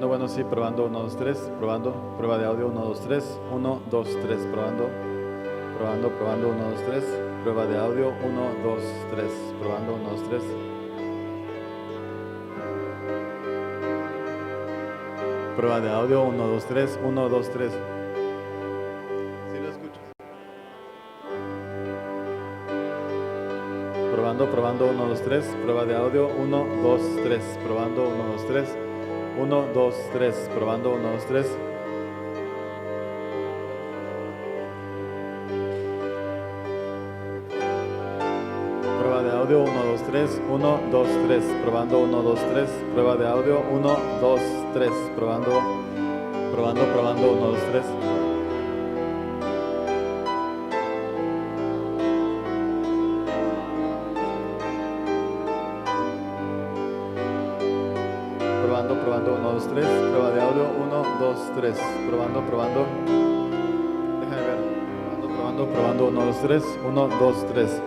Bueno, sí, probando, 1, 2, 3, probando, prueba de audio, 1, 2, 3, 1, 2, 3, probando, 1, 2, 3, prueba de audio, 1, 2, 3, probando, 1, 2, 3. Prueba de audio, 1, 2, 3, 1, 2, 3. ¿Sí lo escuchas? Probando, 1, 2, 3, prueba de audio, 1, 2, 3, probando, 1, 2, 3, 1, 2, 3, probando, 1, 2, 3. Prueba de audio, 1, 2, 3, 1, 2, 3, probando, 1, 2, 3, prueba de audio, 1, 2, 3, probando, 1, 2, 3. Probando, 1, 2, 3, prueba de audio, 1, 2, 3, probando. Déjame ver, probando, 1, 2, 3, 1, 2, 3.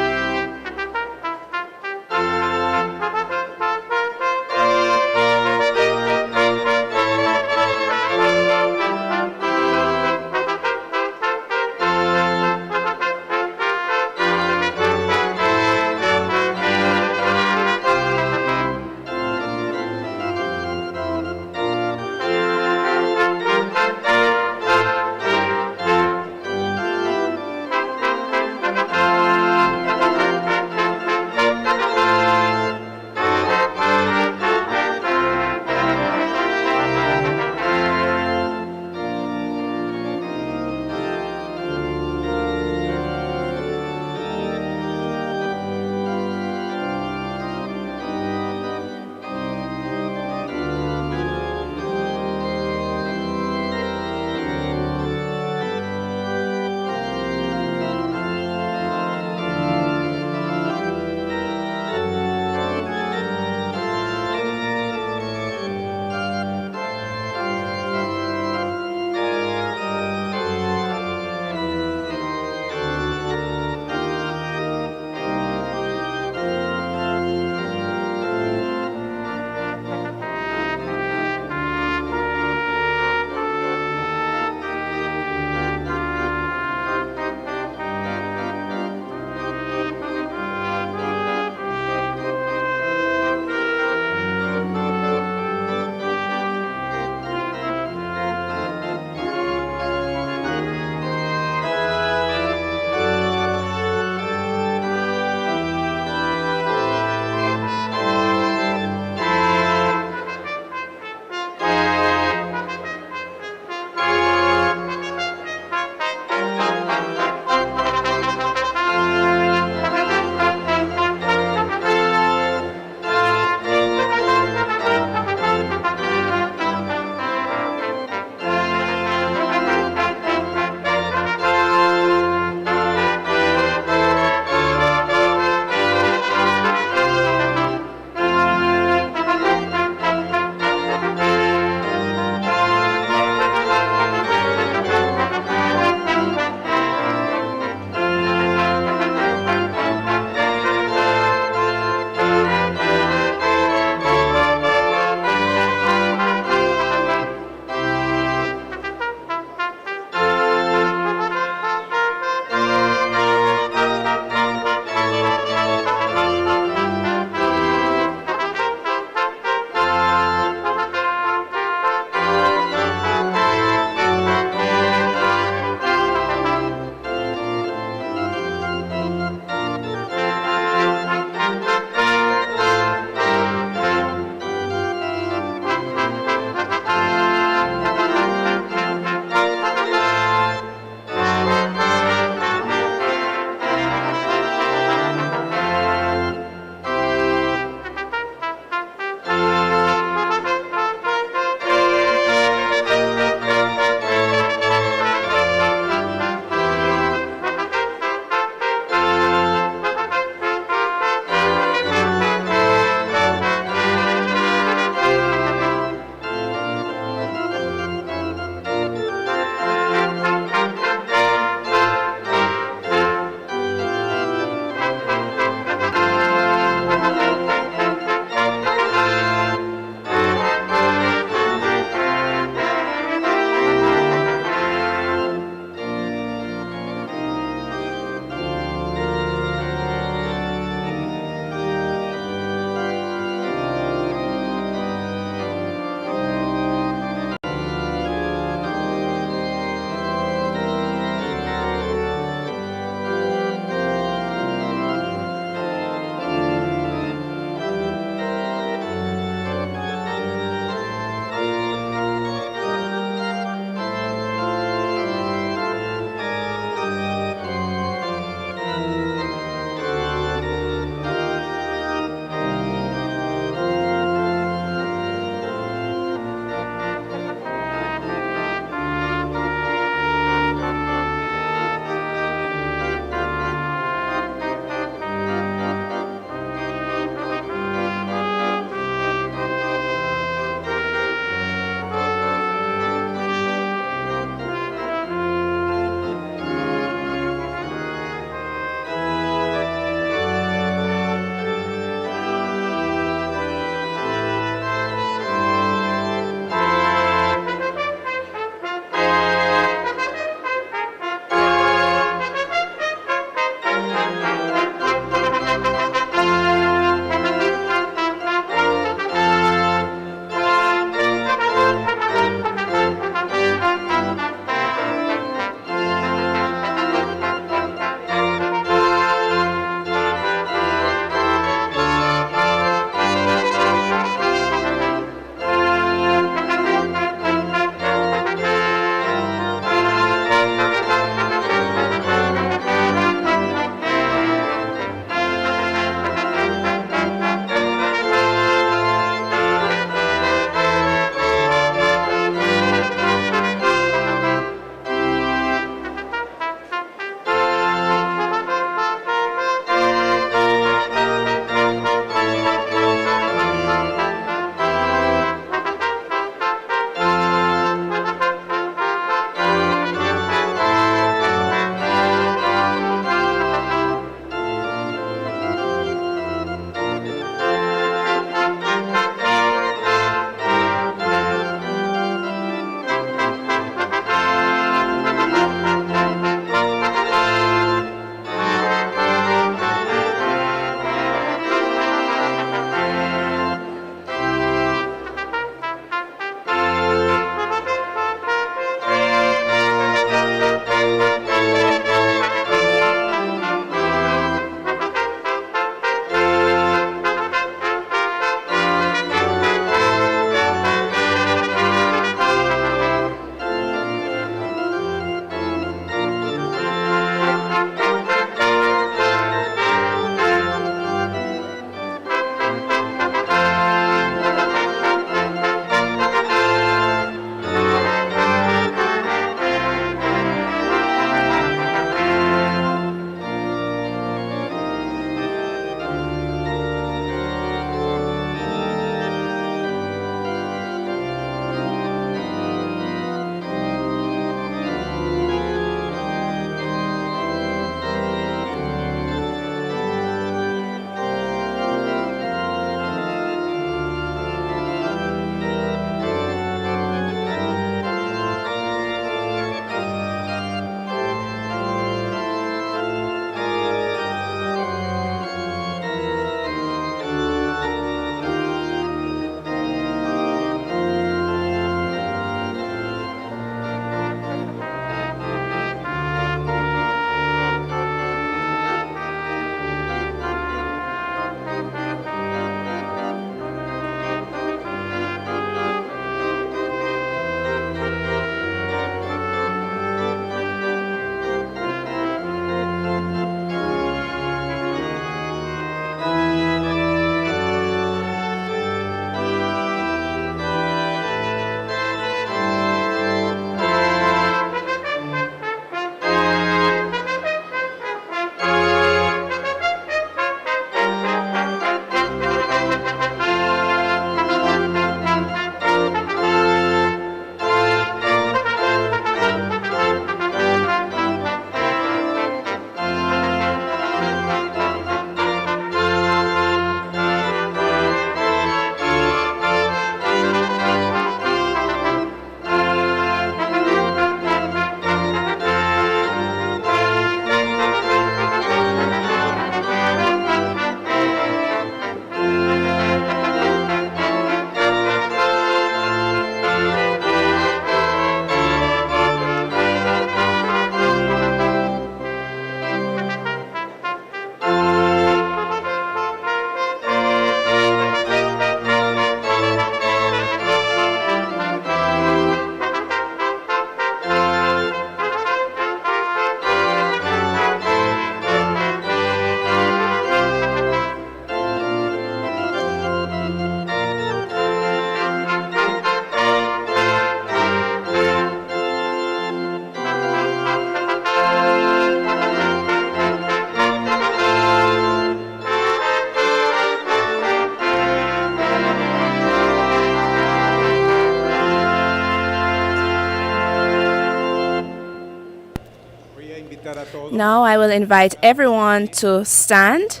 Now I will invite everyone to stand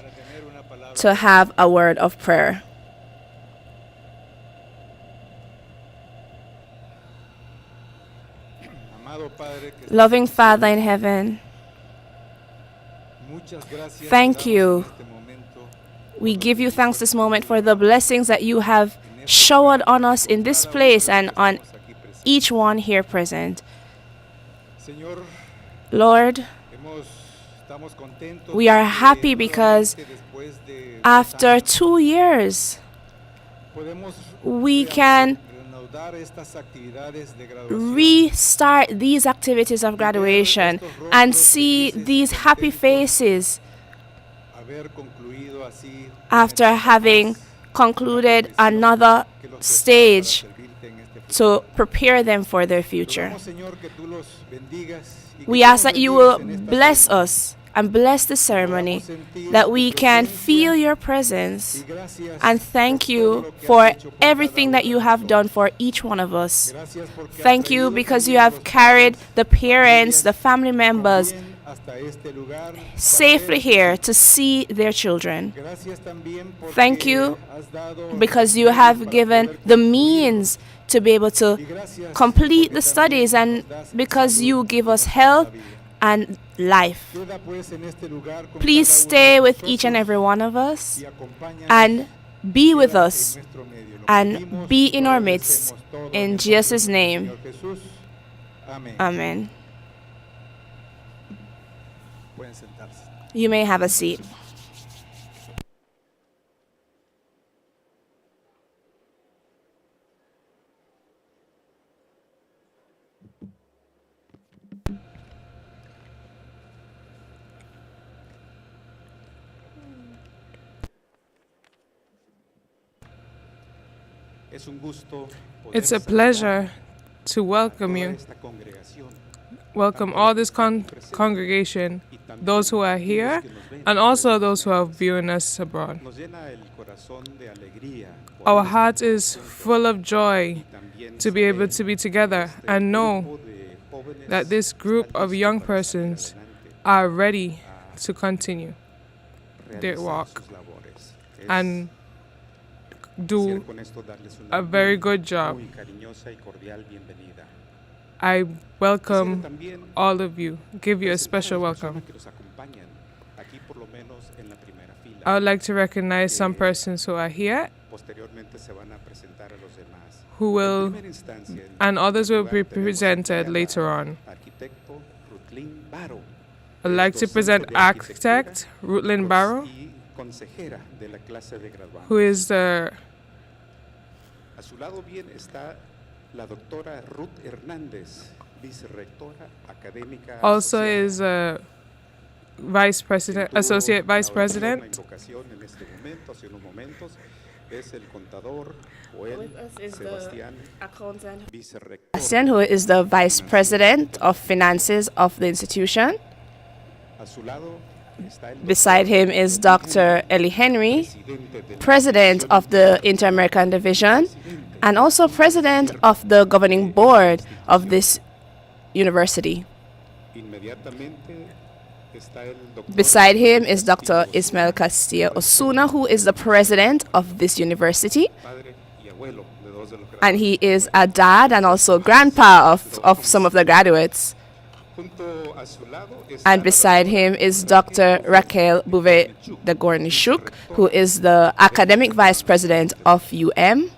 to have a word of prayer. Loving Father in heaven, thank you. We give you thanks this moment for the blessings that you have showered on us in this place and on each one here present. Lord, we are happy because after 2 years, we can restart these activities of graduation and see these happy faces after having concluded another stage to prepare them for their future. We ask that you will bless us and bless the ceremony, that we can feel your presence, and thank you for everything that you have done for each one of us. Thank you because you have carried the parents, the family members safely here to see their children. Thank you because you have given the means to be able to complete the studies, and because you give us health and life. Please stay with each and every one of us and be with us and be in our midst. In Jesus' name, amen. You may have a seat. It's a pleasure to welcome you. Welcome all this congregation, those who are here, and also those who are viewing us abroad. Our heart is full of joy to be able to be together and know that this group of young persons are ready to continue their walk and do a very good job. I welcome all of you, give you a special welcome. I would like to recognize some persons who are here, who will, and others will be presented later on. I'd like to present architect Rutlin Barrow, who is the also is a vice president, associate vice president. Sebastian, who is the vice president of finances of the institution. Beside him is Dr. Ellie Henry, president of the Inter-American Division, and also president of the governing board of this university. Beside him is Dr. Ismael Castillo Osuna, who is the president of this university, and he is a dad and also grandpa of some of the graduates. And beside him is Dr. Raquel Bouvet de Gornichuk, who is the academic vice president of UM.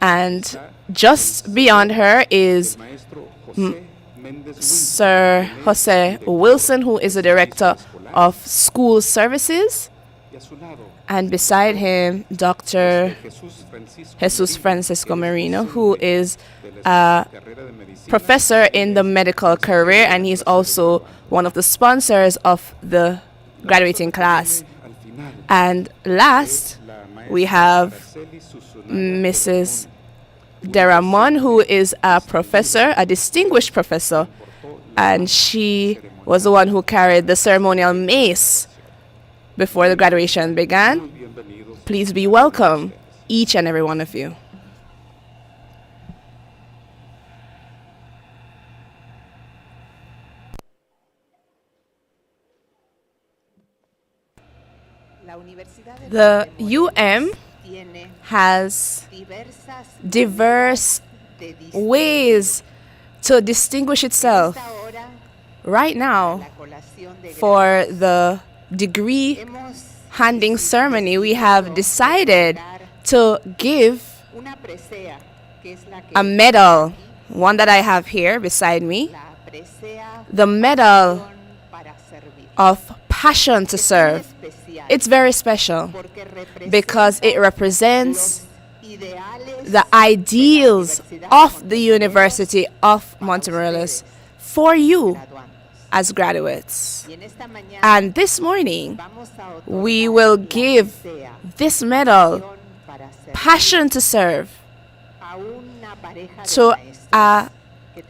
And just beyond her is Sir Jose Wilson, who is the director of school services. And beside him, Dr. Jesus Francisco Marino, who is a professor in the medical career, and he's also one of the sponsors of the graduating class. And last, we have Mrs. Deramon, who is a professor, a distinguished professor, and she was the one who carried the ceremonial mace before the graduation began. Please be welcome, each and every one of you. The UM has diverse ways to distinguish itself. Right now, for the degree handing ceremony, we have decided to give a medal, one that I have here beside me, the medal of passion to serve. It's very special because it represents the ideals of the University of Montemorelos for you as graduates. And this morning, we will give this medal, passion to serve, to a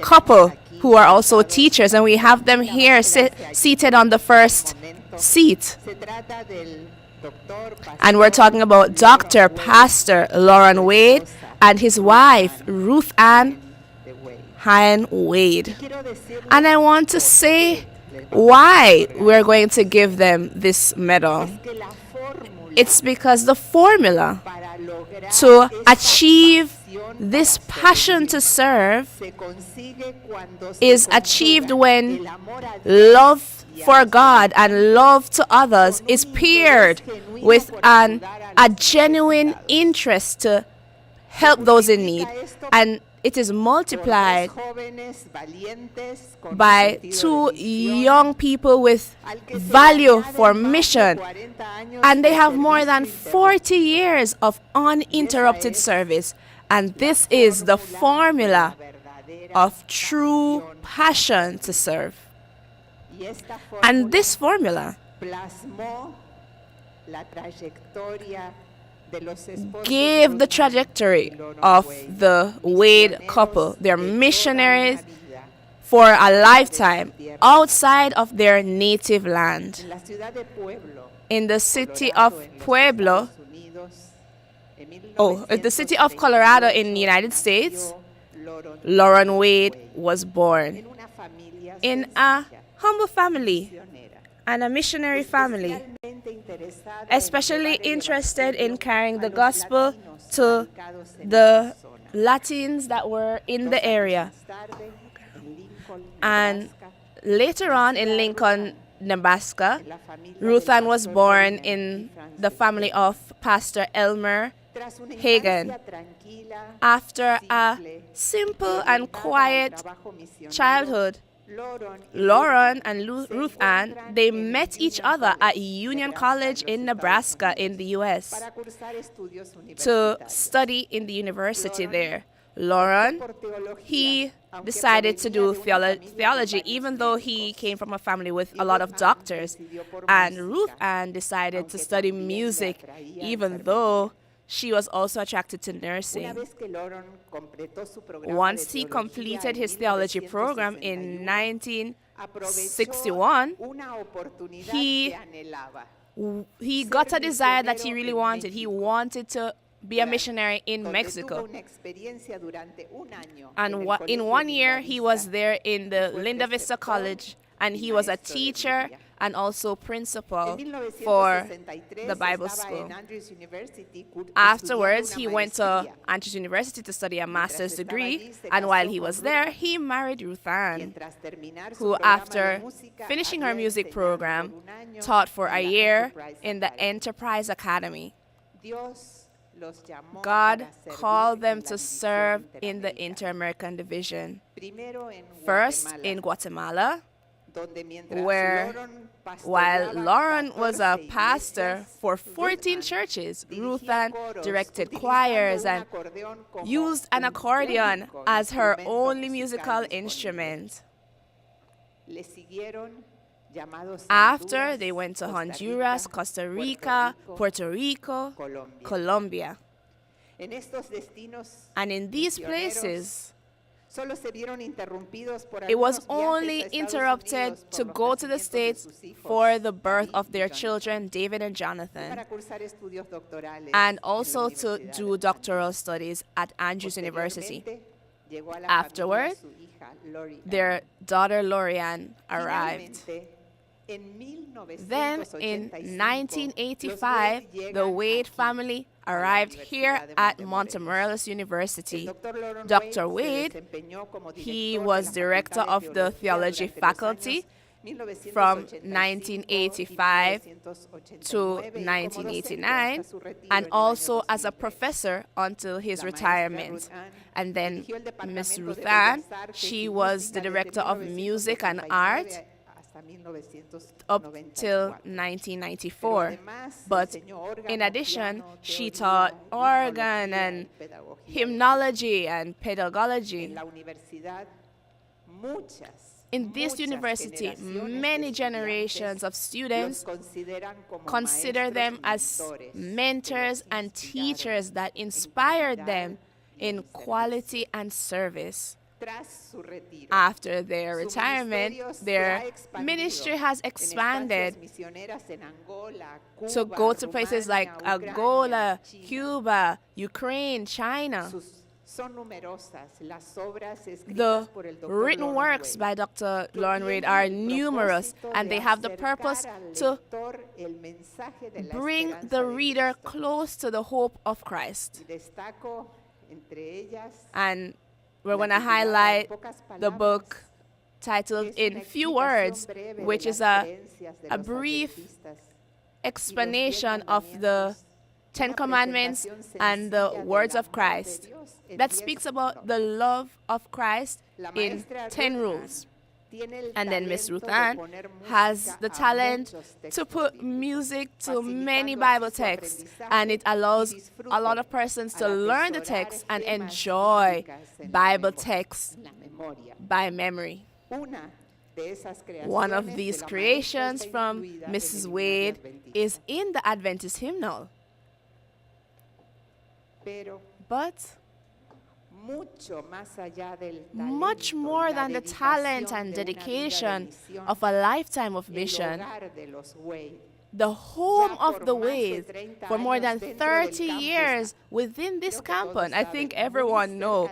couple who are also teachers, and we have them here seated on the first seat. And we're talking about Dr. Pastor Lauren Wade and his wife, Ruth Ann Hine Wade. And I want to say why we're going to give them this medal. It's because the formula to achieve this passion to serve is achieved when love for God and love to others is paired with a genuine interest to help those in need. And it is multiplied by two young people with value for mission. And they have more than 40 years of uninterrupted service. And this is the formula of true passion to serve. And this formula gave the trajectory of the Wade couple. They're missionaries for a lifetime outside of their native land. In the city of Pueblo, the city of Colorado in the United States, Lauren Wade was born in a humble family and a missionary family, especially interested in carrying the gospel to the Latins that were in the area. And later on in Lincoln, Nebraska, Ruth Ann was born in the family of Pastor Elmer Hagan. After a simple and quiet childhood, Lauren and Ruth Ann, they met each other at Union College in Nebraska in the U.S. to study in the university there. Lauren, he decided to do theology even though he came from a family with a lot of doctors. And Ruth Ann decided to study music even though she was also attracted to nursing. Once he completed his theology program in 1961, he got a desire that he really wanted. He wanted to be a missionary in Mexico. And in 1 year, he was there in the Linda Vista College, and he was a teacher and also principal for the Bible school. Afterwards, he went to Andrews University to study a master's degree, and while he was there, he married Ruth Ann, who after finishing her music program, taught for a year in the Enterprise Academy. God called them to serve in the Inter-American Division. First in Guatemala, where while Lauren was a pastor for 14 churches, Ruth Ann directed choirs and used an accordion as her only musical instrument. After, they went to Honduras, Costa Rica, Puerto Rico, Colombia. And in these places, it was only interrupted to go to the States for the birth of their children, David and Jonathan, and also to do doctoral studies at Andrews University. Afterward, their daughter Lorianne arrived. Then in 1985, the Wade family arrived here at Montemorelos University. Dr. Wade, he was director of the theology faculty from 1985 to 1989, and also as a professor until his retirement. And then Miss Ruth Ann, she was the director of music and art up till 1994. But in addition, she taught organ and hymnology and pedagogy. In this university, many generations of students consider them as mentors and teachers that inspired them in quality and service. After their retirement, their ministry has expanded to go to places like Angola, Cuba, Ukraine, China. The written works by Dr. Lauren Wade are numerous, and they have the purpose to bring the reader close to the hope of Christ. And we're going to highlight the book titled In Few Words, which is a brief explanation of the Ten Commandments and the words of Christ that speaks about the love of Christ in 10 rules. And then Miss Ruth Ann has the talent to put music to many Bible texts, and it allows a lot of persons to learn the text and enjoy Bible texts by memory. One of these creations from Mrs. Wade is in the Adventist hymnal. But much more than the talent and dedication of a lifetime of mission, the home of the Wades for more than 30 years within this campus. I think everyone knows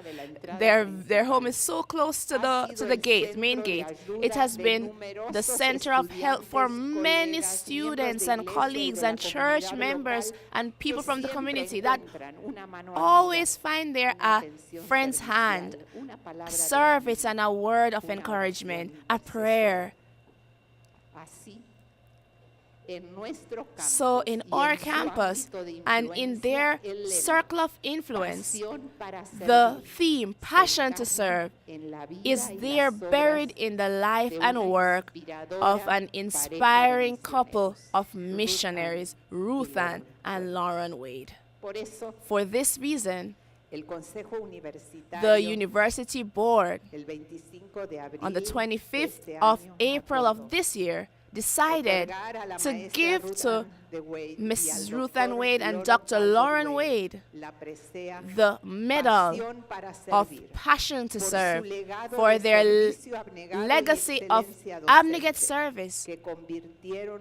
their home is so close to the gate, main gate. It has been the center of help for many students and colleagues and church members and people from the community that always find there a friend's hand, a service and a word of encouragement, a prayer. So in our campus and in their circle of influence, the theme, passion to serve, is there buried in the life and work of an inspiring couple of missionaries, Ruth Ann and Lauren Wade. For this reason, the university board, on the 25th of April of this year, decided to give to Mrs. Ruth Ann Wade and Dr. Lauren Wade the Medal of Passion to Serve for their legacy of abnegate service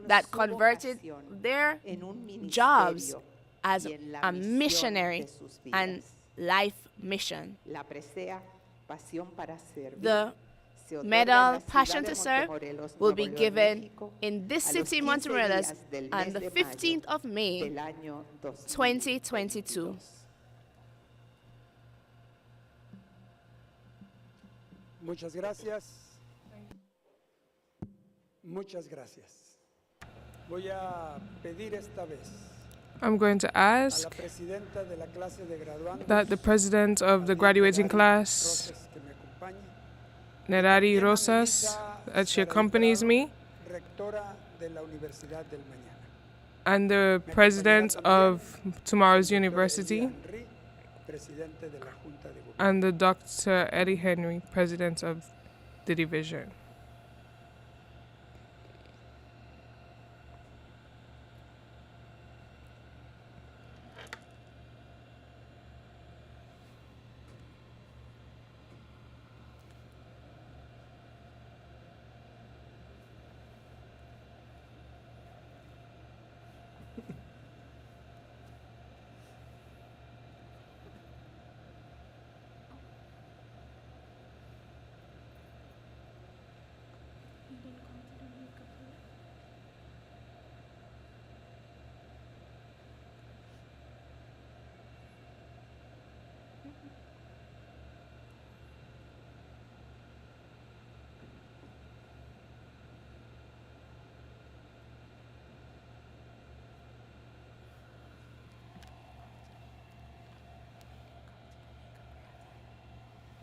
that converted their jobs as a missionary and life mission. The Medal Passion to Serve will be given in this city, Montemorelos, on the 15th of May, 2022. Muchas gracias. Muchas gracias. Voy a pedir esta vez I'm going to ask that the president of the graduating class, Nerari Rosas, that she accompanies me, and the president of tomorrow's university, and the Dr. Eddie Henry, president of the division.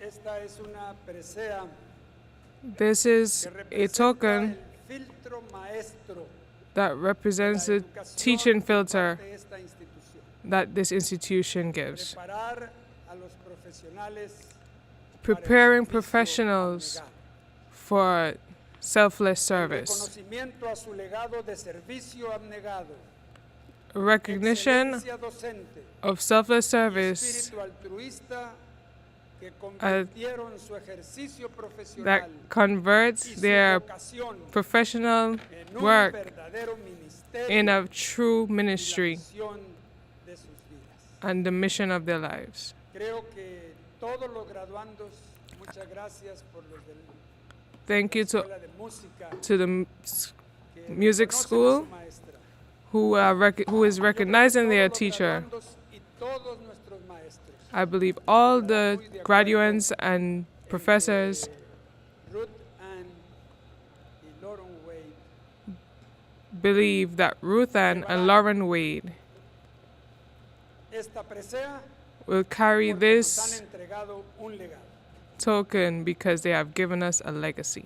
Esta es una presea This is que a representa token el filtro maestro that de la represents the educación teaching que filter imparte esta institución. that this institution gives. Preparar a los profesionales Preparing para el servicio professionals abnegado. for selfless El service. reconocimiento a su legado de servicio abnegado, Recognition excelencia docente of selfless y service espíritu altruista que convirtieron su ejercicio that profesional converts y su their vocación professional en un work verdadero ministerio in a true y la ministry misión de sus vidas. and the mission of their lives. Creo que todos los graduandos, muchas gracias por los de Thank la you to Escuela de Música que music reconocen a su school maestra. who is Yo creo que recognizing todos their los teacher. graduandos y todos nuestros maestros, I believe all the graduates and professors Ruth Ann y Lauren Wade, believe that Ruth Ann and Lauren Wade esta presea will carry porque nos han this entregado un legado. token because they have given us a legacy.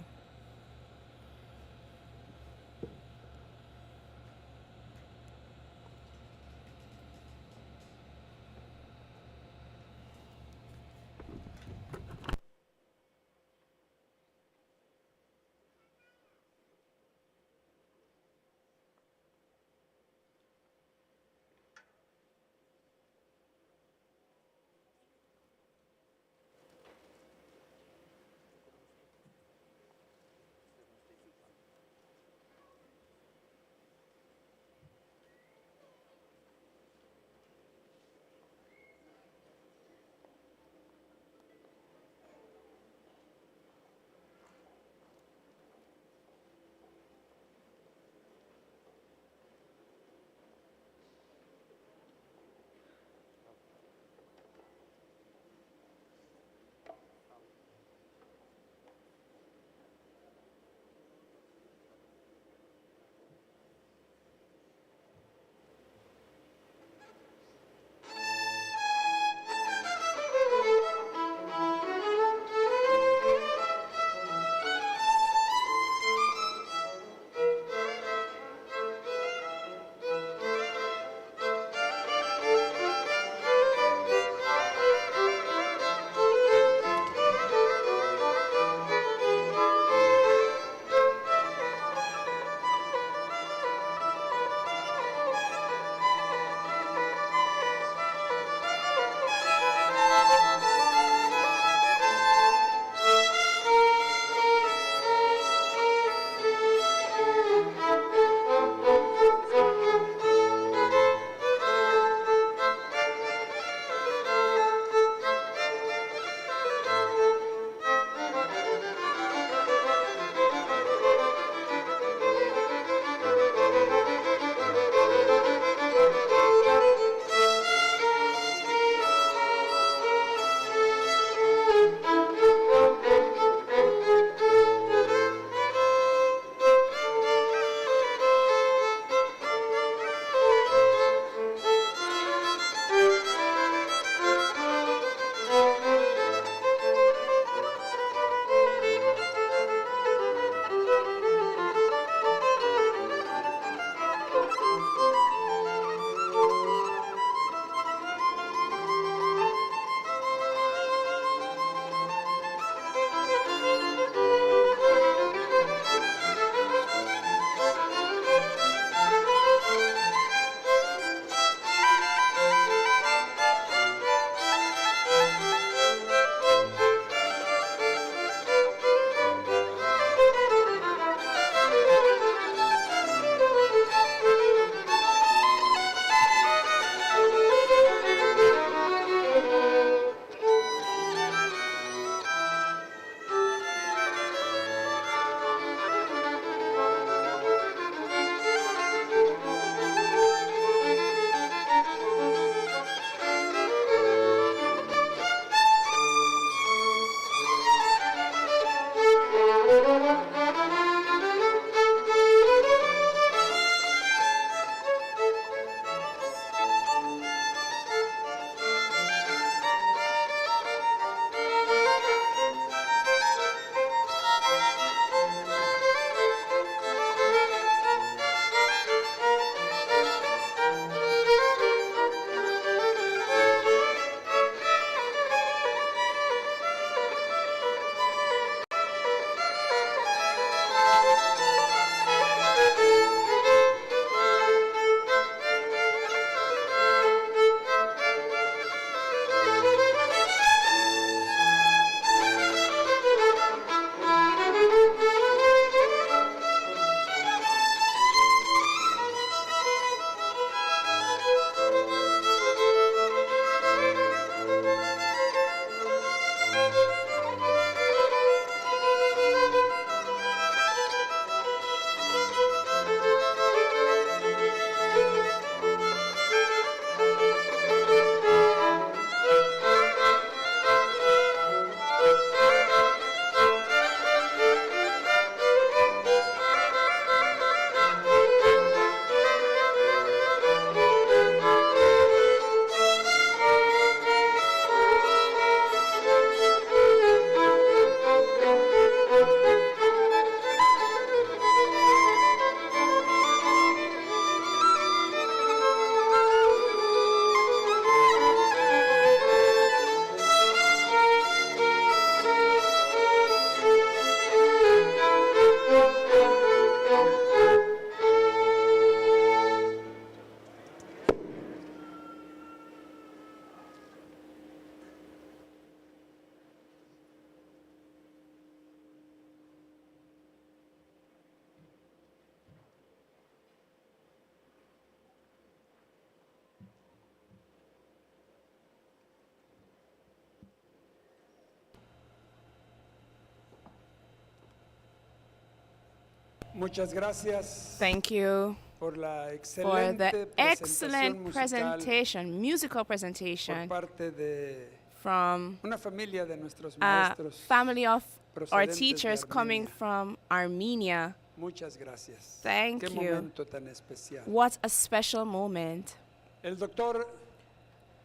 Muchas gracias Thank you por la for the excelente excellent presentación musical musical por presentation parte de from una familia de nuestros a maestros. family of our procedentes de teachers coming Armenia. from Armenia. Muchas gracias. Thank Qué you. momento tan especial. What a special moment. El doctor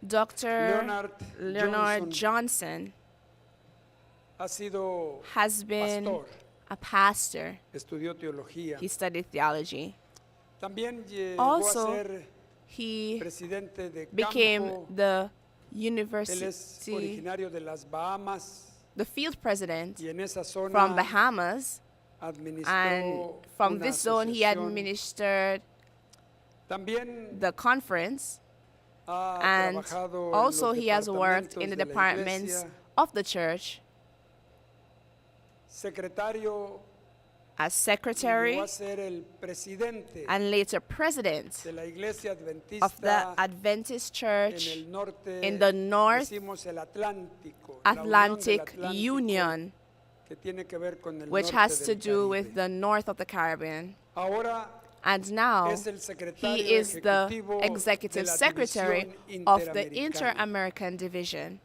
Dr. Leonard Johnson ha sido has been pastor, a pastor. estudió teología. He studied theology. También llegó Also, a ser He presidente de became campo. the Él es university, originario de las Bahamas the field president y en esa zona from Bahamas, administró and from una this zone he asociación. administered También the conference, ha and trabajado en also los he has worked in departamentos the de la departments iglesia, of the church secretario as y secretary llegó a ser el presidente and later president de la iglesia of the adventista Adventist en Church el norte, in the North decimos el Atlántico, la Unión del Atlantic Atlántico, Union, que tiene que ver con el which norte has to del do Caribe. with the north of the Caribbean. Ahora And now es el secretario he is the ejecutivo executive de la secretary División of the Interamericana. Inter-American Division.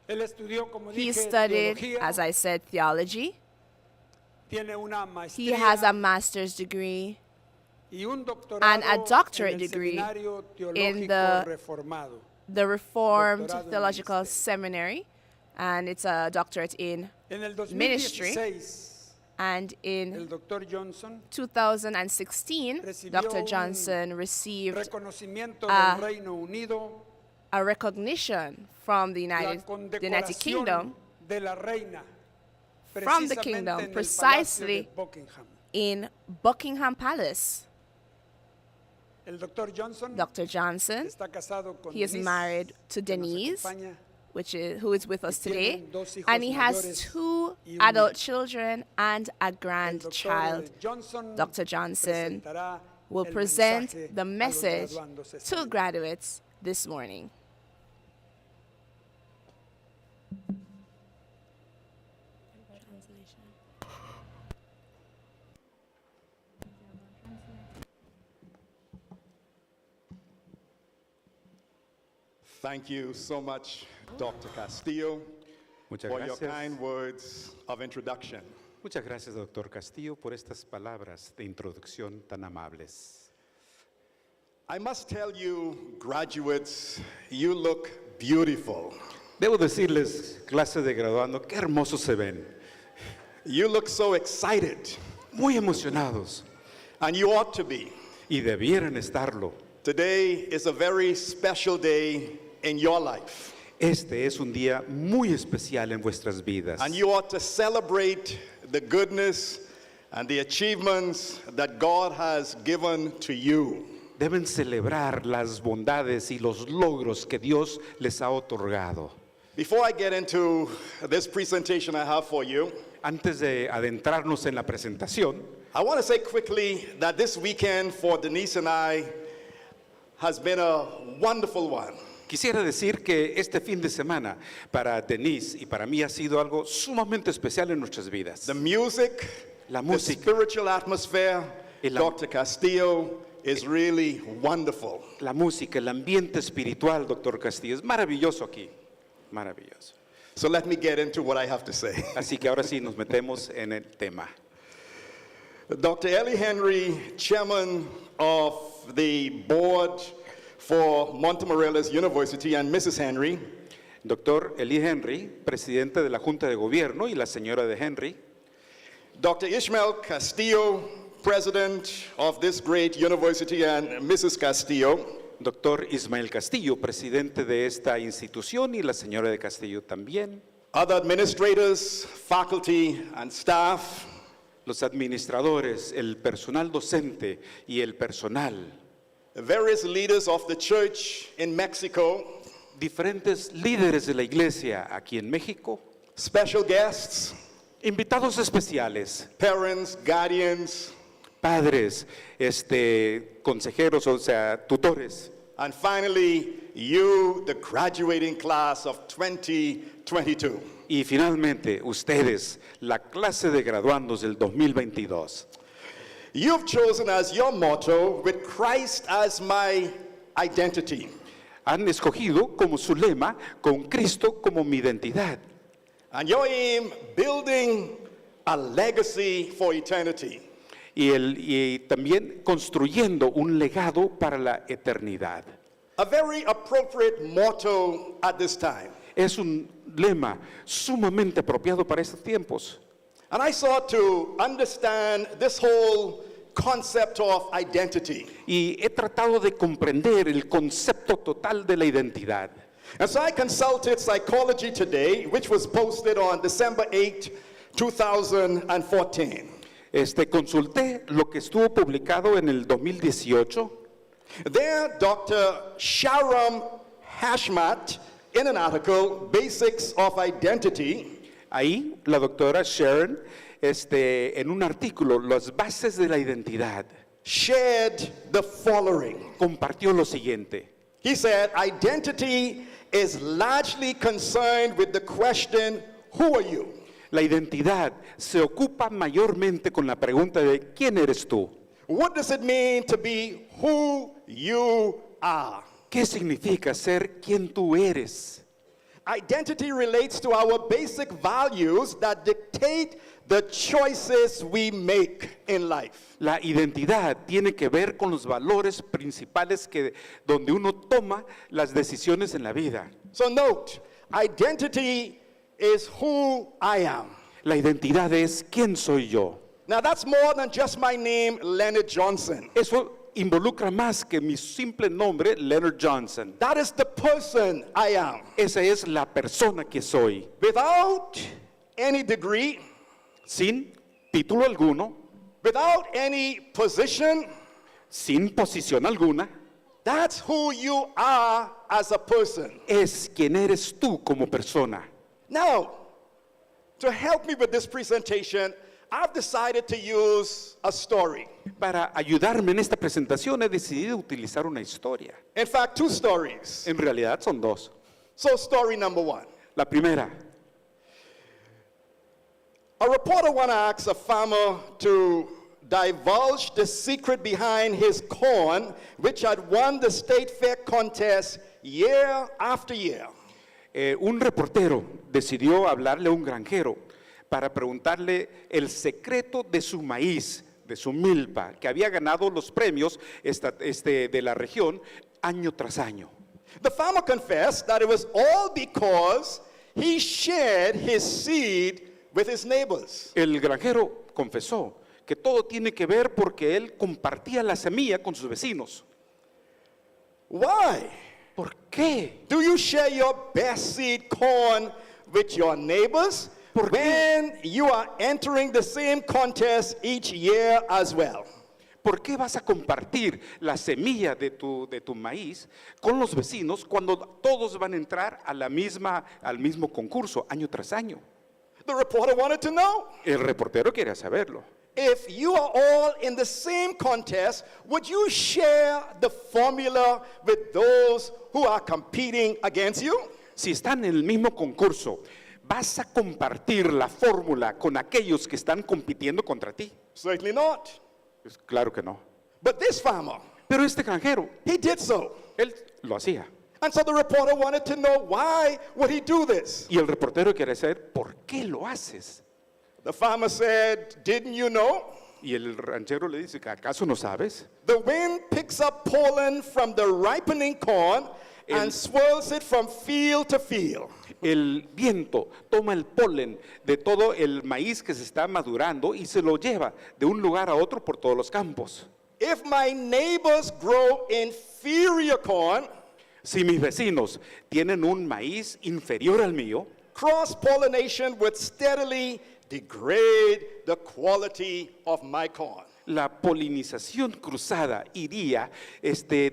Él estudió, como He dije, studied, teología, as I said, theology. tiene una He maestría has a master's degree y un doctorado and a doctorate en el degree Seminario in Teológico the Reformado. Reformed Doctorado en Theological Ministerio. Seminary, and it's a doctorate in En el ministry. 2016, And el in doctor Johnson 2016, recibió Dr. un Johnson received reconocimiento a del Reino Unido, a recognition from the la United condecoración Kingdom de la reina, from the precisamente kingdom, en el precisely Palacio de Buckingham. in Buckingham Palace. El doctor Johnson Dr. Johnson, está casado con he is Denise, married to que nos Denise, acompaña, who is with us today, tienen dos hijos and he has mayores 2 y un adult nieto. children and a El grandchild. doctor Johnson Dr. Johnson presentará will el present mensaje the a los message graduandos esta to mañana. graduates this morning. Thank you so much, Dr. Castillo, Muchas for your gracias. kind words of introduction. Muchas gracias, doctor Castillo, por estas palabras de introducción tan amables. I must tell you, graduates, you look beautiful. Debo decirles, clase de graduando, qué hermosos se ven. You look so excited, Muy emocionados. and you ought to be. Y debieran estarlo. Today is a very special day in your life, Este es un día muy especial en vuestras vidas. and you ought to celebrate the goodness and the achievements that God has given to you. Deben celebrar las bondades y los logros que Dios les ha otorgado. Before I get into this presentation I have for you, Antes de adentrarnos en la presentación, I want to say quickly that this weekend for Denise and I has been a wonderful one. Quisiera decir que este fin de semana para Denise y para mí ha sido algo sumamente especial en nuestras vidas. The music, La the música, spiritual atmosphere, El- Dr. Castillo is really wonderful. la música, el ambiente espiritual, doctor Castillo, es maravilloso aquí, maravilloso. So let me get into what I have to say. Así que ahora sí nos metemos en el tema. Dr. Ellie Henry, chairman of the board for Montemorelos University, and Mrs. Henry, Doctor Eli Henry, presidente de la Junta de Gobierno, y la señora de Henry. Dr. Ishmael Castillo, president of this great university, and Mrs. Castillo, Doctor Ismael Castillo, presidente de esta institución, y la señora de Castillo también. other administrators, faculty, and staff, Los administradores, el personal docente y el personal. various leaders of the church in Mexico, Diferentes líderes de la iglesia aquí en México. special guests, Invitados especiales, parents, guardians, padres, consejeros, o sea, tutores. and finally, you, the graduating class of 2022. Y finalmente, ustedes, la clase de graduandos del 2022. You've chosen as your motto, with Christ as my identity. Han escogido como su lema, con Cristo como mi identidad. And your aim, building a legacy for eternity. Y también construyendo un legado para la eternidad. A very appropriate motto at this time. Es un lema sumamente apropiado para estos tiempos. And I sought to understand this whole concept of identity. Y he tratado de comprender el concepto total de la identidad. And so I consulted Psychology Today, which was posted on December 8, 2014. Consulté lo que estuvo publicado en el 2018. There, Dr. Sharam Hashmat, in an article, Basics of Identity, Ahí la doctora Sharon, en un artículo, Las bases de la identidad, shared the following. compartió lo siguiente. He said, identity is largely concerned with the question, who are you? La identidad se ocupa mayormente con la pregunta de ¿quién eres tú? What does it mean to be who you are? ¿Qué significa ser quien tú eres? Identity relates to our basic values that dictate the choices we make in life. La identidad tiene que ver con los valores principales donde uno toma las decisiones en la vida. So note, identity is who I am. La identidad es quién soy yo. Now that's more than just my name, Leonard Johnson. Eso involucra más que mi simple nombre, Leonard Johnson. That is the person I am. Esa es la persona que soy. Without any degree, Sin título alguno, without any position, sin posición alguna, that's who you are as a person. es quien eres tú como persona. Now, to help me with this presentation, I've decided to use a story. Para ayudarme en esta presentación he decidido utilizar una historia. In fact, two stories. En realidad son dos. So, story number one. La primera, A reporter once asked a farmer to divulge the secret behind his corn, which had won the state fair contest year after year. un reportero decidió hablarle a un granjero para preguntarle el secreto de su maíz, de su milpa, que había ganado los premios de la región año tras año. The farmer confessed that it was all because he shared his seed with his neighbors. El granjero confesó que todo tiene que ver porque él compartía la semilla con sus vecinos. Why? ¿Por qué? Do you share your best seed corn with your neighbors ¿Por qué? when you are entering the same contest each year as well? ¿Por qué vas a compartir la semilla de tu maíz con los vecinos cuando todos van a entrar al mismo concurso año tras año? The reporter wanted to know. El reportero quería saberlo. if you are all in the same contest, would you share the formula with those who are competing against you? Si están en el mismo concurso, ¿vas a compartir la fórmula con aquellos que están compitiendo contra ti? Certainly not. Pues claro que no. But this farmer, Pero este granjero, he did so. él lo hacía. And so the reporter wanted to know, why would he do this? Y el reportero quiere saber, ¿por qué lo haces? The farmer said, didn't you know? Y el ranchero le dice, ¿acaso no sabes? The wind picks up pollen from the ripening corn and swirls it from field to field. El viento toma el polen de todo el maíz que se está madurando y se lo lleva de un lugar a otro por todos los campos. If my neighbors grow inferior corn, Si mis vecinos tienen un maíz inferior al mío, cross-pollination would steadily degrade the quality of my corn. la polinización cruzada iría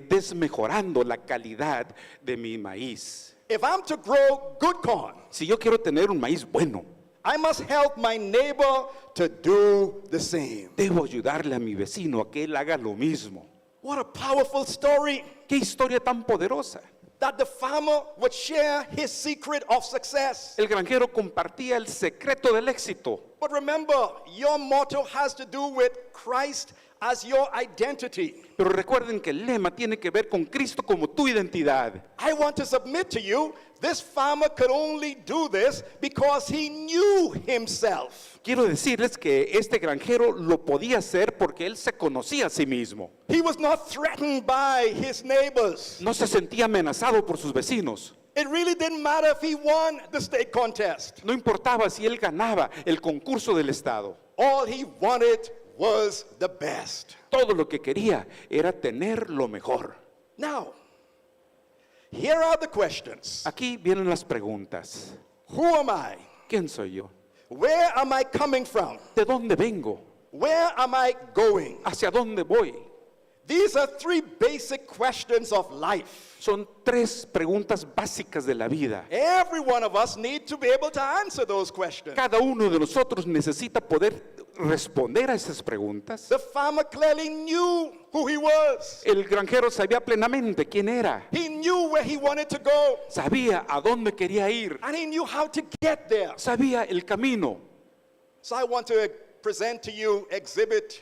desmejorando la calidad de mi maíz. If I'm to grow good corn, Si yo quiero tener un maíz bueno, I must help my neighbor to do the same. debo ayudarle a mi vecino a que él haga lo mismo. What a powerful story, ¡Qué historia tan poderosa! that the farmer would share his secret of success. El granjero compartía el secreto del éxito. But remember, your motto has to do with Christ as your identity. Pero recuerden que el lema tiene que ver con Cristo como tu identidad. I want to submit to you, this farmer could only do this because he knew himself. Quiero decirles que este granjero lo podía hacer porque él se conocía a sí mismo. He was not threatened by his neighbors. No se sentía amenazado por sus vecinos. It really didn't matter if he won the state contest. No importaba si él ganaba el concurso del estado. All he wanted was the best. Todo lo que quería era tener lo mejor. Now, here are the questions. Aquí vienen las preguntas. Who am I? ¿Quién soy yo? Where am I coming from? ¿De dónde vengo? Where am I going? ¿Hacia dónde voy? These are three basic questions of life. Son tres preguntas básicas de la vida. Every one of us need to be able to answer those questions. Cada uno de nosotros necesita poder responder a esas preguntas. The farmer clearly knew who he was. El granjero sabía plenamente quién era. He knew where he wanted to go, Sabía a dónde quería ir. and he knew how to get there. Sabía el camino. So I want to present to you Exhibit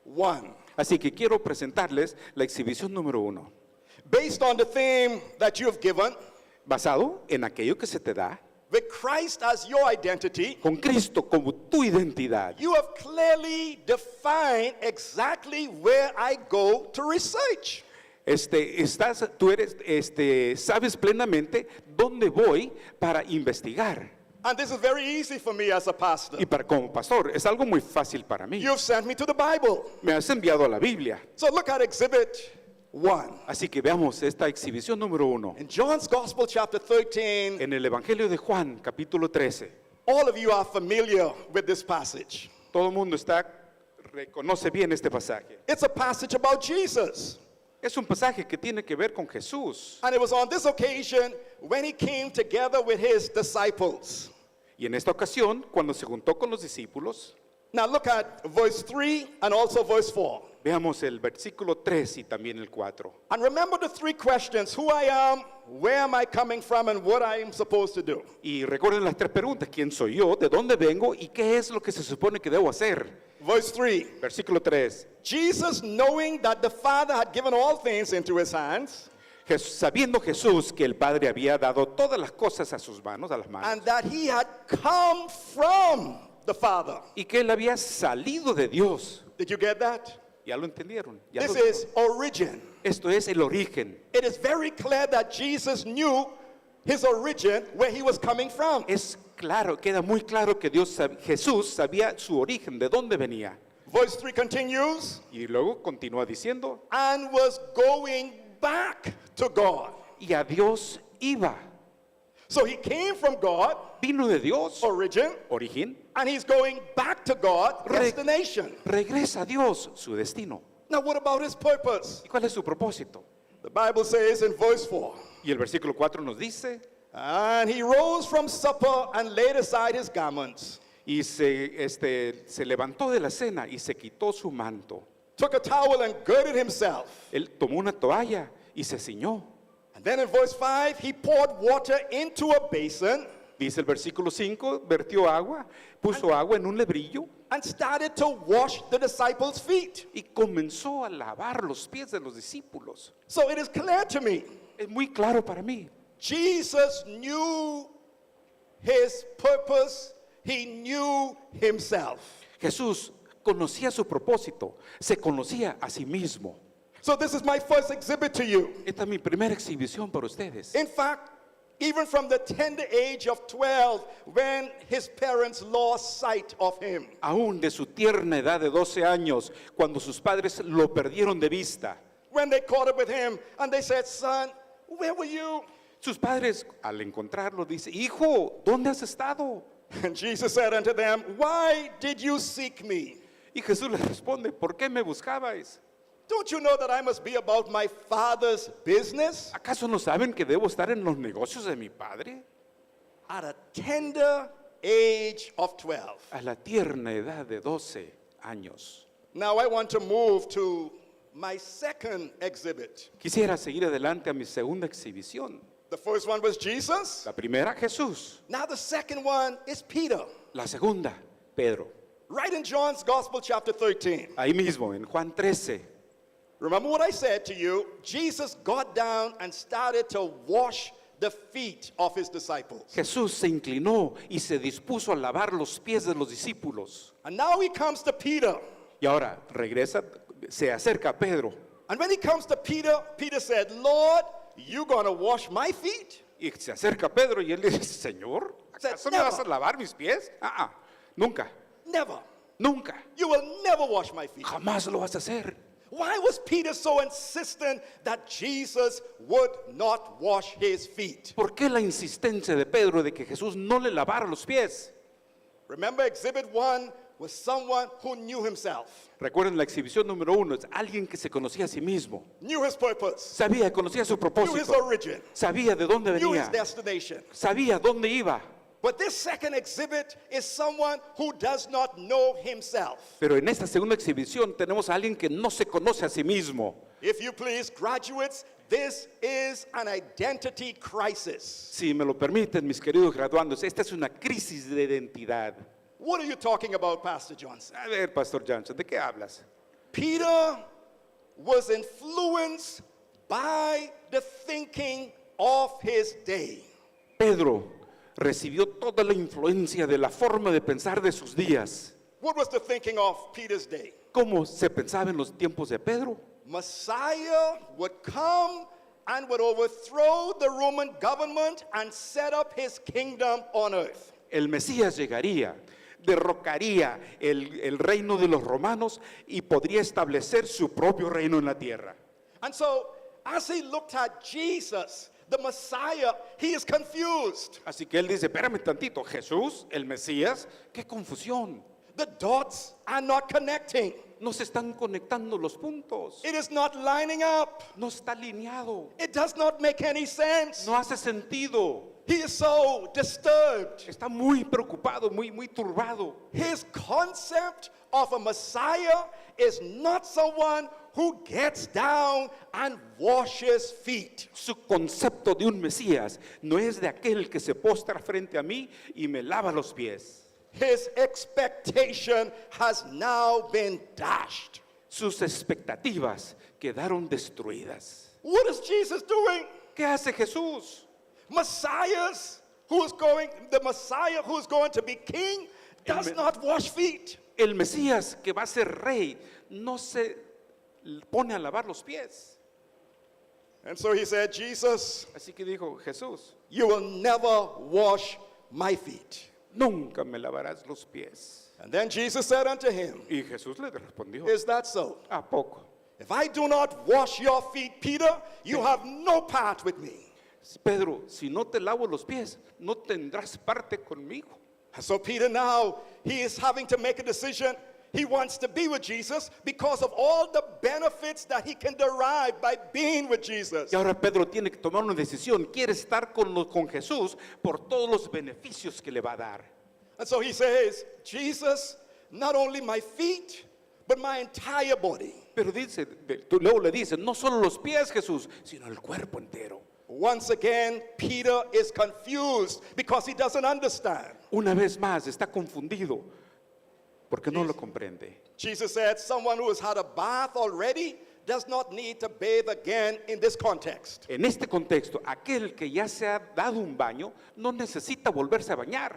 1. Así que quiero presentarles la exhibición número 1. Based on the theme that you have given, Basado en aquello que se te da, with Christ as your identity, con Cristo como tu identidad. you have clearly defined exactly where I go to research. Sabes plenamente dónde voy para investigar. And this is very easy for me as a pastor. Y como pastor, es algo muy fácil para mí. You've sent me to the Bible. Me has enviado a la Biblia. So look at Exhibit 1. Así que veamos esta exhibición número 1. In John's Gospel, chapter 13, En el Evangelio de Juan, capítulo 13. all of you are familiar with this passage. Todo el mundo reconoce bien este pasaje. It's a passage about Jesus. Es un pasaje que tiene que ver con Jesús. And it was on this occasion when he came together with his disciples. Y en esta ocasión, cuando se juntó con los discípulos, Now look at verse 3 and also verse 4. veamos el versículo 3 y también el 4. And remember the three questions: who I am, where am I coming from, and what I am supposed to do. Y recuerden las tres preguntas: ¿quién soy yo? ¿De dónde vengo? ¿Y qué es lo que se supone que debo hacer? Verse 3. Versículo 3. Jesus, knowing that the Father had given all things into his hands, Sabiendo Jesús que el Padre había dado todas las cosas a sus manos, a las manos, and that he had come from the Father. y que él había salido de Dios. Did you get that? ¿Ya lo entendieron? ¿Ya This lo- is origin. Esto es el origen. It is very clear that Jesus knew his origin, where he was coming from. Es claro, queda muy claro que Jesús sabía su origen, de dónde venía. Verse 3 continues, Y luego continúa diciendo, and was going back to God. y a Dios iba. So he came from God, Vino de Dios, origin, origen, and he's going back to God, destination. regresa a Dios, su destino. Now, what about his purpose? ¿Y cuál es su propósito? The Bible says in verse 4, Y el versículo 4 nos dice, and he rose from supper and laid aside his garments. y se levantó de la cena y se quitó su manto. took a towel and girded himself. Él tomó una toalla y se ciñó. And then in verse 5, he poured water into a basin Dice el versículo 5, vertió agua, puso agua en un lebrillo and started to wash the disciples' feet. y comenzó a lavar los pies de los discípulos. So it is clear to me, Es muy claro para mí. Jesus knew his purpose, he knew himself. Jesús conocía su propósito, se conocía a sí mismo. So this is my first exhibit to you. Esta es mi primera exhibición para ustedes. In fact, even from the tender age of 12, when his parents lost sight of him, Aún de su tierna edad de 12 años, cuando sus padres lo perdieron de vista, when they caught up with him and they said, son, where were you? sus padres al encontrarlo dice, hijo, ¿dónde has estado? And Jesus said unto them, why did you seek me? Y Jesús les responde, ¿por qué me buscabais? Don't you know that I must be about my Father's business? ¿Acaso no saben que debo estar en los negocios de mi padre? At a tender age of 12. A la tierna edad de 12 años. Now I want to move to my second exhibit. Quisiera seguir adelante a mi segunda exhibición. The first one was Jesus. La primera, Jesús. Now the second one is Peter. La segunda, Pedro. Right in John's Gospel, chapter 13. Ahí mismo, en Juan 13. Remember what I said to you? Jesus got down and started to wash the feet of his disciples. Jesús se inclinó y se dispuso a lavar los pies de los discípulos. And now he comes to Peter. Y ahora regresa, se acerca a Pedro. And when he comes to Peter, Peter said, Lord, you gonna wash my feet? Y se acerca a Pedro y él le dice, Señor, ¿acaso me vas a lavar mis pies? Nunca, Never. nunca, You will never wash my feet. jamás lo vas a hacer. Why was Peter so insistent that Jesus would not wash his feet? ¿Por qué la insistencia de Pedro de que Jesús no le lavara los pies? Remember, exhibit 1 was someone who knew himself, Recuerden, la exhibición número 1 es alguien que se conocía a sí mismo. knew his purpose, Sabía, conocía su knew his propósito. origin, Sabía de dónde knew his venía. destination. Sabía dónde iba. But this second exhibit is someone who does not know himself. Pero en esta segunda exhibición tenemos a alguien que no se conoce a sí mismo. If you please, graduates, this is an identity crisis. Si me lo permiten, mis queridos graduandos, esta es una crisis de identidad. What are you talking about, Pastor Johnson? A ver, Pastor Johnson, ¿de qué hablas? Peter was influenced by the thinking of his day. Pedro recibió toda la influencia de la forma de pensar de sus días. What was the thinking of Peter's day? ¿Cómo se pensaba en los tiempos de Pedro? Messiah would come and would overthrow the Roman government and set up his kingdom on earth. El Mesías llegaría, derrocaría el reino de los romanos y podría establecer su propio reino en la tierra. And so, as he looked at Jesus, the Messiah, he is confused. Así que él dice, espérame tantito, Jesús, el Mesías, qué confusión. The dots are not connecting. No se están conectando los puntos. It is not lining up. No está alineado. It does not make any sense. No hace sentido. He is so disturbed. Está muy preocupado, muy turbado. His concept of a Messiah is not someone who gets down and washes feet. Su concepto de un Mesías no es de aquel que se postra frente a mí y me lava los pies. His expectation has now been dashed. Sus expectativas quedaron destruidas. What is Jesus doing? ¿Qué hace Jesús? The Messiah who is going to be king does not wash feet. El Mesías que va a ser rey no se pone a lavar los pies. And so he said, Jesus, Así que dijo, Jesús, you will never wash my feet. nunca me lavarás los pies. And then Jesus said unto him, Y Jesús le respondió, is that so? ¿a poco? If I do not wash your feet, Peter, you have no part with me. Pedro, si no te lavo los pies, no tendrás parte conmigo. And so Peter now, he is having to make a decision. He wants to be with Jesus because of all the benefits that he can derive by being with Jesus. Y ahora Pedro tiene que tomar una decisión. Quiere estar con Jesús por todos los beneficios que le va a dar. And so he says, Jesus, not only my feet, but my entire body. Pero dice, luego le dice, no solo los pies, Jesús, sino el cuerpo entero. Once again, Peter is confused because he doesn't understand. Una vez más está confundido porque no lo comprende. Jesus said, someone who has had a bath already does not need to bathe again in this context. En este contexto, aquel que ya se ha dado un baño no necesita volverse a bañar.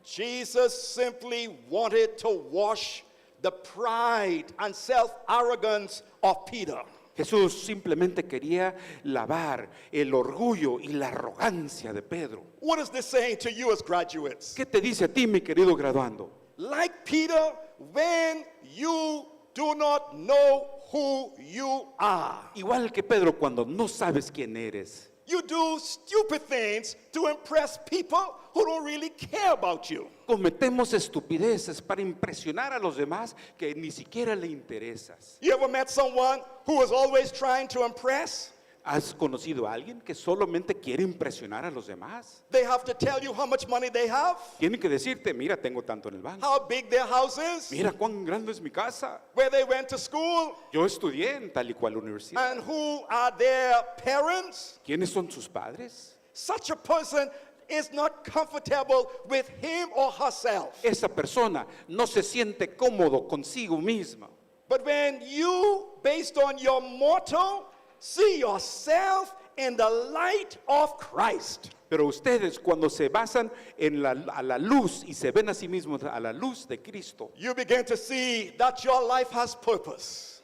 Jesus simply wanted to wash the pride and self-arrogance of Peter. Jesús simplemente quería lavar el orgullo y la arrogancia de Pedro. What is this saying to you as graduates? ¿Qué te dice a ti, mi querido graduando? Like Peter, when you do not know who you are, Igual que Pedro, cuando no sabes quién eres, you do stupid things to impress people who don't really care about you. cometemos estupideces para impresionar a los demás que ni siquiera le interesas. You ever met someone who is always trying to impress? ¿Has conocido a alguien que solamente quiere impresionar a los demás? They have to tell you how much money they have, Tienen que decirte, mira, tengo tanto en el banco. how big their house is, Mira cuán grande es mi casa. where they went to school, Yo estudié en tal y cual universidad. and who are their parents. ¿Quiénes son sus padres? Such a person is not comfortable with him or herself. Esa persona no se siente cómodo consigo misma. But when you, based on your motto, see yourself in the light of Christ, Pero ustedes cuando se basan en a la luz y se ven a sí mismos a la luz de Cristo, you begin to see that your life has purpose.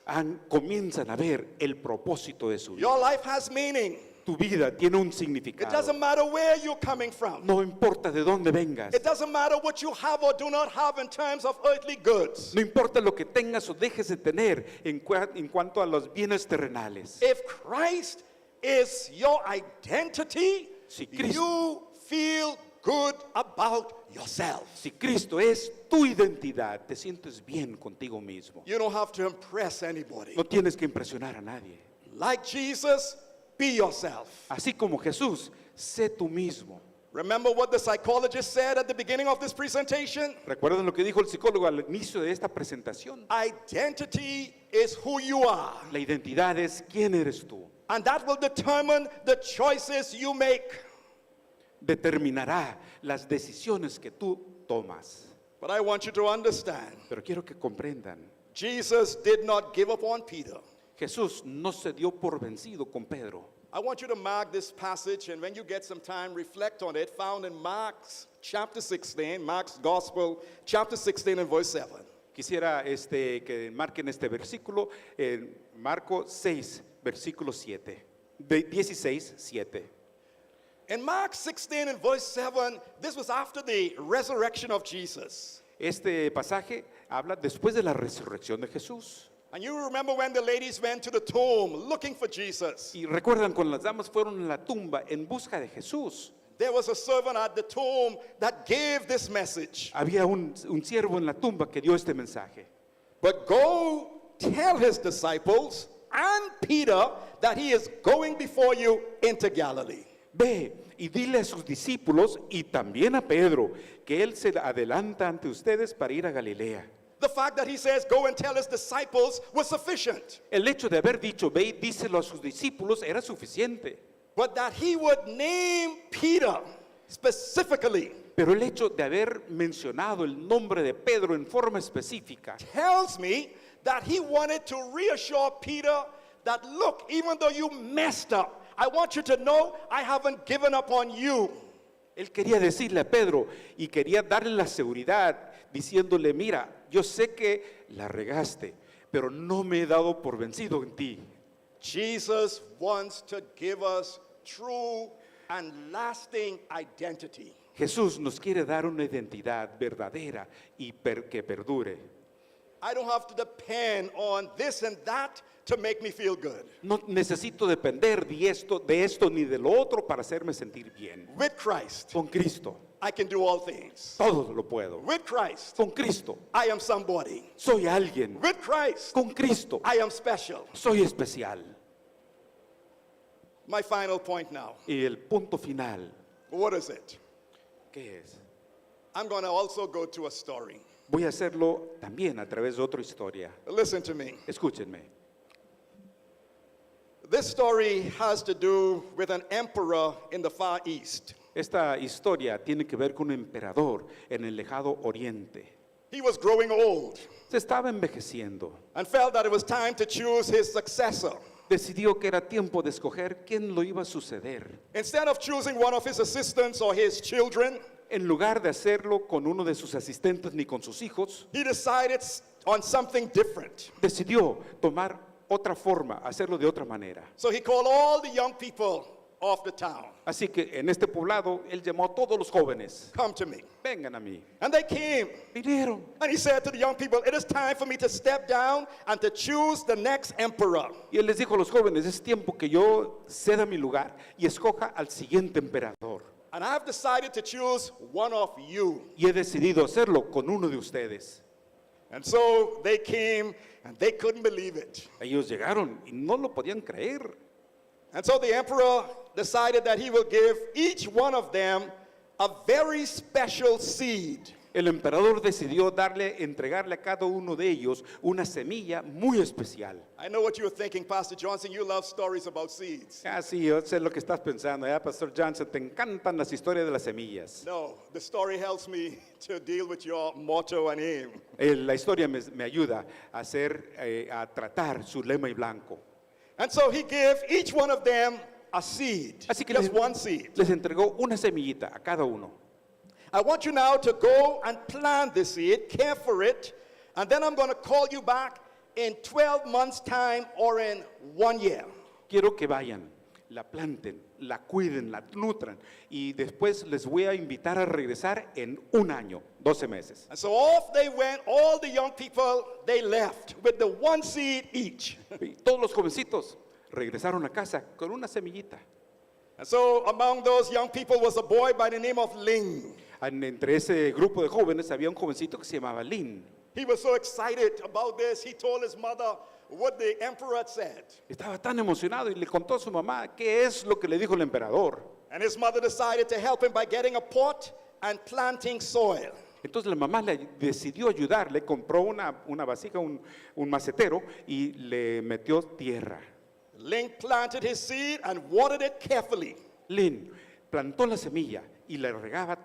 comienzan a ver el propósito de su vida. Your life has meaning. Tu vida tiene un It significado. doesn't matter where you're coming from. No importa de dónde vengas. It doesn't matter what you have or do not have in terms of earthly goods. No importa lo que tengas o dejes de tener en cuanto a los bienes terrenales. If Christ is your identity, Si Cristo- you feel good about yourself. Si Cristo es tu identidad, te sientes bien contigo mismo. You don't have to impress anybody. No tienes que impresionar a nadie. Like Jesus, be yourself. Así como Jesús, sé tú mismo. Remember what the psychologist said at the beginning of this presentation? ¿Recuerdan lo que dijo el psicólogo al inicio de esta presentación? Identity is who you are, La identidad es quién eres tú. and that will determine the choices you make. Determinará las decisiones que tú tomas. But I want you to understand, Pero quiero que comprendan, Jesus did not give up on Peter. Jesús no se dio por vencido con Pedro. I want you to mark this passage, and when you get some time, reflect on it, found in Mark's chapter 16, Mark's Gospel, chapter 16 and verse 7. Quisiera que marquen este versículo en Marcos 6, versículo 7. 16, 7. In Mark 16 and verse 7, this was after the resurrection of Jesus. Este pasaje habla después de la resurrección de Jesús. And you remember when the ladies went to the tomb looking for Jesus. Y recuerdan cuando las damas fueron a la tumba en busca de Jesús. There was a servant at the tomb that gave this message. Había un siervo en la tumba que dio este mensaje. But go tell his disciples and Peter that he is going before you into Galilee. Ve y dile a sus discípulos y también a Pedro que él se adelanta ante ustedes para ir a Galilea. The fact that he says go and tell his disciples was sufficient. El hecho de haber dicho ve y díselo a sus discípulos era suficiente. But that he would name Peter specifically Pero el hecho de haber mencionado el nombre de Pedro en forma específica tells me that he wanted to reassure Peter that look, even though you messed up, I want you to know I haven't given up on you. él quería decirle a Pedro y quería darle la seguridad diciéndole, mira, yo sé que la regaste, pero no me he dado por vencido en ti. Jesus wants to give us true and lasting identity. Jesús nos quiere dar una identidad verdadera y que perdure. I don't have to depend on this and that to make me feel good. No necesito depender de esto ni de lo otro para hacerme sentir bien. With Christ, Con Cristo, I can do all things. todo lo puedo. With Christ, Con Cristo, I am somebody. soy alguien. With Christ, Con Cristo, I am special. soy especial. My final point now. Y el punto final, What is it? ¿qué es? I'm going to also go to a story. Voy a hacerlo también a través de otra historia. Listen to me. Escúchenme. This story has to do with an emperor in the Far East. Esta historia tiene que ver con un emperador en el lejano oriente. He was growing old Se estaba envejeciendo. and felt that it was time to choose his successor. Decidió que era tiempo de escoger quién lo iba a suceder. Instead of choosing one of his assistants or his children, En lugar de hacerlo con uno de sus asistentes ni con sus hijos, he decided on something different. decidió tomar otra forma, hacerlo de otra manera. So he called all the young people of the town. Así que en este poblado él llamó a todos los jóvenes. Come to me. Vengan a mí. And they came. Vinieron. And he said to the young people, it is time for me to step down and to choose the next emperor. Y él les dijo a los jóvenes, es tiempo que yo ceda mi lugar y escoja al siguiente emperador. And I've decided to choose one of you. Y he decidido hacerlo con uno de ustedes. And so they came and they couldn't believe it. Ellos llegaron y no lo podían creer. And so the emperor decided that he will give each one of them a very special seed. El emperador decidió entregarle a cada uno de ellos una semilla muy especial. I know what you're thinking, Pastor Johnson. You love stories about seeds. Ah, sí, yo sé lo que estás pensando, Pastor Johnson, te encantan las historias de las semillas. No, the story helps me to deal with your motto and aim. La historia me ayuda a tratar su lema y blanco. And so he gave each one of them a seed, Así que just one seed. les entregó una semillita a cada uno. I want you now to go and plant the seed, care for it, and then I'm going to call you back in 12 months' time or in 1 year. Quiero que vayan, la planten, la cuiden, la nutran y después les voy a invitar a regresar en 1 año, 12 meses. And so off they went, all the young people, they left with the one seed each. Y todos los jovencitos regresaron a casa con una semillita. And so among those young people was a boy by the name of Ling. Entre ese grupo de jóvenes había un jovencito que se llamaba Lin. He was so excited about this, he told his mother what the emperor had said. Estaba tan emocionado y le contó a su mamá qué es lo que le dijo el emperador. And his mother decided to help him by getting a pot and planting soil. Entonces la mamá decidió ayudarle, compró una vasija, un macetero y le metió tierra. Ling planted his seed and watered it carefully. Lin plantó la semilla y la regaba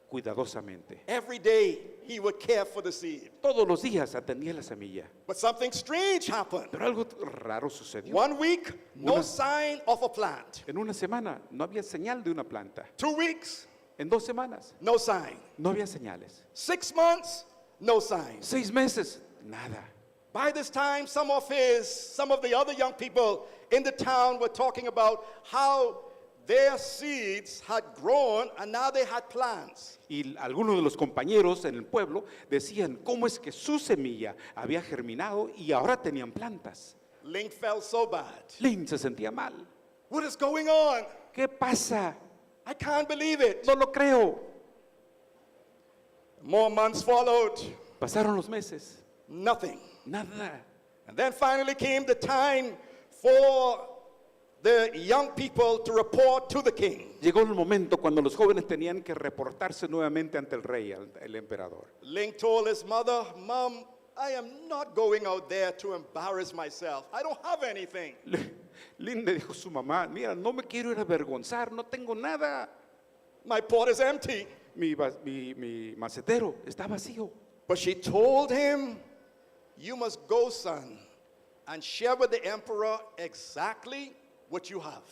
cuidadosamente. Every day he would care for the seed. Todos los días atendía la semilla. But something strange happened. Pero algo raro sucedió. 1 week, no Una- sign of a plant. En una semana no había señal de una planta. 2 weeks, En 2 semanas no sign. no había señales. 6 months, no sign. 6 meses, nada. By this time, some of the other young people in the town were talking about how their seeds had grown and now they had plants. Y algunos de los compañeros en el pueblo decían cómo es que su semilla había germinado y ahora tenían plantas. Ling felt so bad. Lin se sentía mal. What is going on? ¿Qué pasa? I can't believe it. No lo creo. More months followed. Pasaron los meses. Nothing. Nada. And then finally came the time for the young people to report to the king. Llegó el momento cuando los jóvenes tenían que reportarse nuevamente ante el rey, el emperador. Ling told his mother, Mom, I am not going out there to embarrass myself. I don't have anything. Lin le dijo a su mamá, mira, no me quiero ir a avergonzar, no tengo nada. My pot is empty. Mi macetero está vacío. But she told him, you must go, son, and share with the emperor exactly what you have.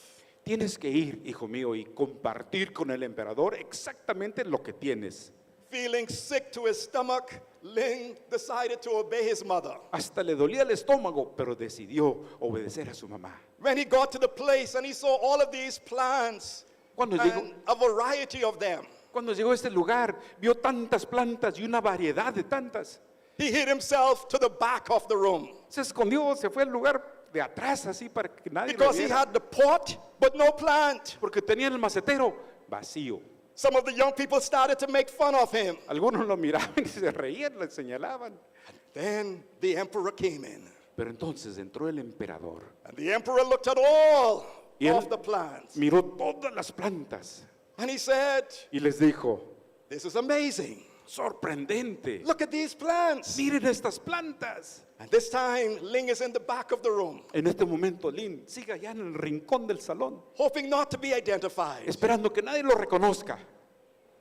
Tienes que ir, hijo mío, y compartir con el emperador exactamente lo que tienes. Feeling sick to his stomach, Ling decided to obey his mother. Hasta le dolía el estómago, pero decidió obedecer a su mamá. When he got to the place and he saw all of these plants Cuando and a variety of them, Cuando llegó a este lugar, vio tantas plantas y una variedad de tantas. he hid himself to the back of the room Se escondió, se fue al lugar de atrás así para que nadie lo because he viera. had the pot but no plant. Porque tenía el macetero vacío. Some of the young people started to make fun of him. Algunos lo miraban y se reían, le señalaban. Then the emperor came in, Pero entonces entró el emperador. and the emperor looked at all Y él of the plants, miró todas las plantas and he said, y les dijo, This is amazing. Sorprendente. Look at these plants. Miren estas plantas. And this time, Ling is in the back of the room, En este momento, Lynn sigue allá en el rincón del salón, hoping not to be identified. esperando que nadie lo reconozca.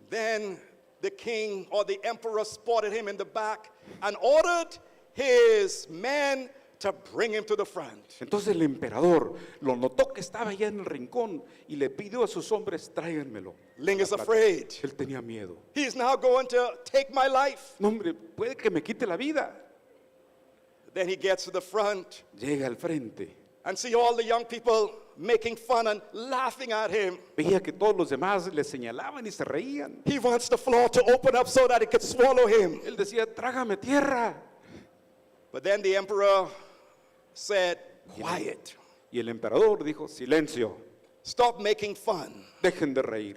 Then the king or the emperor spotted him in the back and ordered his men to bring him to the front. Entonces el emperador lo notó que estaba allá en el rincón y le pidió a sus hombres, tráiganmelo. Ling is afraid. Él tenía miedo. He's now going to take my life. No, hombre, puede que me quite la vida. Then he gets to the front Llega al frente. and see all the young people making fun and laughing at him. Veía que todos los demás le señalaban y se reían. He wants the floor to open up so that it could swallow him. Él decía, trágame tierra. But then the emperor said, quiet, Y el emperador dijo, silencio, stop making fun. dejen de reír.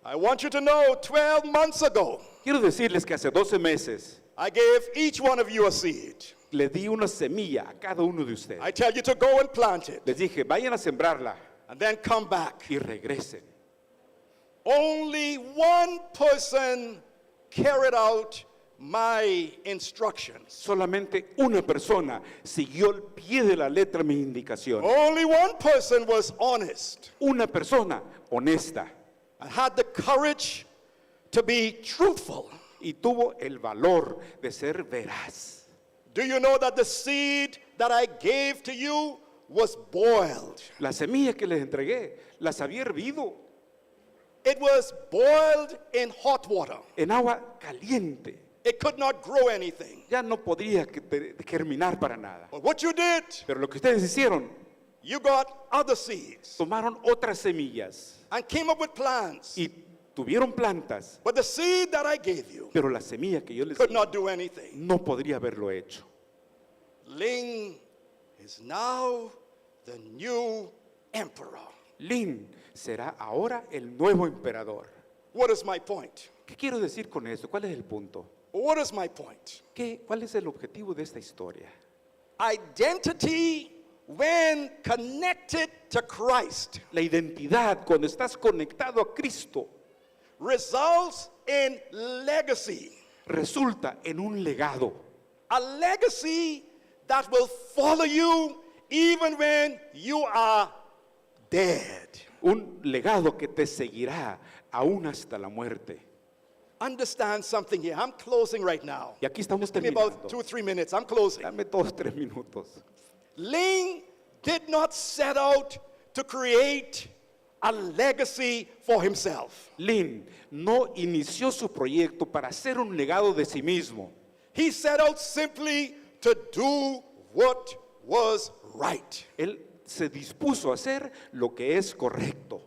I want you to know 12 months ago, Quiero decirles que hace 12 meses I gave each one of you a seed. le di una semilla a cada uno de ustedes. I tell you to go and plant it Les dije, vayan a sembrarla and then come back. y regresen. Only one person carried out my instructions. Solamente una persona siguió al pie de la letra mi indicación. Only one person was honest Una persona honesta and had the courage to be truthful. y tuvo el valor de ser veraz. Do you know that the seed that I gave to you was boiled? La semilla que les entregué, las había hervido It was boiled in hot water. en agua caliente. It could not grow anything. Ya no podría germinar para nada. But what you did, Pero lo que ustedes hicieron, you got other seeds tomaron otras semillas and came up with plants. y tuvieron plantas, But the seed that I gave you pero la semilla que yo les could di not do anything. no podría haberlo hecho. Ling is now the new emperor. Lin será ahora el nuevo emperador. What is my point? ¿Qué quiero decir con esto? ¿Cuál es el punto? What is my point? ¿Cuál es el objetivo de esta historia? Identity, when connected to Christ, La identidad, cuando estás conectado a Cristo, results in legacy. resulta en un legado. A legacy that will follow you even when you are dead. Un legado que te seguirá aún hasta la muerte. Understand something here. I'm closing right now. Y aquí estamos Give me about terminando. 2-3 minutes. I'm closing. Dame todos 3 minutos. Ling did not set out to create a legacy for himself. Lin no inició su proyecto para hacer un legado de sí mismo. He set out simply to do what was right. Él se dispuso a hacer lo que es correcto.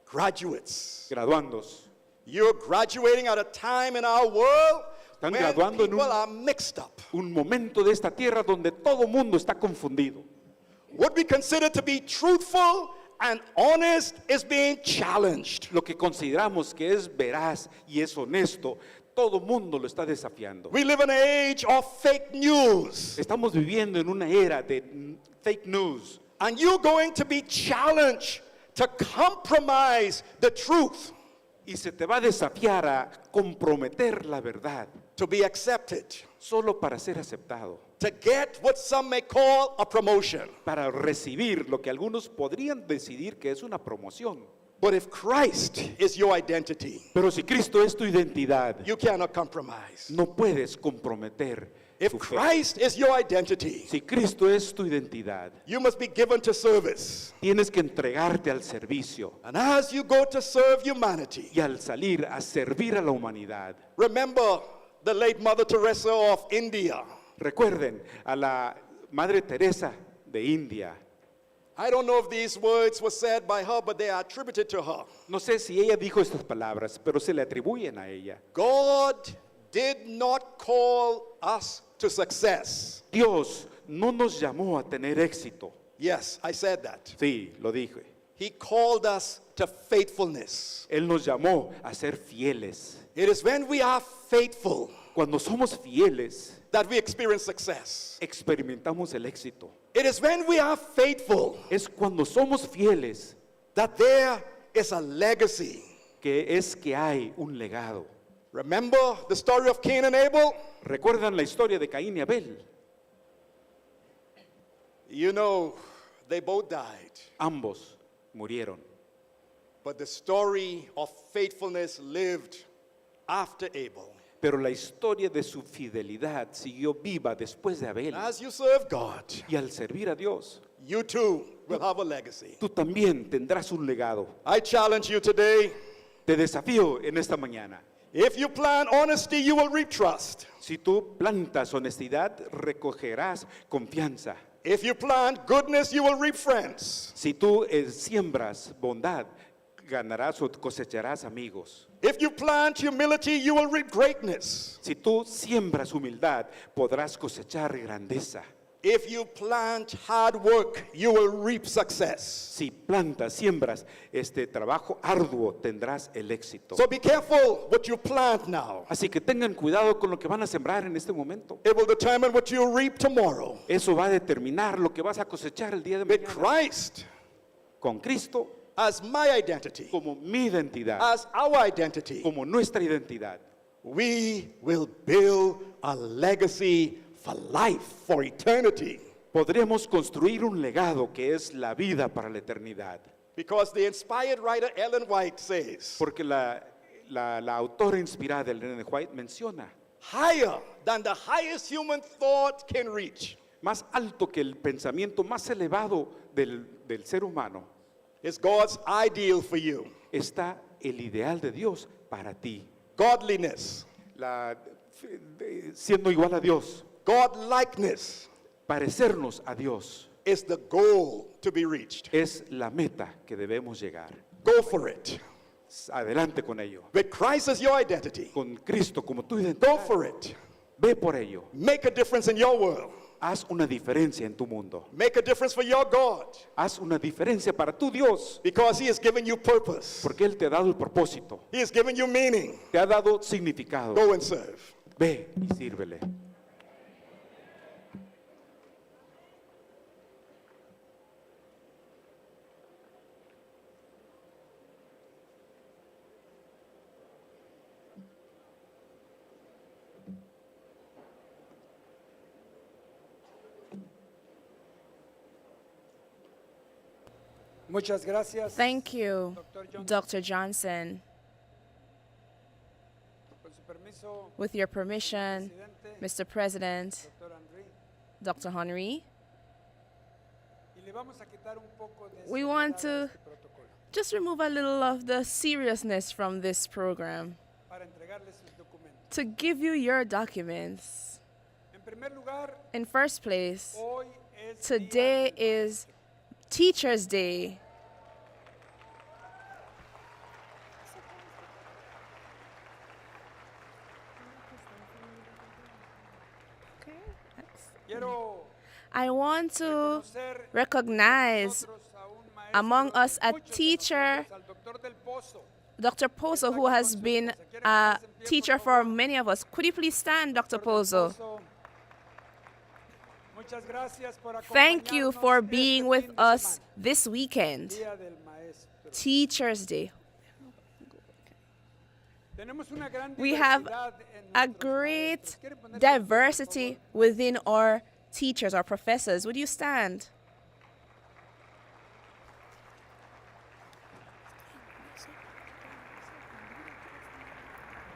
Graduates, Graduandos, you're graduating at a time in our world Están when graduando en people are mixed up. un momento de esta tierra donde todo mundo está confundido. What we consider to be truthful and honest is being challenged. Lo que consideramos que es veraz y es honesto, todo mundo lo está desafiando. We live in an age of fake news, Estamos viviendo en una era de fake news and you're going to be challenged to compromise the truth y se te va a desafiar a comprometer la verdad to be accepted, solo para ser aceptado, to get what some may call a promotion. para recibir lo que algunos podrían decidir que es una promoción. But if Christ is your identity, Pero si Cristo es tu identidad, you cannot compromise. no puedes comprometer If tu fe. Christ is your identity, Si Cristo es tu identidad, you must be given to service. tienes que entregarte al servicio And as you go to serve humanity, y al salir a servir a la humanidad. remember the late Mother Teresa of India. Recuerden a la Madre Teresa de India. I don't know if these words were said by her, but they are attributed to her. No sé si ella dijo estas palabras, pero se le atribuyen a ella. God did not call us to success. Dios no nos llamó a tener éxito. Yes, I said that. Sí, lo dije. He called us to faithfulness. Él nos llamó a ser fieles. It is when we are faithful Cuando somos fieles, that we experience success. experimentamos el éxito. It is when we are faithful Es cuando somos fieles that there is a legacy. que hay un legado. Remember the story of Cain and Abel? ¿Recuerdan la historia de Caín y Abel? You know, they both died. Ambos murieron. But the story of faithfulness lived after Abel. Pero la historia de su fidelidad siguió viva después de Abel. As you serve God, Y al servir a Dios, you too will have a legacy. tú también tendrás un legado. I challenge you today. Te desafío en esta mañana. If you plant honesty, you will reap trust. Si tú plantas honestidad, recogerás confianza. If you plant goodness, you will reap friends. Si tú siembras bondad, ganarás o cosecharás amigos. If you plant humility, you will reap greatness. Si tú siembras humildad, podrás cosechar grandeza. If you plant hard work, you will reap success. Si plantas, siembras este trabajo arduo, tendrás el éxito. So be careful what you plant now. Así que tengan cuidado con lo que van a sembrar en este momento. It will determine what you reap tomorrow. Eso va a determinar lo que vas a cosechar el día de With mañana. Christ Con Cristo as my identity, como mi identidad, as our identity, como nuestra identidad, we will build a legacy for life, for eternity. podremos construir un legado que es la vida para la eternidad. Because the inspired writer Ellen White says, Porque la autora inspirada, Ellen White, menciona, higher than the highest human thought can reach más alto que el pensamiento más elevado del ser humano, is God's ideal for you. está el ideal de Dios para ti. Godliness, Siendo igual a Dios, God-likeness parecernos a Dios is the goal to be reached. es la meta que debemos llegar. Go for it. Adelante con ello. With Christ as your identity, Con Cristo como tu go identidad, for it. ve por ello. Make a difference in your world. Haz una diferencia en tu mundo. Make a difference for your God. Haz una diferencia para tu Dios, Because He has given you purpose. porque Él te ha dado el propósito, He has given you meaning. te ha dado significado. Go and serve. Ve y sírvele. Muchas gracias. Thank you, Dr. Johnson. Dr. Johnson. Con su permiso, With your permission, presidente, Mr. President, doctor Henry, Dr. Henry, y le vamos a quitar un poco de we seriedad want a to este protocolo just remove a little of the seriousness from this program para entregarle sus documentos. to give you your documents. En primer lugar, In first place, hoy es today Día del is Teacher's Day. Quiero I want to reconocer recognize nosotros a un maestro among de us a muchos de teacher, nosotros, al doctor Del Pozo. Dr. Pozo, who has been a teacher for many of us. Could you please stand, Dr. Pozo? Muchas gracias por Thank you acompañarnos for este being with fin de us semana. this weekend. Día del Maestro. Teacher's Day. Tenemos una gran We have diversidad en a nuestros great maestros. ¿Quieren ponerse de pie, por diversity favor? within our teachers, our professors. Would you stand?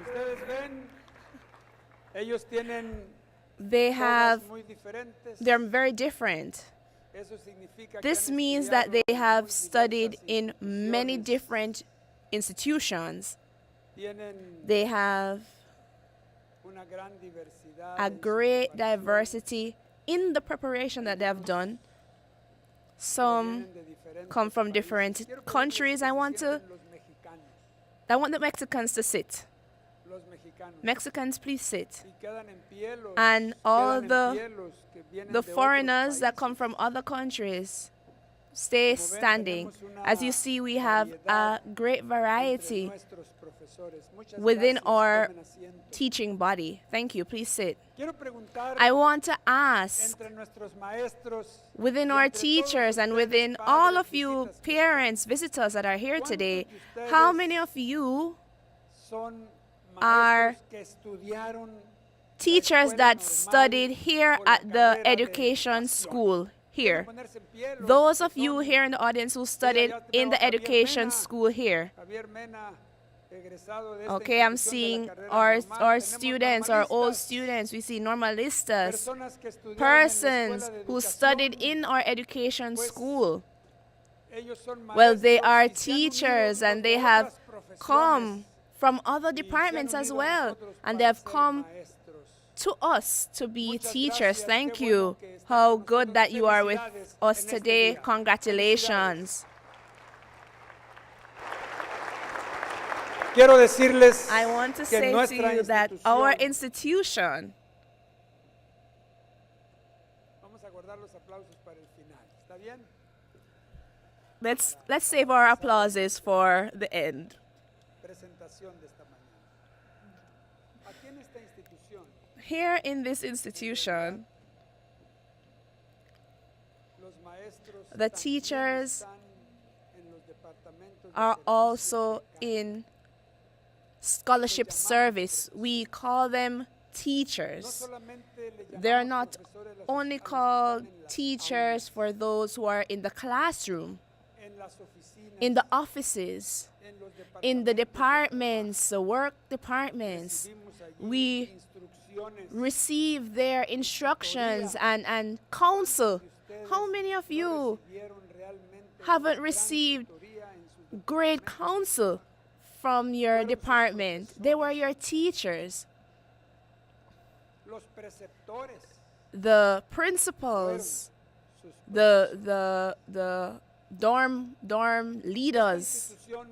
Ustedes ven, ellos tienen They have, togas muy diferentes. they're very different. Eso significa que This han means that they estudiado en have muy studied diversas in many instituciones. different institutions. Tienen They have una gran diversidad a en su great preparación. diversity in the preparation that they have done. Some Vienen de diferentes come from países. different Quiero que countries. I want sienten los mexicanos, the Mexicans to sit. los mexicanos. Mexicans, please sit. Y quedan en pie los- And all quedan en the pie los que vienen The de otros foreigners that países. come from other countries, stay Como ven, standing. tenemos una As you see, we have a variedad great entre variety nuestros profesores. Muchas within gracias. our Tomen asiento. teaching body. Thank you. Please sit. Quiero preguntar I want to ask entre nuestros maestros within y our entre todos teachers and ustedes, within padres, all of you visitas parents, visitors that are here ¿cuántos today, de ustedes how many of you son are maestros que estudiaron teachers that studied here at the education school here. ponerse en pie, los Those que of you son- here in the audience who studied in the education school here. Javier Mena, egresado de esta Okay, I'm institución de seeing la carrera our normal. Tenemos students, our old normalistas, students. We see normalistas, personas que estudiaron en la persons escuela de who educación. studied in our education school. Ellos son Well, they maestros are y se han unido teachers and con they otras have profesiones come from other y se han departments as unido a well, nosotros and para they have ser come maestros. to us to be Muchas teachers. gracias. Thank Qué you. bueno que están How con good nosotros. that you are with Felicidades us en este today. día. Congratulations. Quiero decirles I want to que say to nuestra you that our institución- institution, Vamos a guardar los aplausos para el final. ¿Está bien? let's save our applauses for the end. Presentación de esta mañana. Aquí en esta institución, Here in this institution, los maestros the también teachers están en los departamentos de are servicio also sindical. in scholarship service. We call them No teachers. solamente le They're llamamos not profesores a los- only a los que called están en las teachers aulas, for those who are in the classroom, en las oficinas, in the offices, en los in the departamentos de departments, the work departments. recibimos allí We instrucciones receive their instructions and counsel. How many of you recibieron realmente haven't gran received tutoría en su great counsel from your department? They were your teachers. los preceptores, The principals, sus the dorm leaders. institución,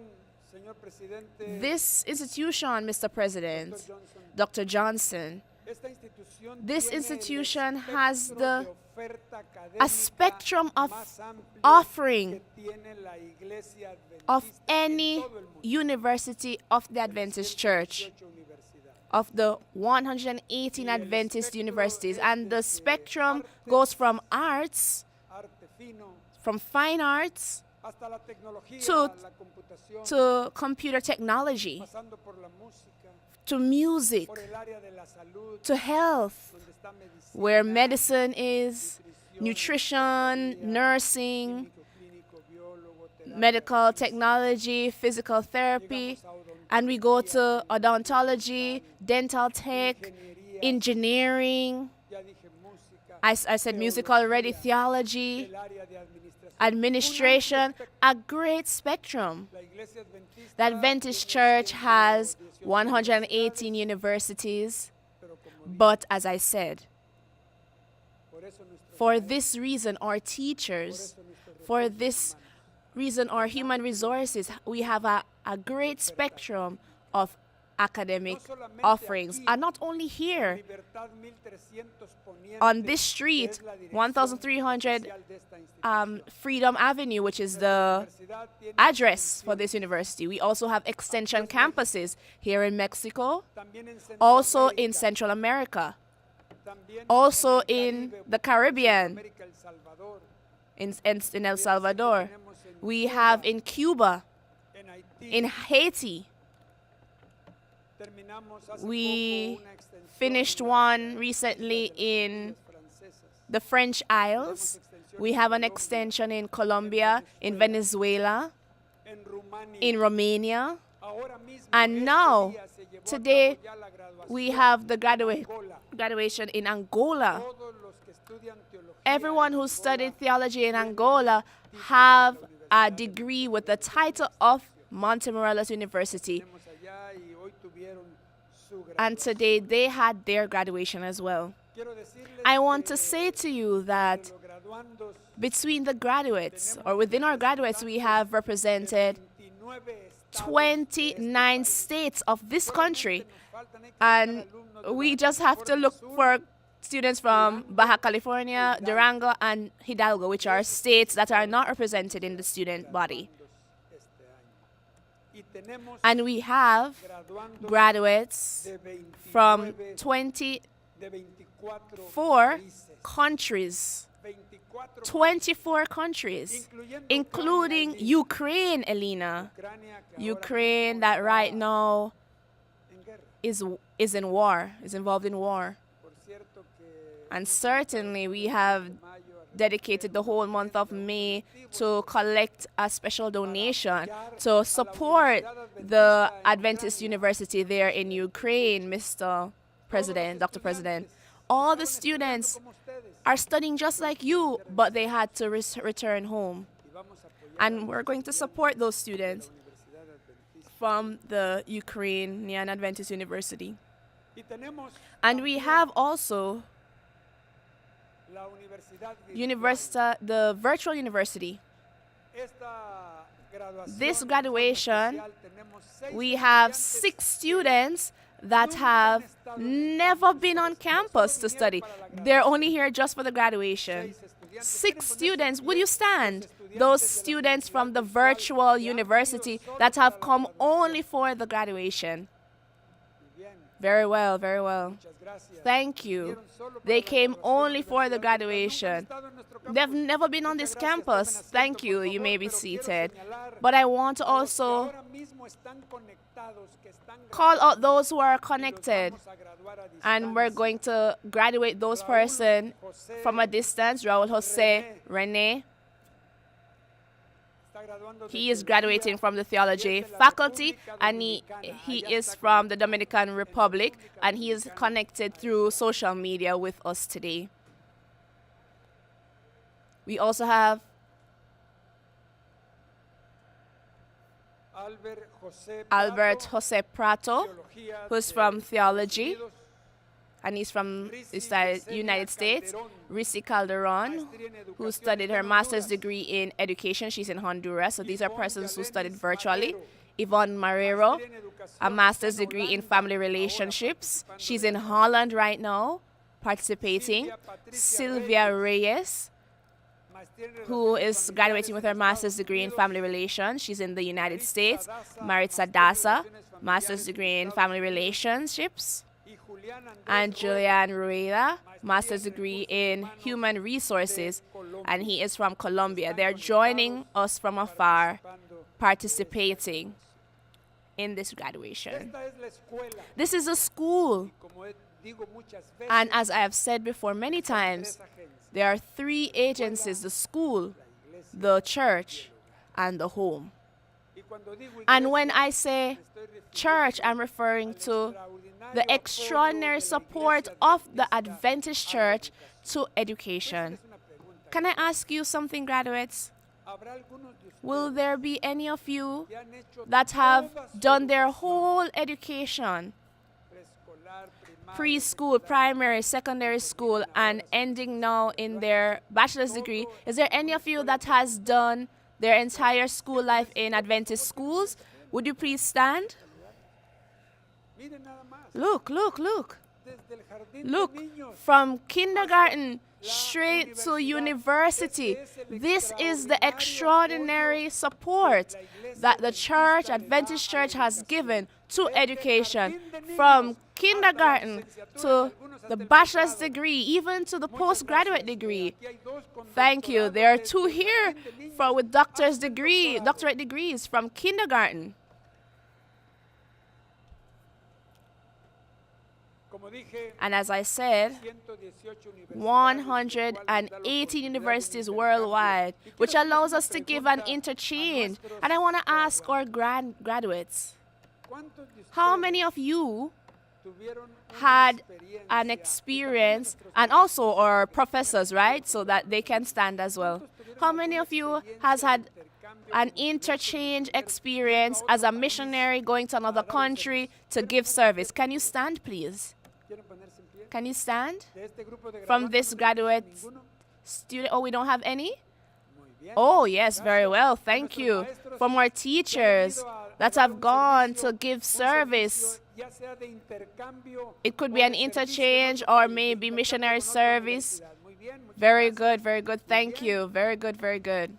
señor presidente, This institution, Mr. President, Dr. Johnson, Dr. Johnson, esta institución this tiene el institution has espectro the de oferta a spectrum académica of más amplio offering que tiene la iglesia of adventista en any todo el mundo. university of the Adventist Church, 118 universidades. of the 118 Adventist universities. And the spectrum goes from arts, Arte fino, from fine arts, hasta la tecnología, to- la computación, to computer technology, pasando por la música, to music, por el área de la salud, to health, donde está medicina, where medicine is, nutrition, nursing, químico, clínico, biólogo, terapia, medical technology, physical therapy, and we go to odontology, dental tech, engineering. ya dije música, I said music already, theology, el área de administración. administration, a great spectrum. La iglesia adventista, The Adventist Church has 118 universities, pero como but as I said, por eso nuestro for this reason, our teachers, for this reason, our human resources, we have a great spectrum of academic offerings. And not only here, Libertad 1300 Poniente, on this que street, es la dirección 1300 oficial de esta institución. Freedom Avenue, which is the Universidad tiene address for this university. We also have extension campuses here in Mexico, también en also in Centroamérica, Central America, también also en el in Caribe, the Caribbean, América, El Salvador, in El Salvador. We have in Cuba, en Haití. in Haiti. Terminamos hace We poco una extensión finished en las one recently in francesas. the French Isles. We have an extension in Colombia, in Venezuela, En Rumania. in Romania. Ahora mismo, And este now, día se llevó a today, cabo ya la graduación we have the en Angola. graduation in Angola. Todos los que estudian teología Everyone en who Angola studied theology in Angola have a degree with the title of Montemorelos University. tenemos allá y hoy tuvieron su And graduación. today they had their graduation as well. Quiero decirles I want que to say to you that los graduandos between the graduates, or within our graduates, we have represented 29 estados 29 states of this country. nos faltan. Hay que And buscar alumnos de we Baja just have to look California for students from Baja California, Durango, and Hidalgo, which are states that are not represented in the student body. Sur este año. Y tenemos And we have graduandos graduates de 29 from 24 de 24 países. countries, 24 24 countries, including Ukraine, Elena. Ucrania, que ahora Ukraine that right now en guerra. is in war, is involved in war. Por cierto que And certainly we have dedicated the whole month of May to collect a special donation to support the Adventist University there in Ukraine, Mr. President, Dr. President. All the students are studying just like you, but they had to return home. And we're going to support those students from the Ukrainian Adventist University. y tenemos And we have also la universidad the virtual university. Esta graduación This graduation, especial, tenemos 6 we have estudiantes 6 students that have never been on campus to study. They're only here just for the graduation. 6 students, would you stand? Those students from the virtual university that have come only for the graduation. bien. Very well, very well. Muchas gracias. Thank you. They came only for the graduation. They've never been on this campus. Thank you. You may be seated. But I want to also Ahora mismo están conectados, que están call out those who are connected. vamos a graduar a And we're distancia. going to graduate those person from a distance. Raul Jose Rene. Está graduando He desde is graduating from the theology faculty, and he is from the Dominican Republic, and he is connected through social media with us today. We also have Albert Jose Prato, Teología who's de from Estados theology, Unidos, and he's from the United States. Calderón, Risi Calderon, maestría en who educación studied en her master's Honduras. degree in education. She's in Honduras. So these are Yvonne persons who studied Galenis virtually. Madero, Yvonne Marrero, maestría en educación a master's en degree in Holanda, family ahora relationships. participando She's de in Holland right now, participating. Silvia Patricia Sylvia Reyes, maestría en who relaciones is graduating with her familiares en master's Estados degree in Unidos. family relations. She's in the United States. Daza, Maritza maestría en Dasa, relaciones master's familiares degree in en family Estados Unidos. relationships. Y Julián Andrés And Rueda, Julian Rueda, maestría master's en degree recursos in humanos human resources, de Colombia. and he is from Colombia. They're joining us from afar, Participando. participating in this graduation. Esta es la escuela. This is a school, Como digo muchas veces, and as I have said before many times, tres agencias, there are 3 agencies: the school, the church, and the home. y cuando digo And iglesia, when I say estoy refiriendo church, I'm referring to extraordinario the apoyo extraordinary de la support Iglesia of the Adventista Adventist a la Church educación. to education. Es una pregunta. Can I ask you something, graduates? ¿Habrá algunos de Will ustedes there be any of you que han hecho that have toda su done their educación whole education, preescolar, primaria, preschool, primary, secondary school, and ending now in their bachelor's degree? Is there any of you that has done their entire school life in Adventist schools? Would you please stand? miren nada más, Look, look, look. desde el jardín de Look, niños from kindergarten straight to university. This is the extraordinary support that the church, Adventist Church, has given to education, from kindergarten to the bachelor's degree, even to the postgraduate degree. Aquí hay dos con Thank you. doctorado There are de 2 here jardín de niños. with doctorate degrees from kindergarten. Como dije, And as I said, 118 180 universities worldwide, which allows us to give an interchange. And I want to ask our graduates, how many of you had an experience, and also our professors, right, so that they can stand as well. How many of you has had an interchange experience as a missionary going to another country to give service? Can you stand, please? Can you stand? From this graduate student? Oh, we don't have any? Oh, yes, very well. Thank you. From our teachers that have gone to give service. It could be an interchange or maybe missionary service. Very good, very good. Thank you. Very good, very good.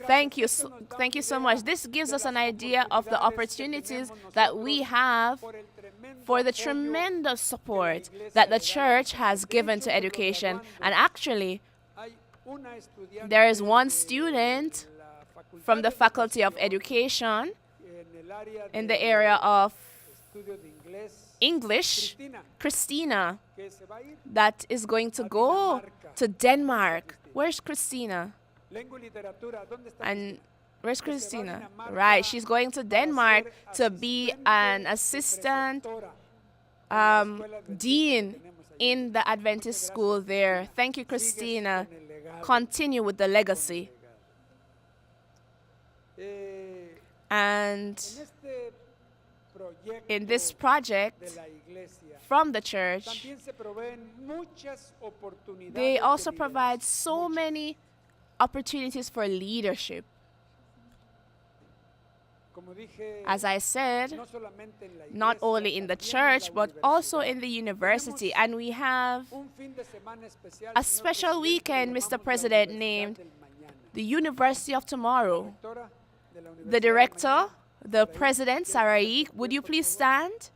Thank you. Thank you so much. This gives us an idea of the opportunities that we have for the tremendous support that the church has given to education. And actually, there is one student from the Faculty of Education in the area of English, Christina, que se va a ir. that is going to go to Denmark. Where's Christina? Lengua y literatura, ¿dónde está? And where's Christina? Right, she's going to Denmark to be an assistant dean in the Adventist school there. Thank you, Christina. Continue with the legacy. And Este proyecto in this project de la iglesia from the church, también se proveen muchas oportunidades they de also liderazgo. provide so many opportunities for leadership. Como dije, As I said, no solamente en la not iglesia, only in the también en church, la but also in the universidad. university. And we have Un fin de semana especial, a señor special presidente, weekend, le Mr. llamamos la President, Universidad named del Mañana. the University of Tomorrow. Rectora de la Universidad The del director, Mañana. the president, Sarai, would you please stand?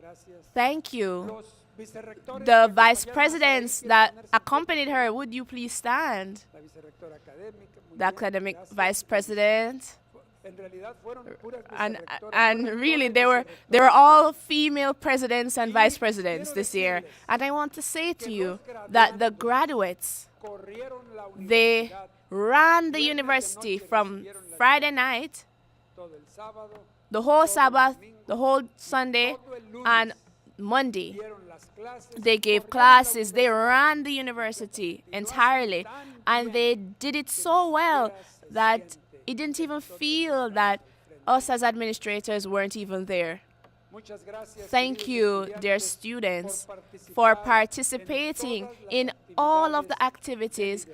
Gracias. Thank you. Los vicerrectores The que vice acompañaron a presidents Sarai, that quieren ponerse accompanied her, would you please stand? La vicerrectora académica, muy The bien, academic gracias. vice president. En realidad fueron puras And, vicerrectoras, and fueron really, todas they were vicerrectoras. all female presidents and vice presidents this year. And I want to say to you that the graduates, Corrieron la they universidad ran the university from Friday night, todo el sábado, the whole Sabbath, the whole Sunday, and Monday. dieron las clases, They gave corrieron la classes, they universidad. ran the university entirely, and they did it so well that it didn't even feel that us as administrators weren't even there. Muchas gracias, Thank queridos you, dear estudiantes, students, por for participating in all of the activities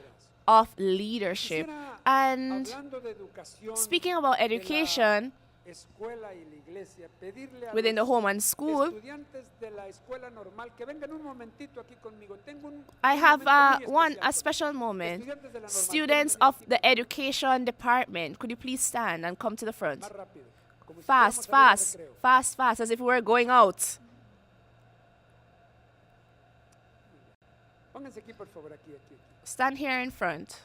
of leadership. Quisiera, And hablando de educación, speaking about education escuela y la iglesia, pedirle a within the los home and school, estudiantes de la escuela normal que vengan un momentito aquí conmigo. Tengo I un have momento muy a especial. special moment. Estudiantes de la normal, Students vengan of aquí the education department, could you please stand and come to the front? más rápido, como si Fast, fuéramos a fast, ir al recreo. fast, fast, as if we were going out. Pónganse aquí, por favor, aquí. Stand here in front.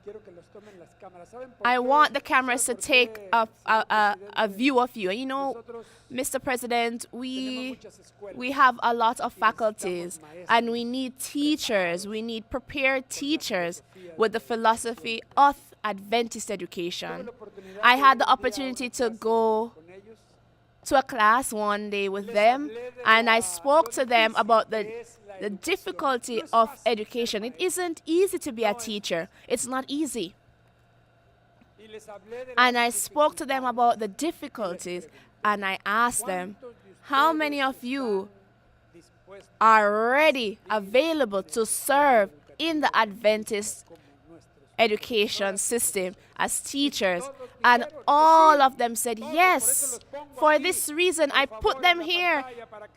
Quiero que los tomen las cámaras. ¿Saben por I qué? want the cameras to ¿Saben por take qué, a señor presidente? view of you. You know, Nosotros Mr. President, tenemos we muchas escuelas. have a lot of faculties and we need teachers. We need prepared teachers with the philosophy of Adventist education. I had the opportunity to go Con ellos. to a class one day with them, and I spoke to them about the difficulty of education. It isn't easy to be a teacher. It's not easy. Y les hablé de And las I spoke to them about the difficulties, and I asked them, how many of you dispuestos are ready, available to serve in the Adventist como nuestros. education system as teachers? And all of them said yes. For this reason, I put them here.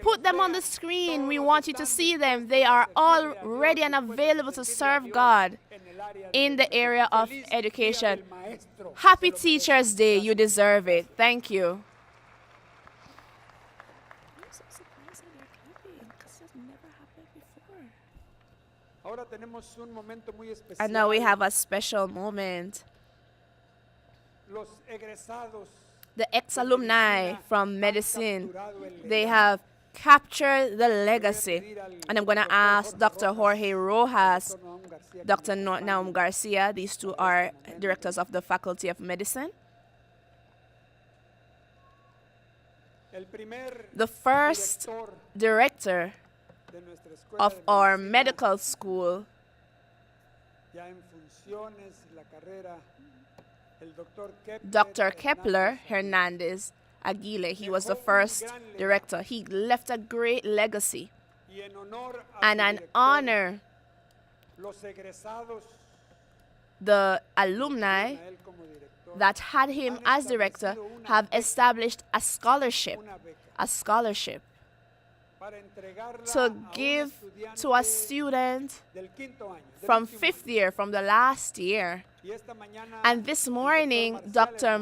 Put them on the screen. We want you to see them. They are all ready and available to serve God En el área in the area of Feliz Día education. del Maestro. Happy Teachers Day. You deserve it. Thank you. Ahora tenemos un momento muy especial. And now we have a special moment. Los egresados The ex-alumni from medicine, they have captured the legacy. And I'm going to ask Dr. Jorge Rojas, Dr. Naum Garcia, these two are directors of the Faculty of Medicine. el primer The first director director de nuestra escuela of de our medicina, medical school, ya en funciones la carrera, el doctor Kepler, Dr. Kepler Hernández. Hernandez Aguile, he was the first director. He left a great legacy Y en honor a and su an director, honor. los egresados The alumni a él como director, that had him as director have established a scholarship, una beca para entregarla to a un give to a estudiante student del quinto año, del from último fifth año. year, from the last year. Y esta mañana, And this morning, el Dr. Marcial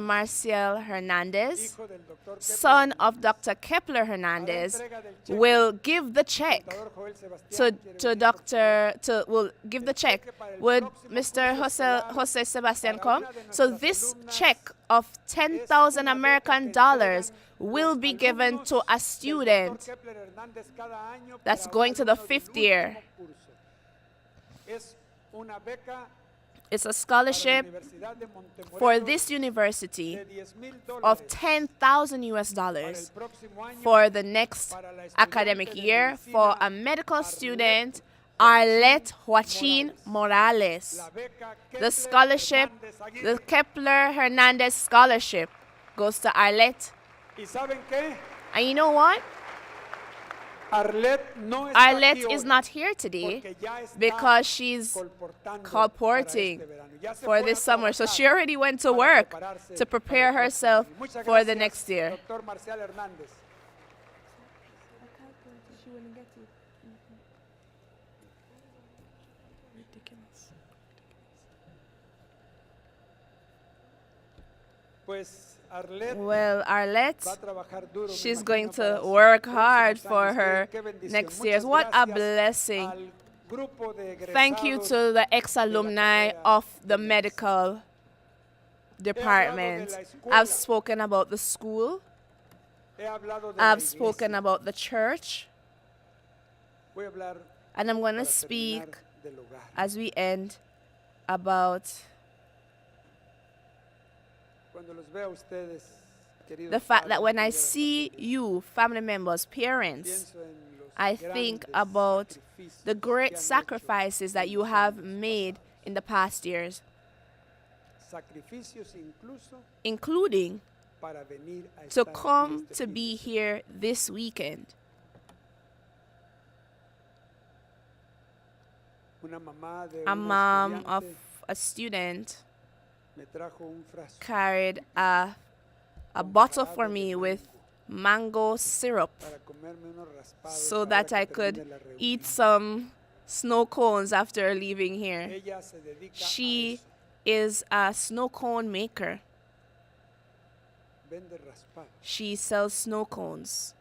Marcial Hernandez, hijo del doctor Kepler, son of Dr. Kepler Hernandez, will give the check contador Joel Sebastián, will give the check. Would Mr. Jose Sebastian come? So this check of $10,000 American dollars will be given to a student that's going to the 5th year. It's a scholarship for this university of $10,000 for the next academic year for a medical student, Arlette Joaquin Morales. The scholarship, the Kepler Hernandez Scholarship, goes to Arlette. And you know what? Arlette is not here today because she's colporting for this summer. So she already went to work to prepare herself for the next year. Well, Arlette, she's going to work hard for her next year. What a blessing. Thank you to the ex-alumni of the medical department. I've spoken about the school. I've spoken about the church. And I'm going to speak, as we end, about the fact that when I see you, family members, parents, I think about the great sacrifices that you have made in the past years, including to come to be here this weekend. A mom of a student carried a bottle for me with mango syrup so that I could eat some snow cones after leaving here. She is a snow cone maker. She sells snow cones.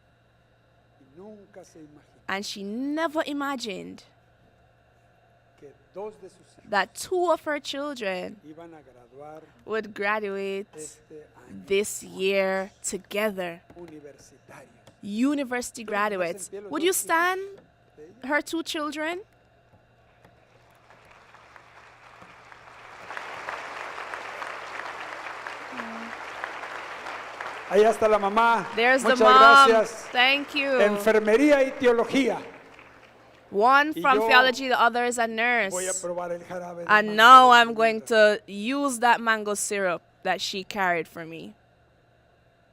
And she never imagined that 2 of her children would graduate this year together. University graduates. Would you stand her 2 children? Ahí está la mamá. There's Muchas the mom. gracias. Thank you. Enfermería y teología. One from yo theology, the other is a nurse. Voy a probar el jarabe de And mango. now I'm going to use that mango syrup that she carried for me.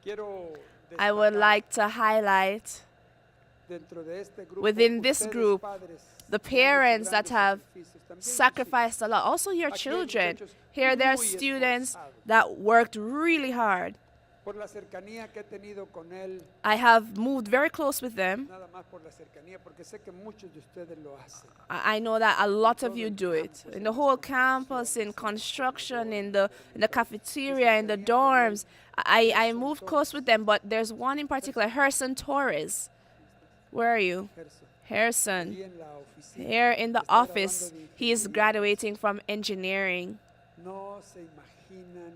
Quiero I would destacar like to highlight dentro de este grupo within this ustedes, group padres, the que han hecho parents that grandes have sacrificios. También sacrificed a lot. Also your Aquí hay children. muchachos Here there are muy students esforzados. that worked really hard. por la cercanía que he tenido con él, I have moved very close with them. nada más por la cercanía, porque sé que muchos de ustedes lo hacen. I know that a lot of you do it. In the whole campus, in construction, in the cafeteria, in the dorms. I moved close with them, but there's one in particular, Herson Torres. Where are you? Gerson, Harrison. ahí en la oficina, Here in the está graduando office, de he is ingeniería. graduating from engineering. No se imaginan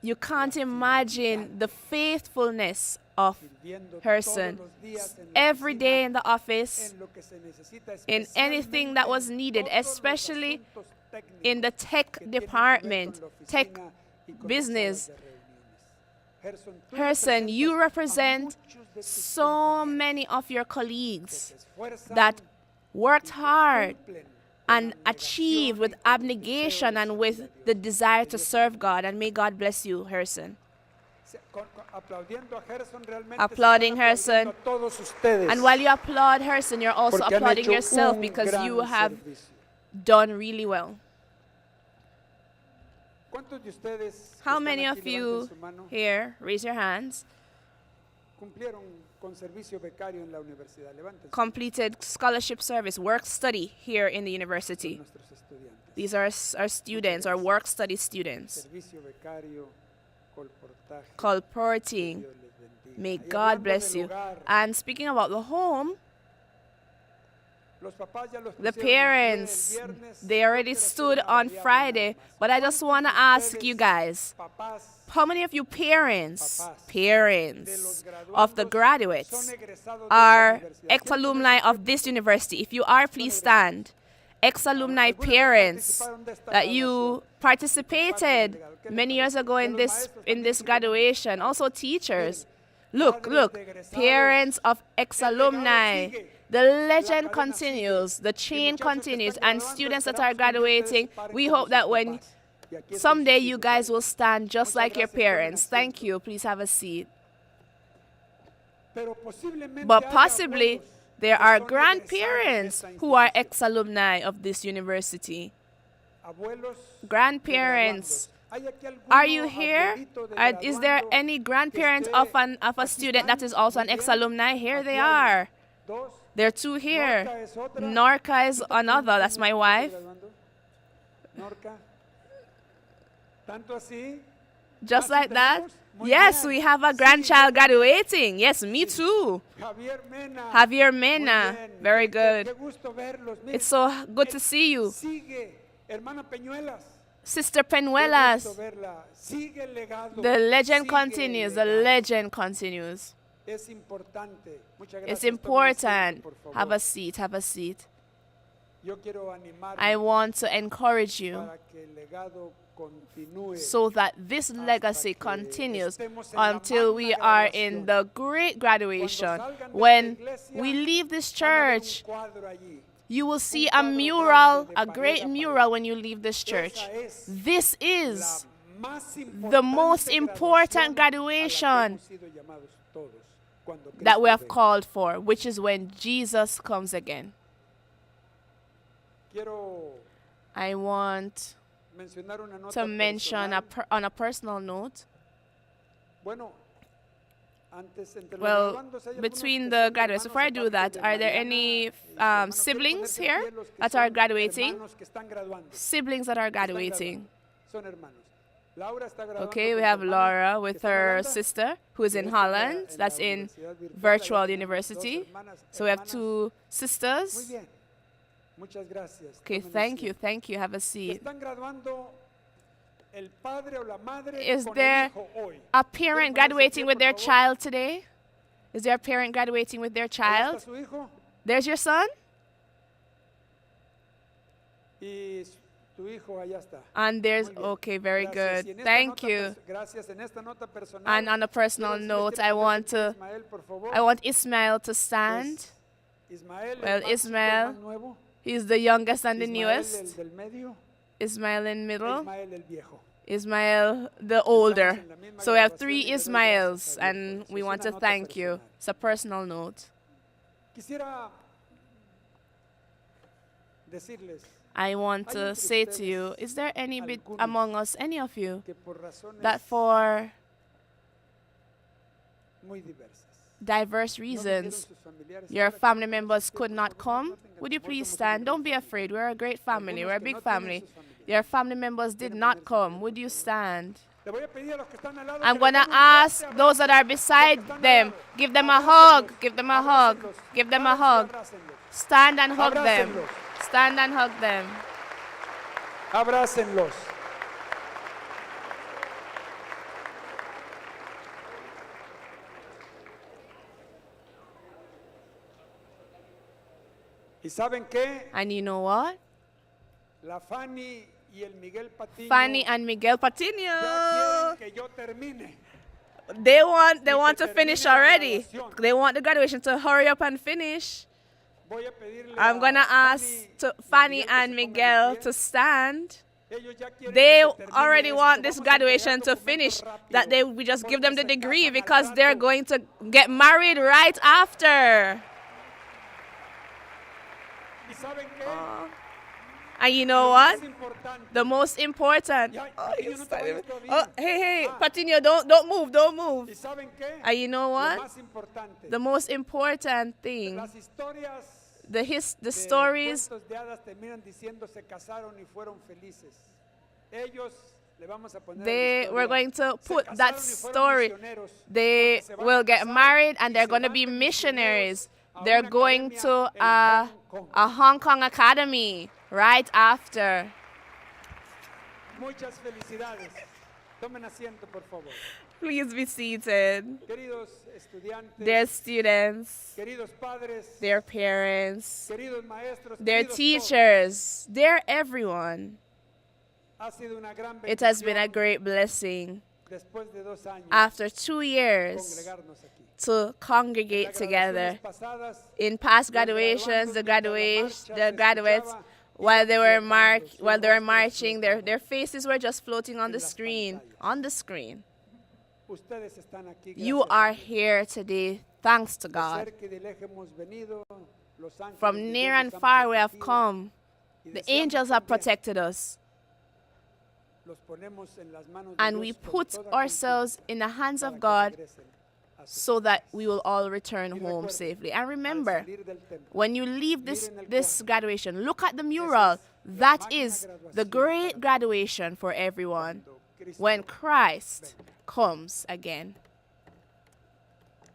You can't imagine the faithfulness of sirviendo Herson. todos los días en la Every oficina, day in the office, en lo que se necesita, in anything that was especialmente needed, todos los especially asuntos técnicos in the tech que tienen que ver department, con la tech oficina y con las business. salas de reuniones. Gerson, tú Herson, you representas a represent muchos de tus so compañeros many of your que colleagues se esfuerzan that y worked que hard cumplen and con la achieved abnegación with y con el abnegation deseo de and servir with a the Dios. desire Que to Dios te serve bendiga. God. And may God bless you, Herson. Aplaudiendo a Gerson, realmente Applauding se están aplaudiendo Herson. a todos ustedes, And while you applaud Herson, you're also porque han applauding hecho yourself un because gran you have servicio. done really well. ¿Cuántos de ustedes que How están many aquí, of you levanten su mano, here, raise your hands, cumplieron con servicio becario en la universidad? Levanten completed scholarship service, work study here in the university? nuestros estudiantes. These are our students, our work study students. Servicio becario, colportaje. Colporting. Dios les bendiga. May Y God hablando bless del you. hogar, And speaking about the home, The parents, they already stood on Friday, but I just want to ask you guys, how many of you parents of the graduates are ex-alumni of this university? If you are, please stand. Ex-alumni parents that you participated many years ago in this graduation. Also teachers. Look, parents of ex-alumni. The legend continues, the chain continues, and students that are graduating, we hope that when someday you guys will stand just like your parents. Thank you. Please have a seat. But possibly there are grandparents who are ex-alumni of this university. Grandparents, are you here? Is there any grandparent of a student that is also an ex-alumni? Here they are. There are two here. Norca is another. That's my wife. Just like that? Yes, we have a grandchild graduating. Yes, me too. Javier Mena. Very good. It's so good to see you. Sister Penuelas. The legend continues. The legend continues. It's important. Have a seat. Have a seat. I want to encourage you so that this legacy continues until we are in the great graduation. When we leave this church, you will see a mural, a great mural when you leave this church. This is the most important graduation that we have called for, which is when Jesus comes again. I want to mention on a personal note, well, between the graduates, before I do that, are there any siblings here that are graduating? Siblings that are graduating. Okay, we have Laura with her sister who is in Holland. That's in virtual university. So we have two sisters. Okay, thank you. Have a seat. Is there a parent graduating with their child today? Is there a parent graduating with their child? There's your son? And there's, okay, very good. Thank you. And on a personal note, I want Ismael to stand. Well, Ismael, he's the youngest and the newest. Ismael in middle. Ismael the older. So we have 3 Ismaels, and we want to thank you. It's a personal note. I want to say to you, is there any bit among us, any of you, that for diverse reasons your family members could not come? Would you please stand? Don't be afraid. We're a great family. We're a big family. Your family members did not come. Would you stand? I'm going to ask those that are beside them, give them a hug. Give them a hug. Give them a hug. Stand and hug them. Stand and hug them. Abrácenlos. ¿Y saben qué? And you know what? La Fanny y el Miguel Patiño Fanny and Miguel Patiño. ya quieren que yo termine. They want to finish already. They want the graduation to hurry up and finish. Voy a pedirle I'm going to a ask Fanny and Miguel to stand. They already want this graduation to finish, that we just give them the degree because they're going to get married right after. ¿Y saben qué? And you know what? The most important. Hey, Patiño, don't move, don't move. ¿Y saben qué? And you know Lo what? más importante. The most important thing, Las historias the stories, cuentos de hadas terminan diciendo se casaron y fueron felices. Ellos le vamos a poner we're going to put that story. They They will get married and they're going to be missionaries. They're going to a Hong Kong academy right after. Muchas felicidades. Tomen asiento, por favor. Please be seated. Queridos estudiantes, Their students, queridos padres, their parents, queridos maestros, their queridos todos. teachers, they're everyone. Ha sido una gran It has been a bendición great blessing después de 2 años after 2 years congregarnos aquí. to congregate together. Las graduaciones pasadas, In past graduations, the graduates, while they were marching, their faces were just floating on the screen. ustedes están aquí. You Gracias are a Dios. here today, thanks to De God. cerca y de lejos hemos venido, los ángeles From de near Dios and nos han far we have protegido come. y The deseamos angels have también protected us. los ponemos en las manos de And Dios we con put toda ourselves confianza in the hands para of que God regresen a su so that we will all return home recuerden, safely. And al remember, salir del templo, when you leave this miren el graduation, look at the mural. That is the great graduation for everyone cuando Cristo when Christ comes again.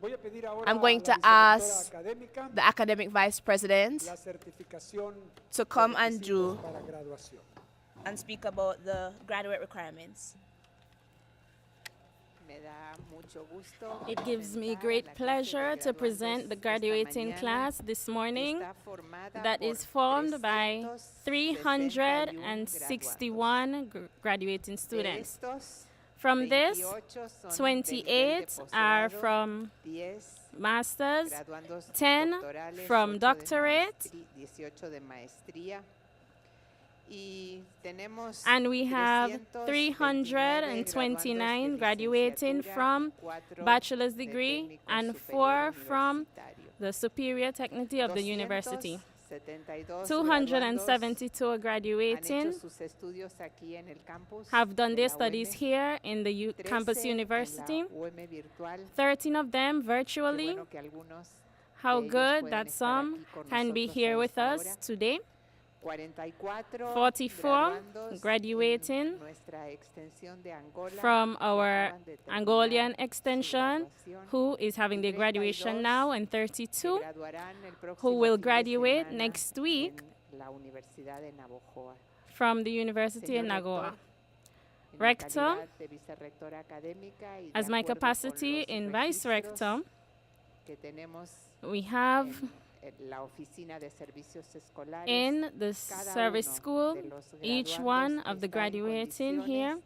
Voy a pedir ahora I'm going a to la vicerrectora ask académica the academic vice president la certificación to de come and requisitos do para graduación. and speak about the graduate requirements. It gives me great pleasure to present the graduating class this morning that is formed by 361 graduating students. From this, 28 are from master's, 10 from doctorate, and we have 329 graduating from bachelor's degree and 4 from the superior technical of the university. 272 graduating have done their studies here in the campus university, 13 of them virtually. How good that some can be here with us today. 44 graduating from our Angolian extension, who is having their graduation now, and 32 who will graduate next week from the University in Nagoya. Rector, as my capacity in vice rector, we have in the service school, each one of the graduating here,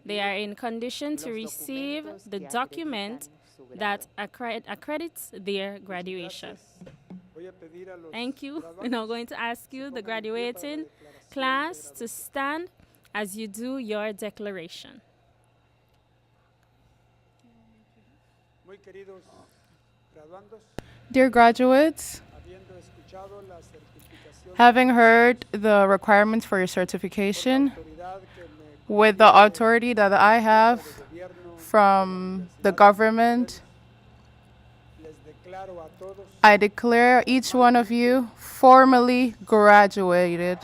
they are in condition to receive the document that accredits their graduation. Thank you. We're now going to ask you, the graduating class, to stand as you do your declaration. Muy queridos graduandos, Dear graduates, having heard the requirements for your certification, with the authority that I have from the government, I declare each one of you formally graduated.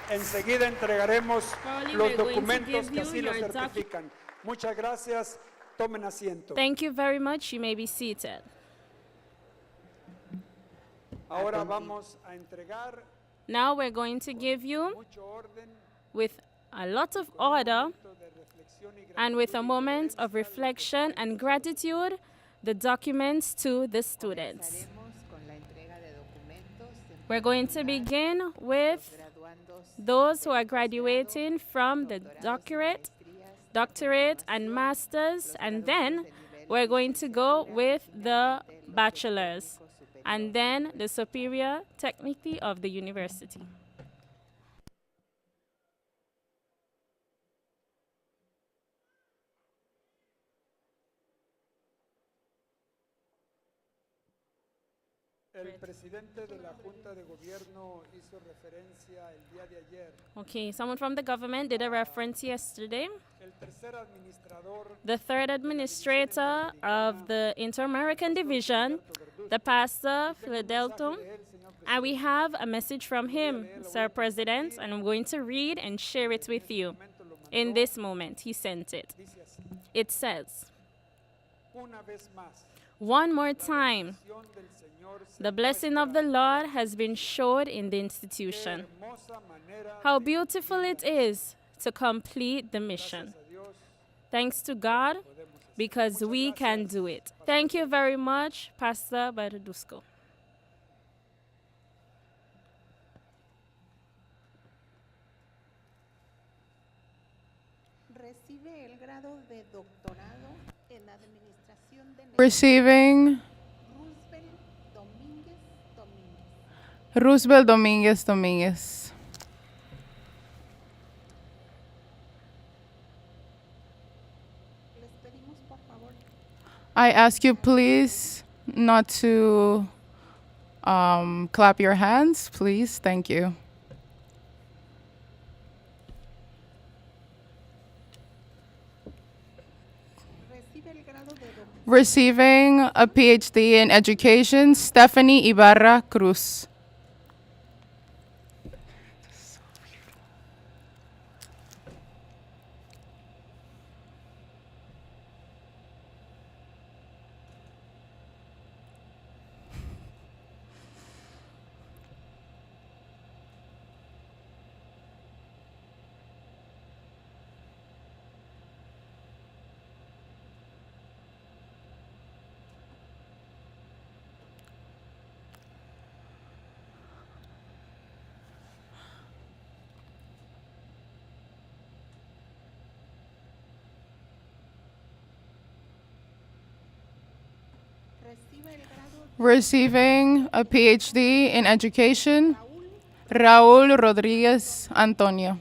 enseguida entregaremos Probably los we're going to documentos give que you así lo your certifican. Muchas gracias. Tomen asiento. Thank you very much. You may be seated. Ahora vamos a entregar Now we're going to give you, mucho orden with a lot of order de reflexión y and with a moment of reflection and gratitude, the documents to the students. We're going to begin with those who are graduating from the doctorate and masters, and then we're going to go with the bachelors, and then the superior technically of the university. El presidente de la Junta de Gobierno hizo referencia el día de ayer. Okay, someone from the government did a reference yesterday. El tercer administrador The third administrator of the Inter-American Division, the pastor Philadelphia, and we have a message from him, Sir President, and I'm going to read and share it with you. In this moment, he sent it. dice así: It says, una vez más, One more time, the blessing of the Lord has been showed in the institution. How beautiful it is to complete the mission. Thanks to God, because we can do it. Thank you very much, Pastor Bardusco. Receiving Roosevelt Dominguez Dominguez. I ask you please not to clap your hands, please. Thank you. Receiving a PhD in education, Stephanie Ibarra Cruz. Receiving a PhD in education, Raúl Rodríguez Antonio.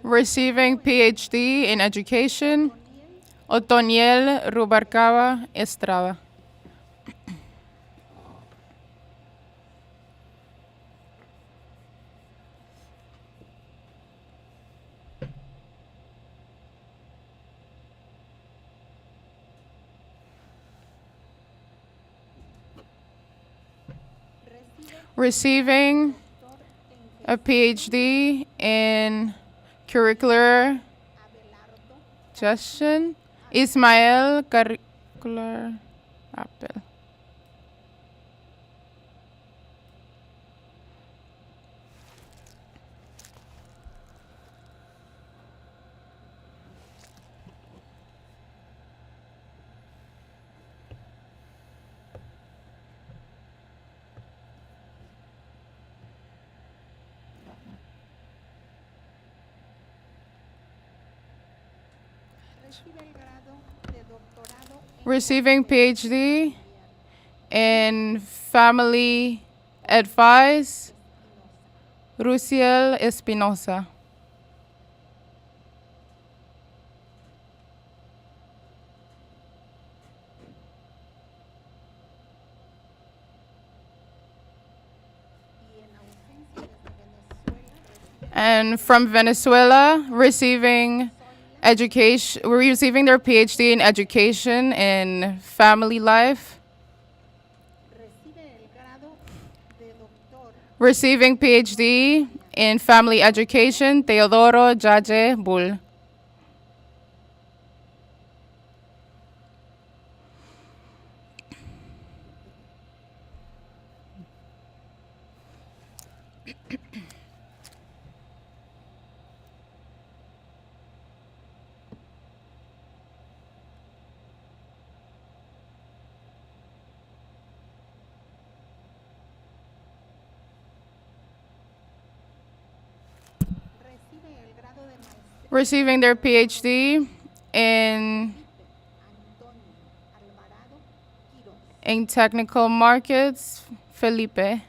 Receiving PhD in education, Otoniel Rubalcaba Estrada. Receiving a PhD in curricular gestion, Ismael Curricular Appel. Receiving PhD in family advice, Ruciel Espinosa. And from Venezuela, receiving education, receiving their PhD in education and family life. Receiving PhD in family education, Teodoro Jaje Bull. Receiving their PhD in technical markets, Felipe.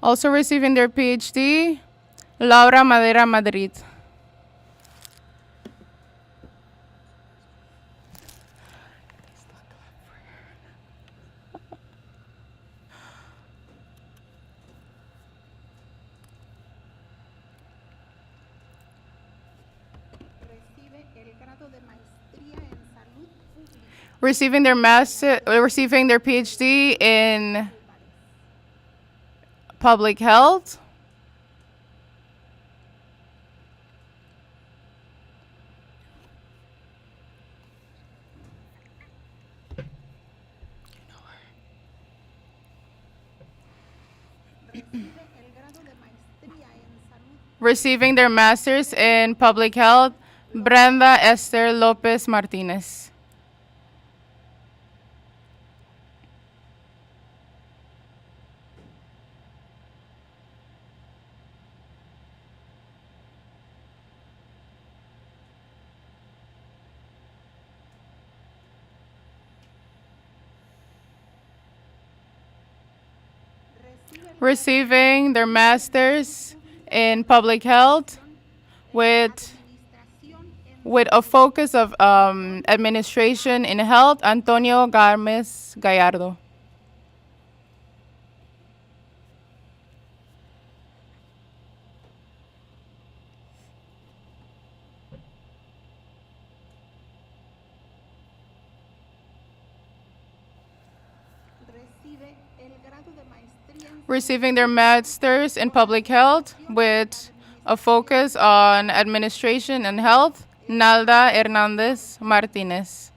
Also receiving their PhD, Laura Madera Madrid. Receiving their PhD in public health. Receiving their master's in public health, Brenda Esther Lopez Martinez. Receiving their master's in public health with a focus of administration in health, Antonio Garmes Gallardo. Receiving their master's in public health with a focus on administration and health, Nalda Hernandez Martinez.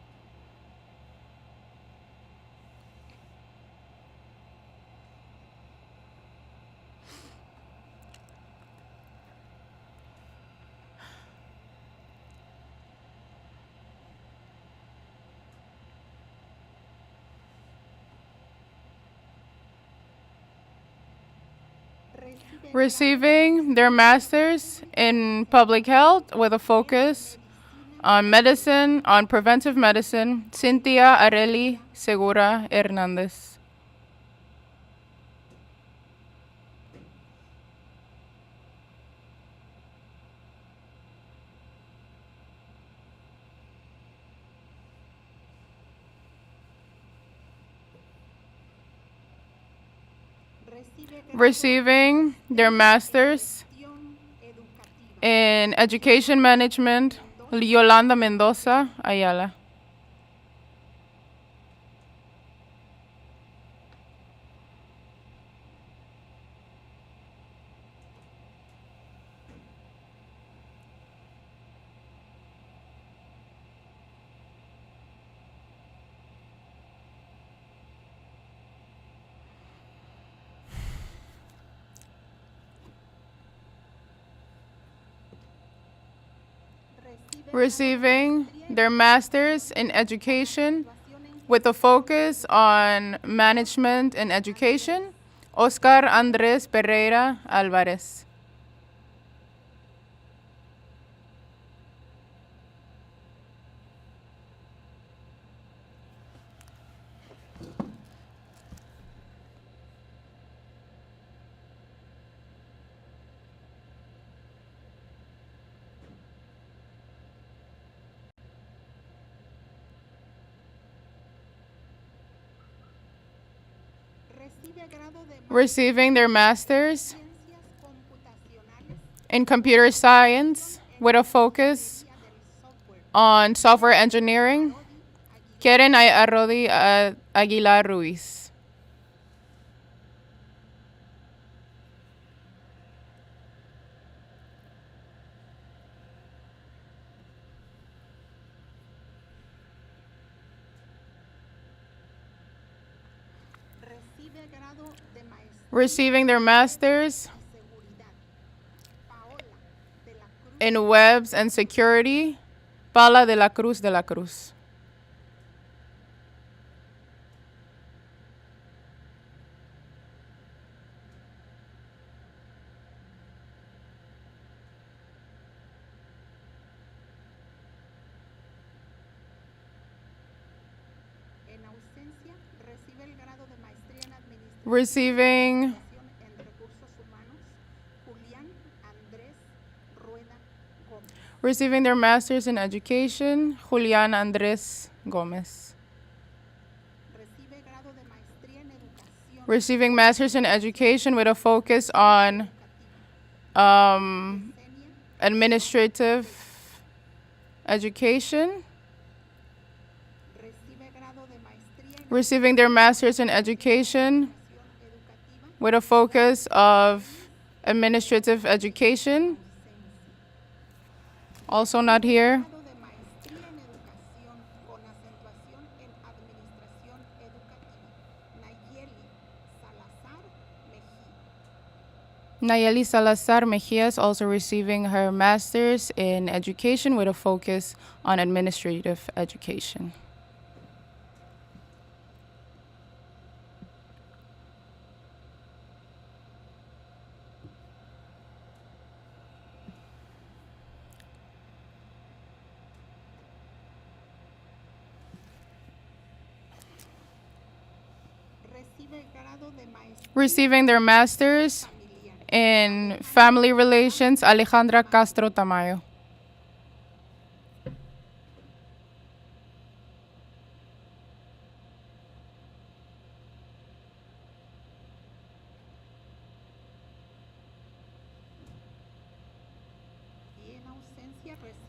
Receiving their master's in public health with a focus on medicine, on preventive medicine, Cynthia Areli Segura Hernandez. Receiving their master's in education management, Yolanda Mendoza Ayala. Receiving their master's in education with a focus on management and education, Oscar Andrés Pereira Alvarez. Receiving their master's in computer science with a focus on software engineering, Keren Arrodi Aguilar Ruiz. Receiving their master's in webs and security, Paula de la Cruz de la Cruz. Receiving Receiving their Masters in Education, Julian Andres Gomez. Receiving Masters in Education with a focus on administrative education. Receiving their Masters in Education with a focus of administrative education. Also not here. Nayeli Salazar Mejia is also receiving her Master's in Education with a focus on administrative education. Receiving their Master's in Family Relations, Alejandra Castro Tamayo.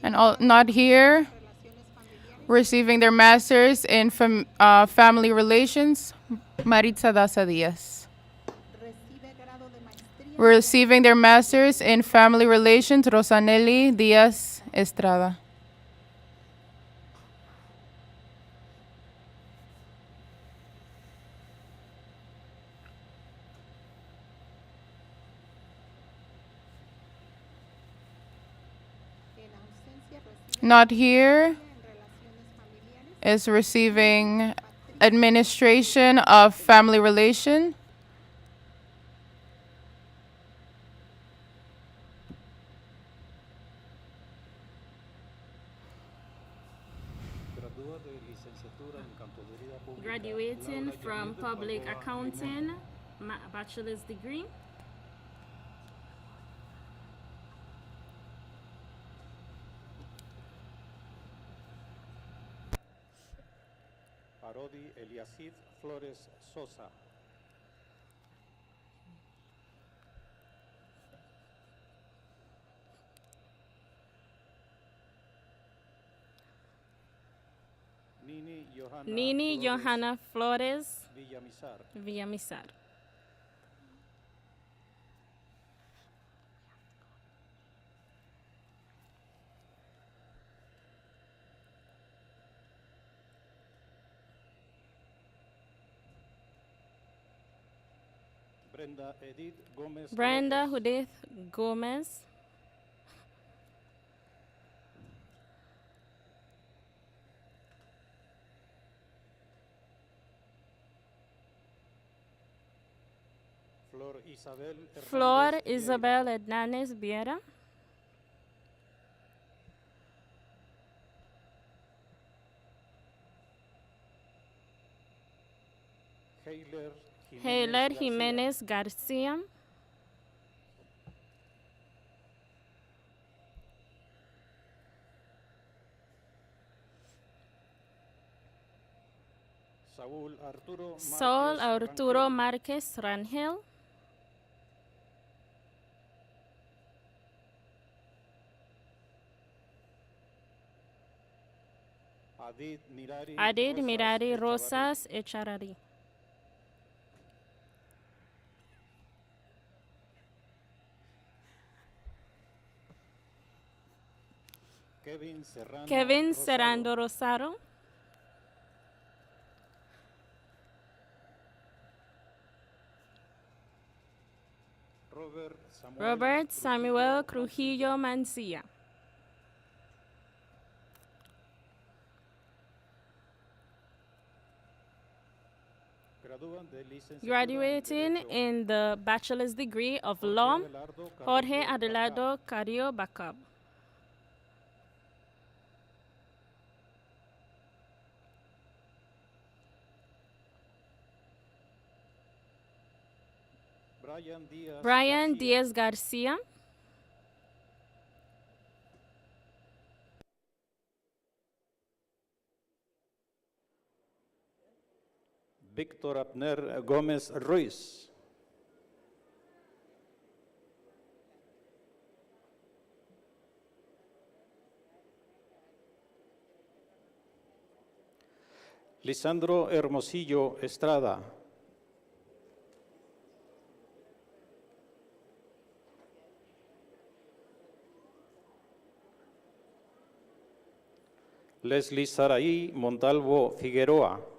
And not here. Receiving their Masters in Family Relations, Maritza Daza Diaz. Receiving their Masters in Family Relations, Rosanelli Diaz Estrada. Not here is receiving Administration of Family Relation. Graduating from Public Accounting, bachelor's degree. Parodi Eliasid Flores Sosa. Nini Johanna Flores Villamizar. Villamizar. Brenda Judith Gomez. Flor Isabel Hernández Viera. Heiler Jiménez García. Saul Arturo Márquez Rangel. Adid Mirari Rosas Echarari. Kevin Serrando Rosaro. Robert Samuel Trujillo Mancilla. Graduating in the bachelor's degree of law, Jorge Adelardo Carrillo Bacab. Brian Diaz Garcia. Víctor Abner Gómez Ruiz. Lisandro Hermosillo Estrada. Leslie Saraí Montalvo Figueroa.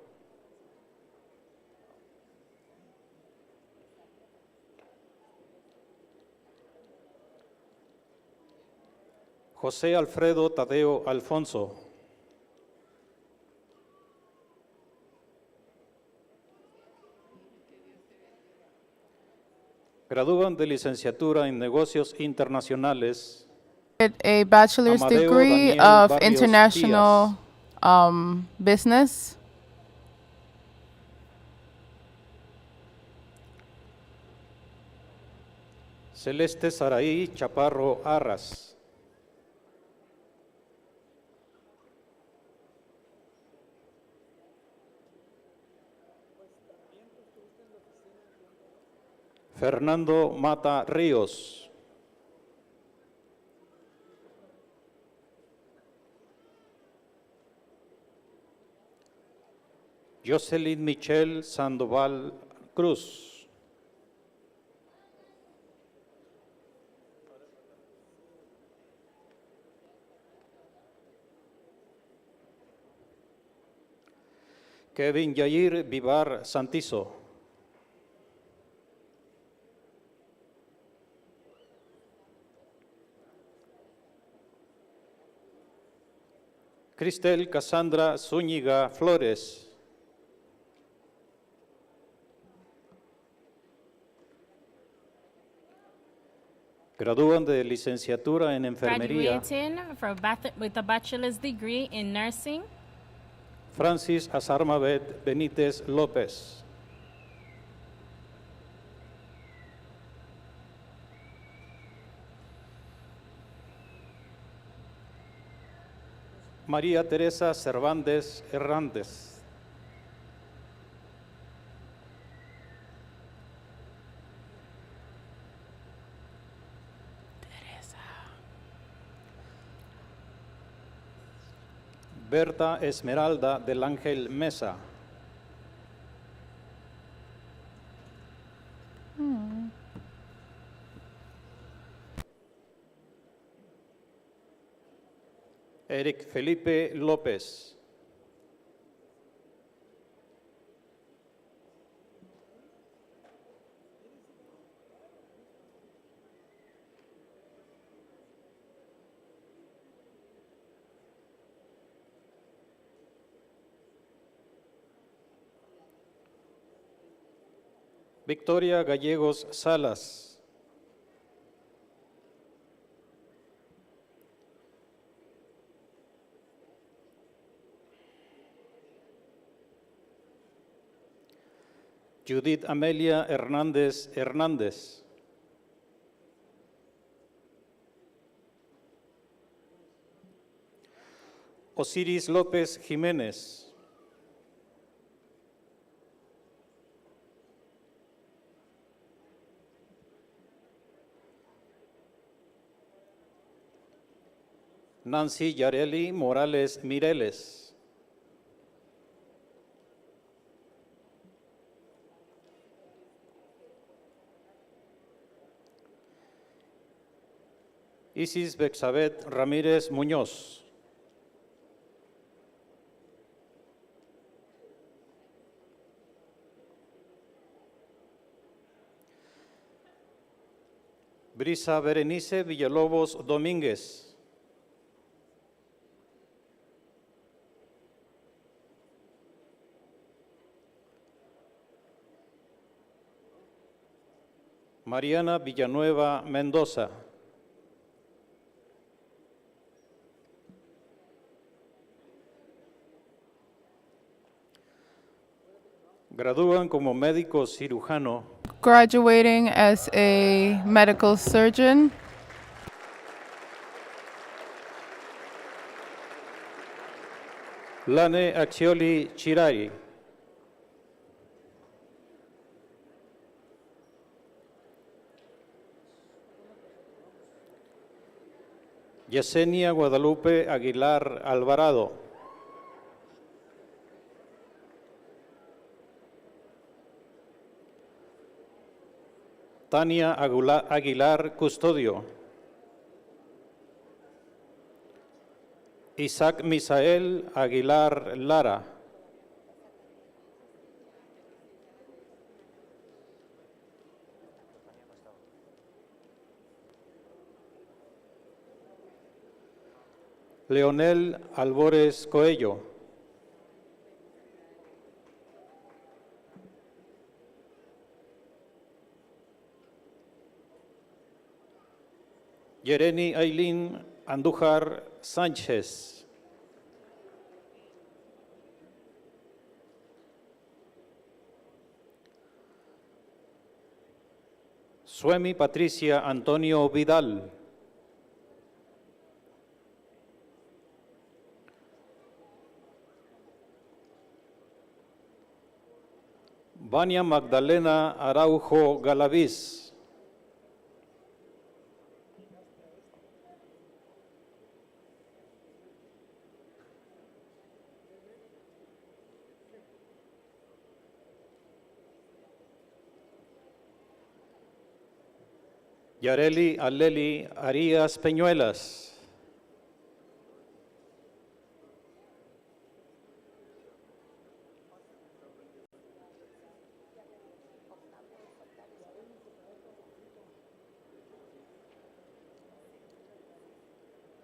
José Alfredo Tadeo Alfonso. Gradúan de licenciatura en negocios internacionales. A bachelor's Amadeo degree Daniel of Barrios international business. Celeste Saraí Chaparro Arras. Fernando Mata Ríos. Jocelyn Michelle Sandoval Cruz. Kevin Yair Vivar Santizo. Cristel Cassandra Zúñiga Flores. Gradúan de licenciatura en enfermería. Graduating with a bachelor's degree in nursing. Francis Azarmabet Benítez López. María Teresa Cervantes Hernández. Berta Esmeralda del Ángel Mesa. Eric Felipe López. Victoria Gallegos Salas. Judith Amelia Hernández Hernández. Osiris López Jiménez. Nancy Yareli Morales Mireles. Isis Bexabet Ramírez Muñoz. Brisa Berenice Villalobos Domínguez. Mariana Villanueva Mendoza. Gradúan como médico cirujano. Graduating as a medical surgeon. Lane Axioli Chirari. Yesenia Guadalupe Aguilar Alvarado. Tania Aguilar Custodio. Isaac Misael Aguilar Lara. Leonel Albores Coello. Yereni Ailín Andújar Sánchez. Suemi Patricia Antonio Vidal. Vania Magdalena Araujo Galaviz. Yareli Aleli Arias Peñuelas.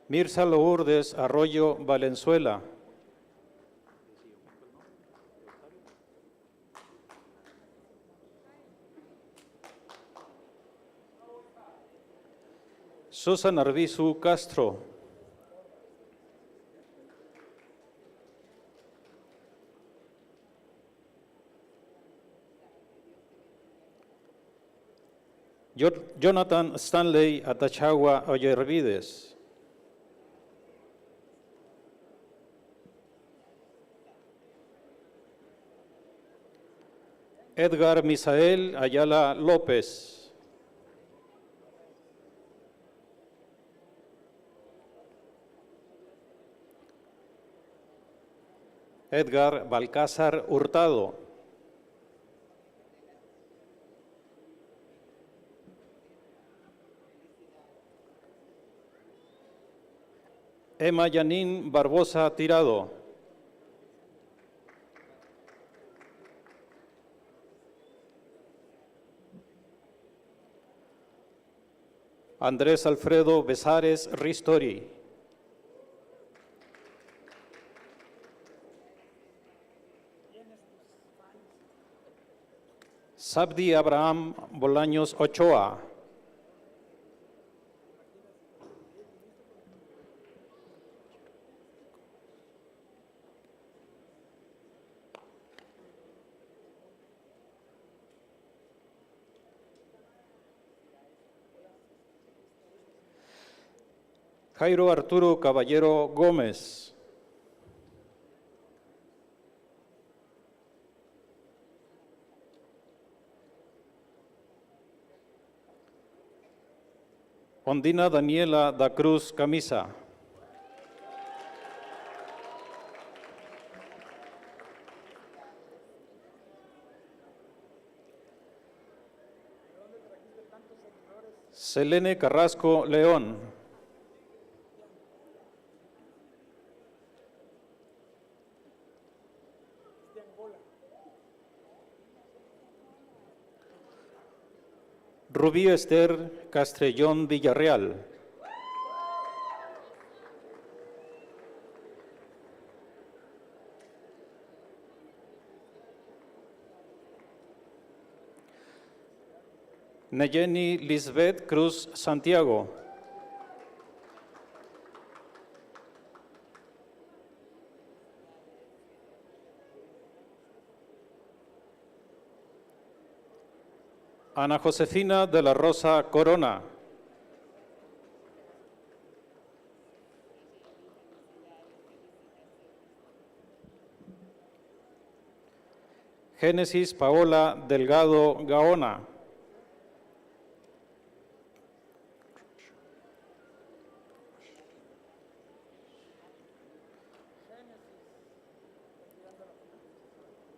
Mirza Lourdes Arroyo Valenzuela. Susan Arbizu Castro. Jonathan Stanley Atachagua Oyervides. Edgar Misael Ayala López. Edgar Balcázar Hurtado. Emma Yanín Barbosa Tirado. Andrés Alfredo Besares Ristori. Sabdi Abraham Bolaños Ochoa. Jairo Arturo Caballero Gómez. Ondina Daniela da Cruz Camisa. Selene Carrasco León. Rubí Esther Castrellón Villarreal. Nayeni Lisbeth Cruz Santiago. Ana Josefina de la Rosa Corona. Génesis Paola Delgado Gaona.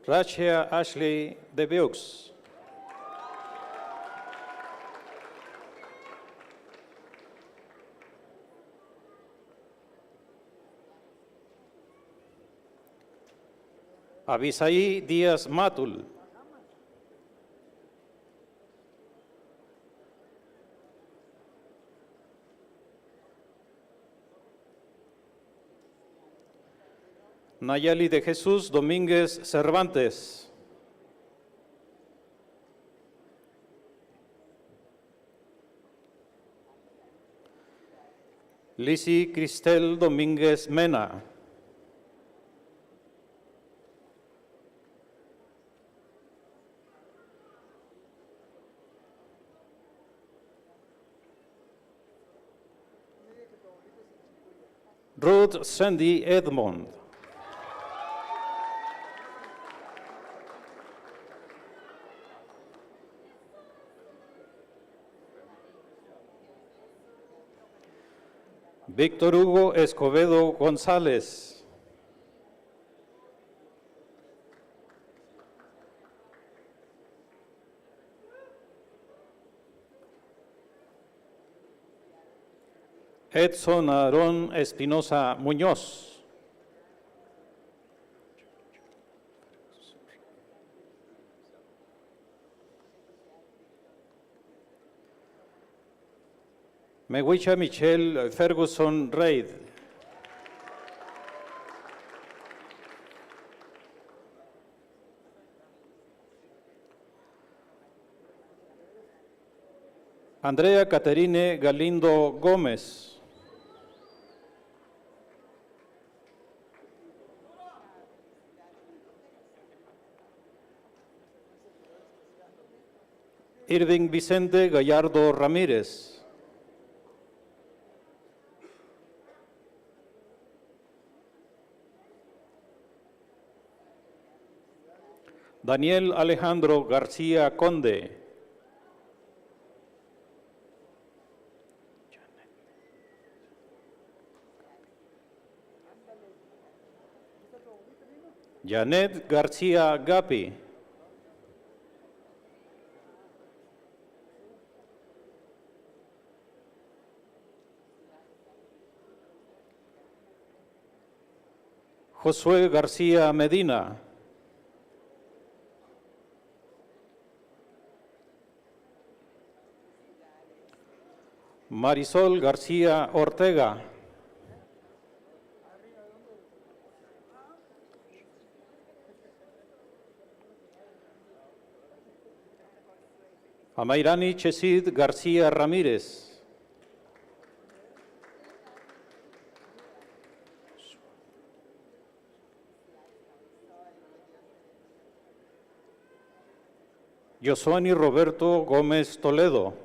Rachia Ashley de Vieux. Abisaí Díaz Matul. Nayeli de Jesús Domínguez Cervantes. Lizzy Cristel Domínguez Mena. Ruth Sandy Edmond. Víctor Hugo Escobedo González. Edson Aarón Espinosa Muñoz. Meguicha Michelle Ferguson Reid. Andrea Caterine Galindo Gómez. Irving Vicente Gallardo Ramírez. Daniel Alejandro García Conde. Janet García Gapi. Josué García Medina. Marisol García Ortega. Amairani Chesid García Ramírez. Yosuani Roberto Gómez Toledo.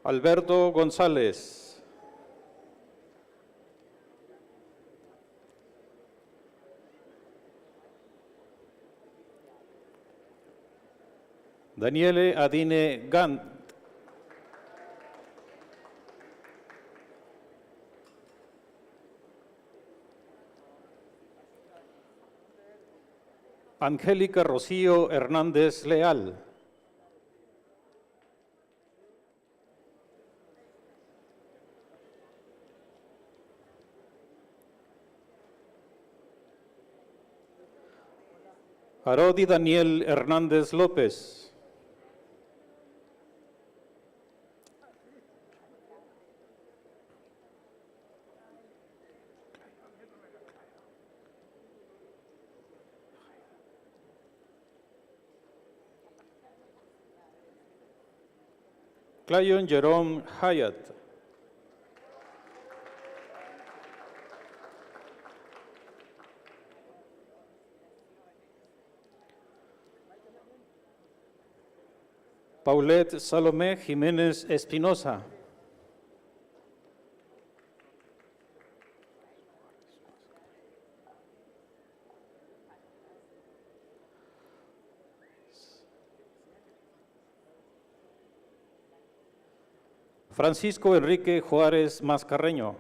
Alberto González. Daniele Adine Gant. Angélica Rocío Hernández Leal. Arodi Daniel Hernández López. Clayon Jerome Hyatt. Paulette Salomé Jiménez Espinosa. Francisco Enrique Juárez Mascarreño.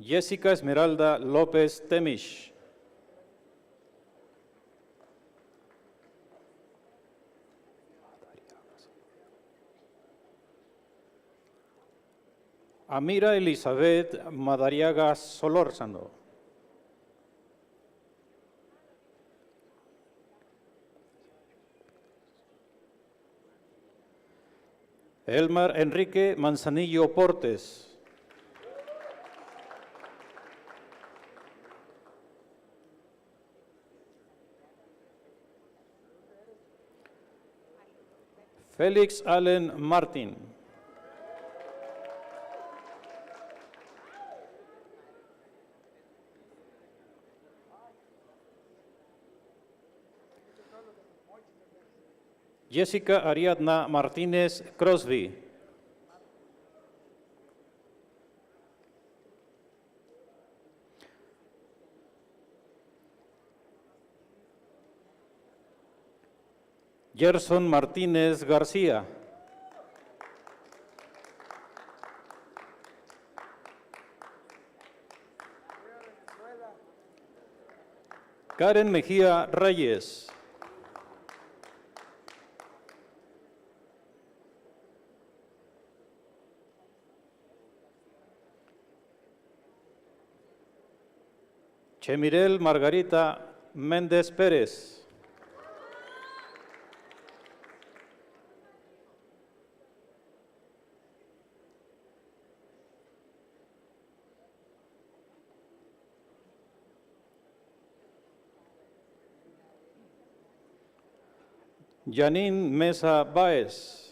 Jessica Esmeralda López Temish. Amira Elizabeth Madariaga Solórzano. Elmar Enrique Manzanillo Portes. Félix Allen Martin. Jessica Ariadna Martínez Crosby. Gerson Martínez García. Karen Mejía Reyes. Chemirel Margarita Méndez Pérez. Janine Mesa Báez.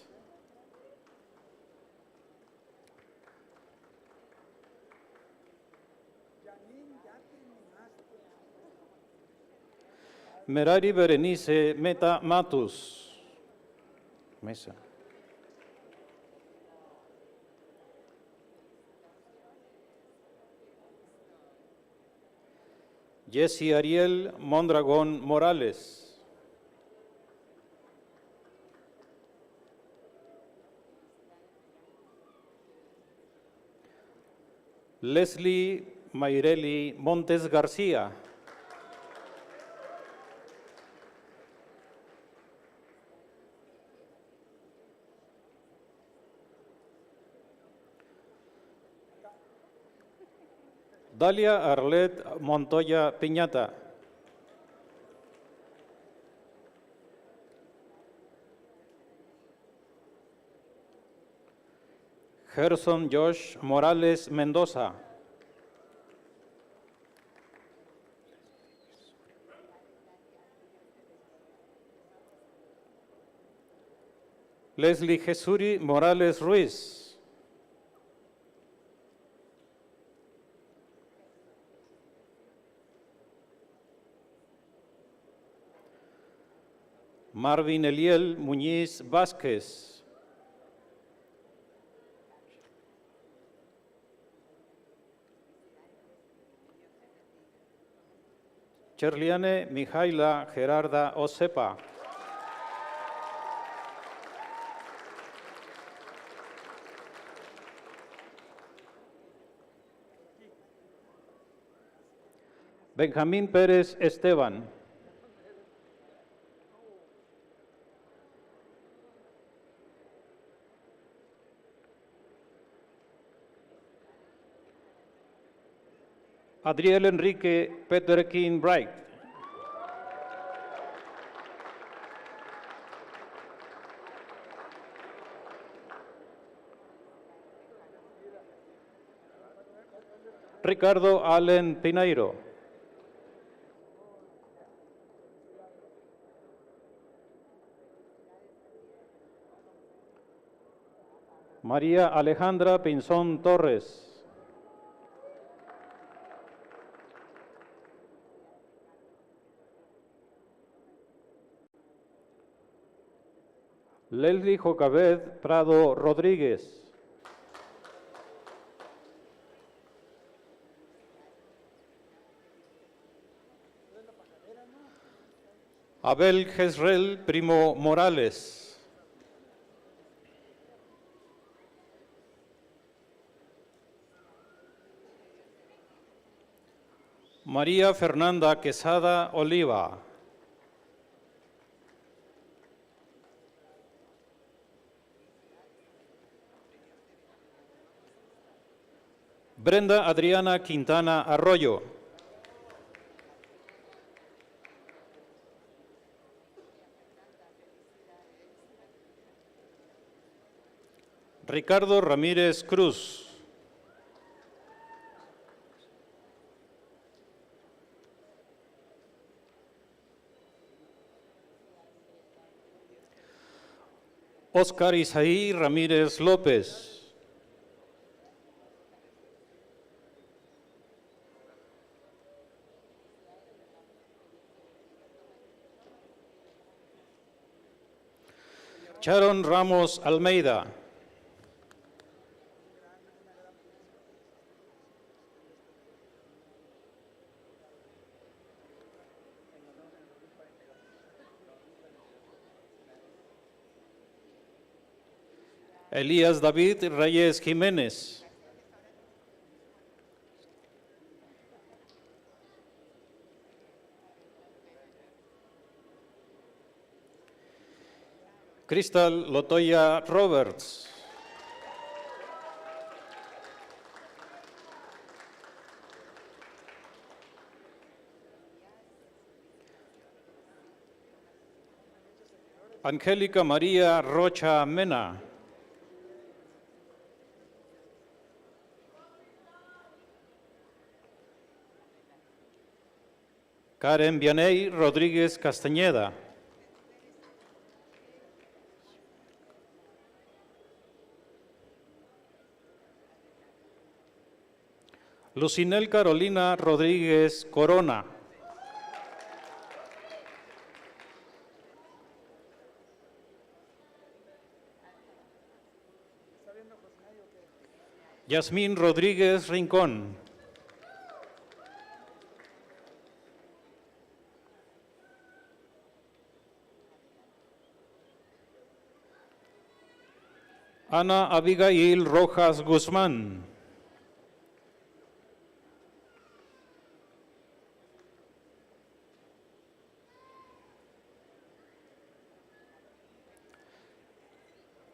Merari Berenice Meta Matus. Mesa. Jesse Ariel Mondragón Morales. Leslie Mayreli Montes García. Dalia Arlet Montoya Piñata. Gerson Josh Morales Mendoza. Leslie Jesuri Morales Ruiz. Marvin Eliel Muñiz Vázquez. Cherliane Mijaila Gerarda Osepa. Benjamín Pérez Esteban. Adriel Enrique Peterkin Bright. Ricardo Allen Pineiro. María Alejandra Pinzón Torres. Leslie Jocabed Prado Rodríguez. Abel Jezreel Primo Morales. María Fernanda Quesada Oliva. Brenda Adriana Quintana Arroyo. Ricardo Ramírez Cruz. Oscar Isaí Ramírez López. Sharon Ramos Almeida. Elías David Reyes Jiménez. Crystal Lotoya Roberts. Angélica María Rocha Mena. Karen Vianey Rodríguez Castañeda. Lucinel Carolina Rodríguez Corona. Yasmín Rodríguez Rincón. Ana Abigail Rojas Guzmán.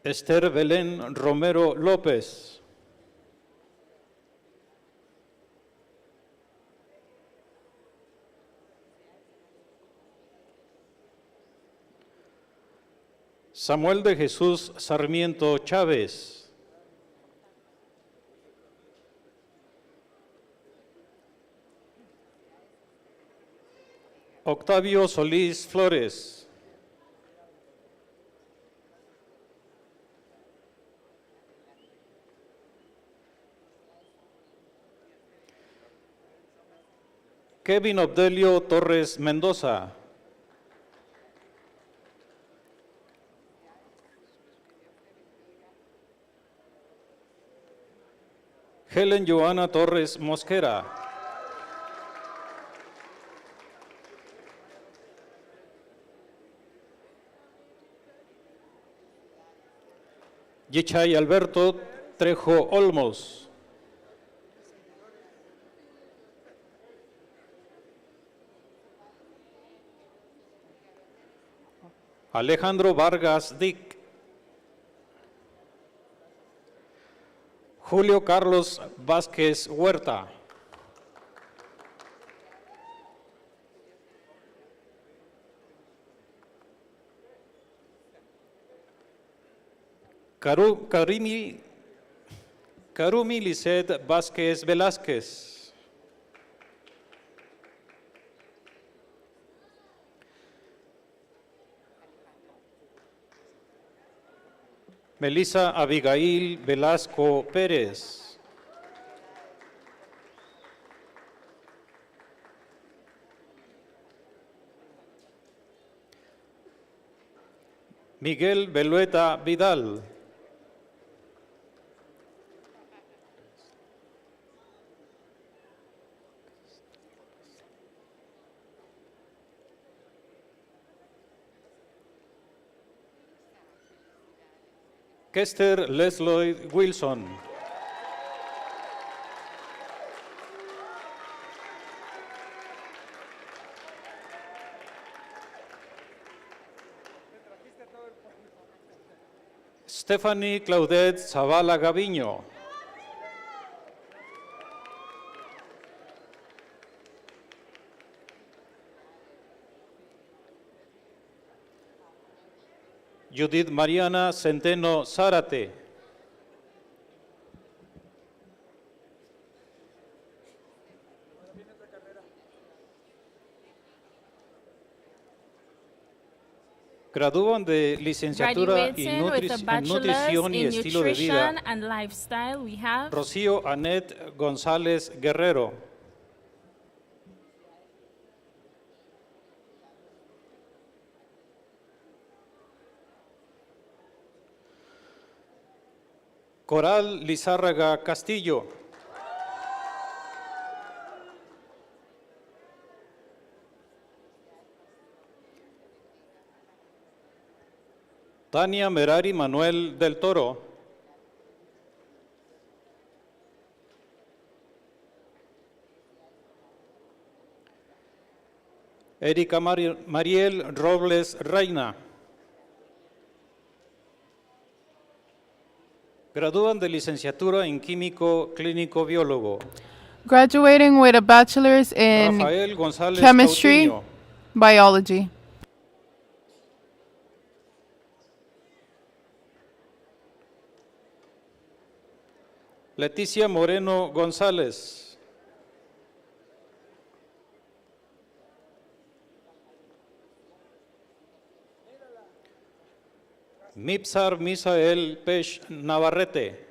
Esther Belén Romero López. Samuel de Jesús Sarmiento Chávez. Octavio Solís Flores. Kevin Obdelio Torres Mendoza. Helen Joana Torres Mosquera. Yichay Alberto Trejo Olmos. Alejandro Vargas Dick. Julio Carlos Vázquez Huerta. Karumi Lisset Vázquez Velázquez. Melissa Abigail Velasco Pérez. Miguel Belueta Vidal. Kester Leslie Wilson. Stephanie Claudette Zavala Gaviño. Judith Mariana Centeno Zárate. Gradúan de licenciatura Graduating with a en bachelor's nutrición y in estilo de vida, nutrition and lifestyle, we have Rocío Anet González Guerrero. Coral Lizárraga Castillo. Tania Merari Manuel del Toro. Erika Mariel Robles Reina. Gradúan de licenciatura en químico clínico biólogo. Graduating with a bachelor's in Rafael González chemistry, Cautiño. biology. Leticia Moreno González. Mipsar Misael Pech Navarrete.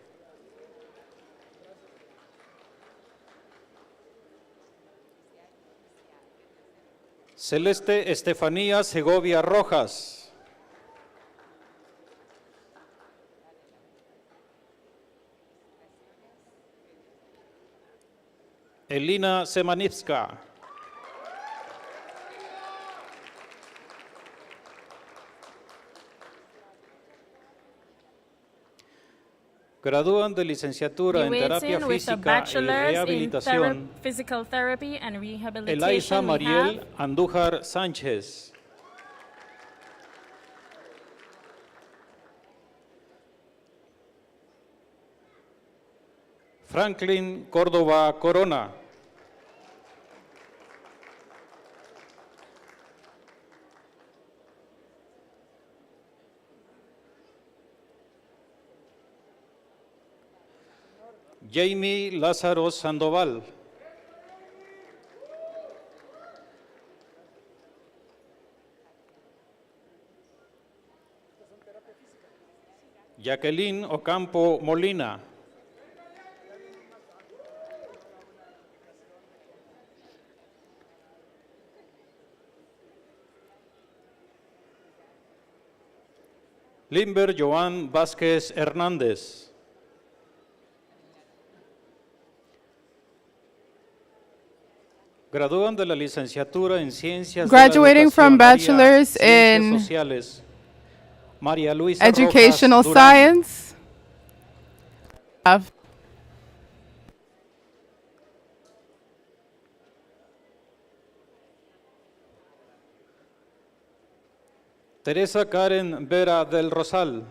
Celeste Estefanía Segovia Rojas. Elina Semanivska. Gradúan de licenciatura en terapia graduating with a física y bachelor's in rehabilitación physical therapy and Eliza rehabilitation. We Mariel have Andújar Sánchez. Franklin Córdoba Corona. Jamie Lázaro Sandoval. Jacqueline Ocampo Molina. Limber Joan Vázquez Hernández. Gradúan de la licenciatura en Ciencias Graduating de la from Educación, área bachelor's Ciencias in Sociales, María Luisa educational Rojas Durán. science. Have Teresa Karen Vera del Rosal.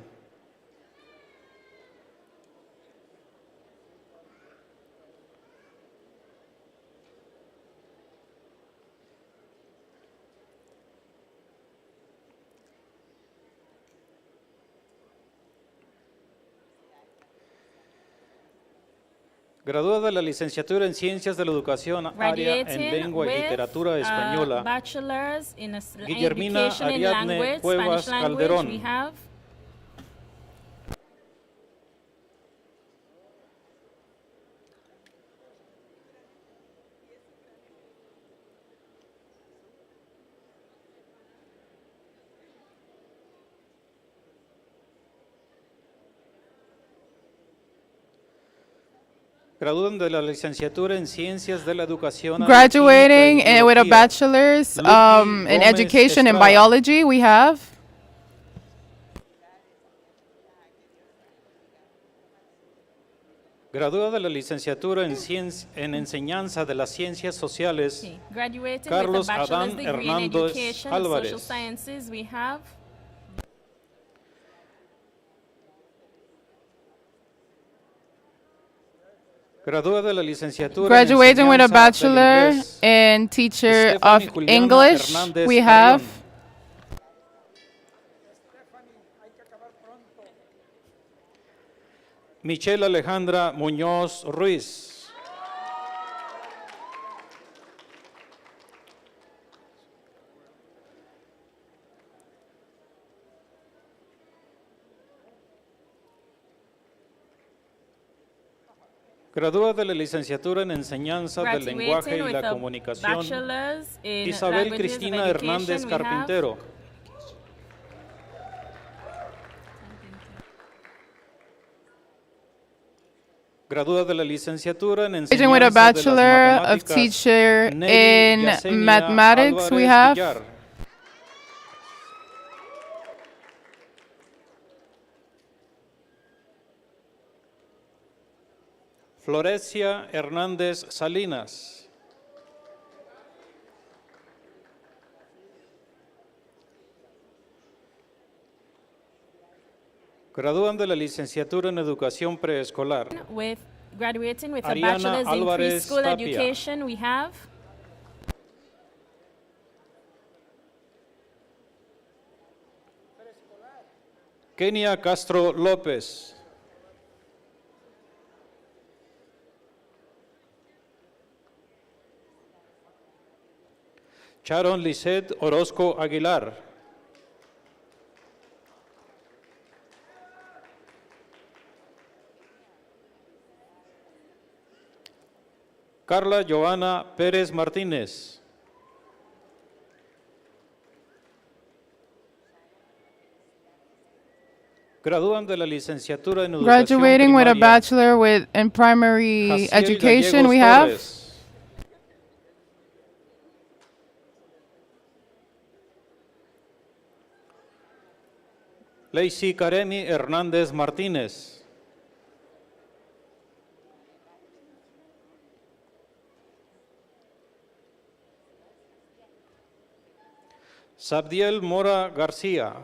Graduada de la licenciatura en Ciencias de la Educación, área en graduating Lengua y with Literatura a Española, bachelor's in Guillermina education in Ariadne language, Cuevas Spanish language. Calderón. We have Gradúan de la licenciatura en Ciencias de la Educación, área graduating Química y with a Biología, bachelor's Lucky in Gómez education and Estrada. biology. We have Gradúa de la licenciatura en enseñanza de las ciencias sociales, Graduating Carlos with a bachelor's Adán degree in Hernández education and social Álvarez. sciences, we have Gradúa de la licenciatura Graduating with a en enseñanza del bachelor inglés, in teacher of Stephanie Juliana English, Hernández we have Carrión. Michelle Alejandra Muñoz Ruiz. Gradúa de la licenciatura en enseñanza del lenguaje graduating y with la a comunicación, bachelor's in Isabel languages of Cristina education, Hernández we have Carpintero. Gradúa de la licenciatura en graduating with a enseñanza de las bachelor of matemáticas, teacher Nelly in Yesenia mathematics, we Álvarez have Villar. Florecia Hernández Salinas. Gradúan de la licenciatura en educación preescolar, with graduating with a Ariana bachelor's in Álvarez preschool Tapia. education, we have Kenia Castro López. Sharon Lisette Orozco Aguilar. Carla Joana Pérez Martínez. Gradúan de la licenciatura en educación graduating with a primaria, bachelor in primary Jaciel education, Gallegos we have Torres. Lacey Karemi Hernández Martínez. Sabdiel Mora García.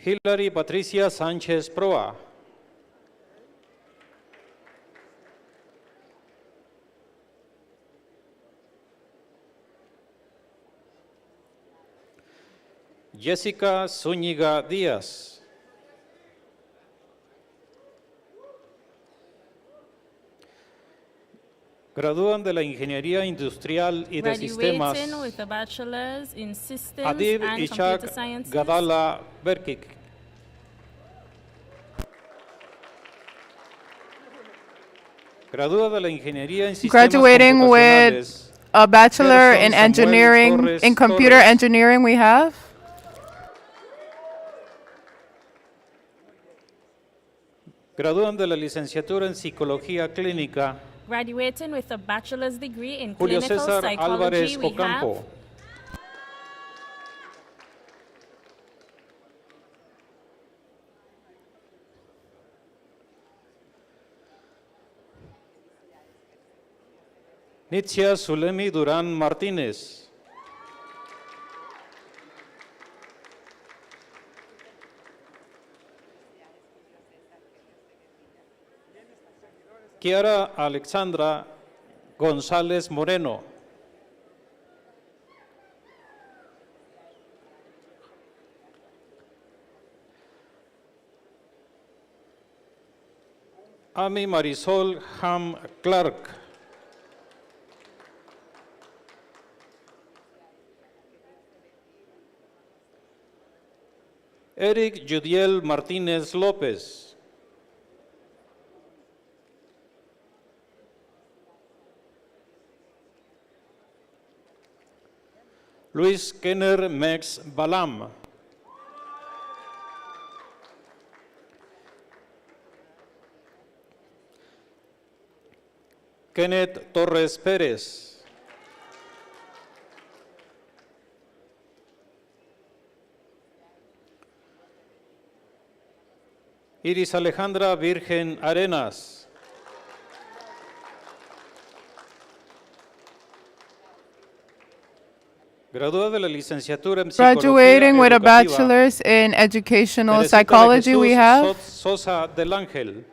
Hilary Patricia Sánchez Proa. Jessica Zúñiga Díaz. Gradúan de la Ingeniería Industrial y de Sistemas, graduating with a bachelor's in systems Adib and Ishak computer sciences. Gadala Berkik. Gradúa de la Ingeniería en Sistemas graduating with Computacionales, a bachelor Gerson in Samuel engineering, Torres in computer Torres. engineering, we have Gradúan de la Licenciatura en Psicología Clínica, Graduating with a bachelor's degree in Julio clinical César psychology, Álvarez we Ocampo. have Nitzia Zulemi Durán Martínez. Kiara Alexandra González Moreno. Ami Marisol Ham Clark. Eric Judiel Martínez López. Luis Kenner Mex Balam. Kenneth Torres Pérez. Iris Alejandra Virgen Arenas. Graduada de la licenciatura en Psicología Graduating with a Educativa, bachelor's in educational Teresita de psychology, we Jesús have Sosa del Ángel.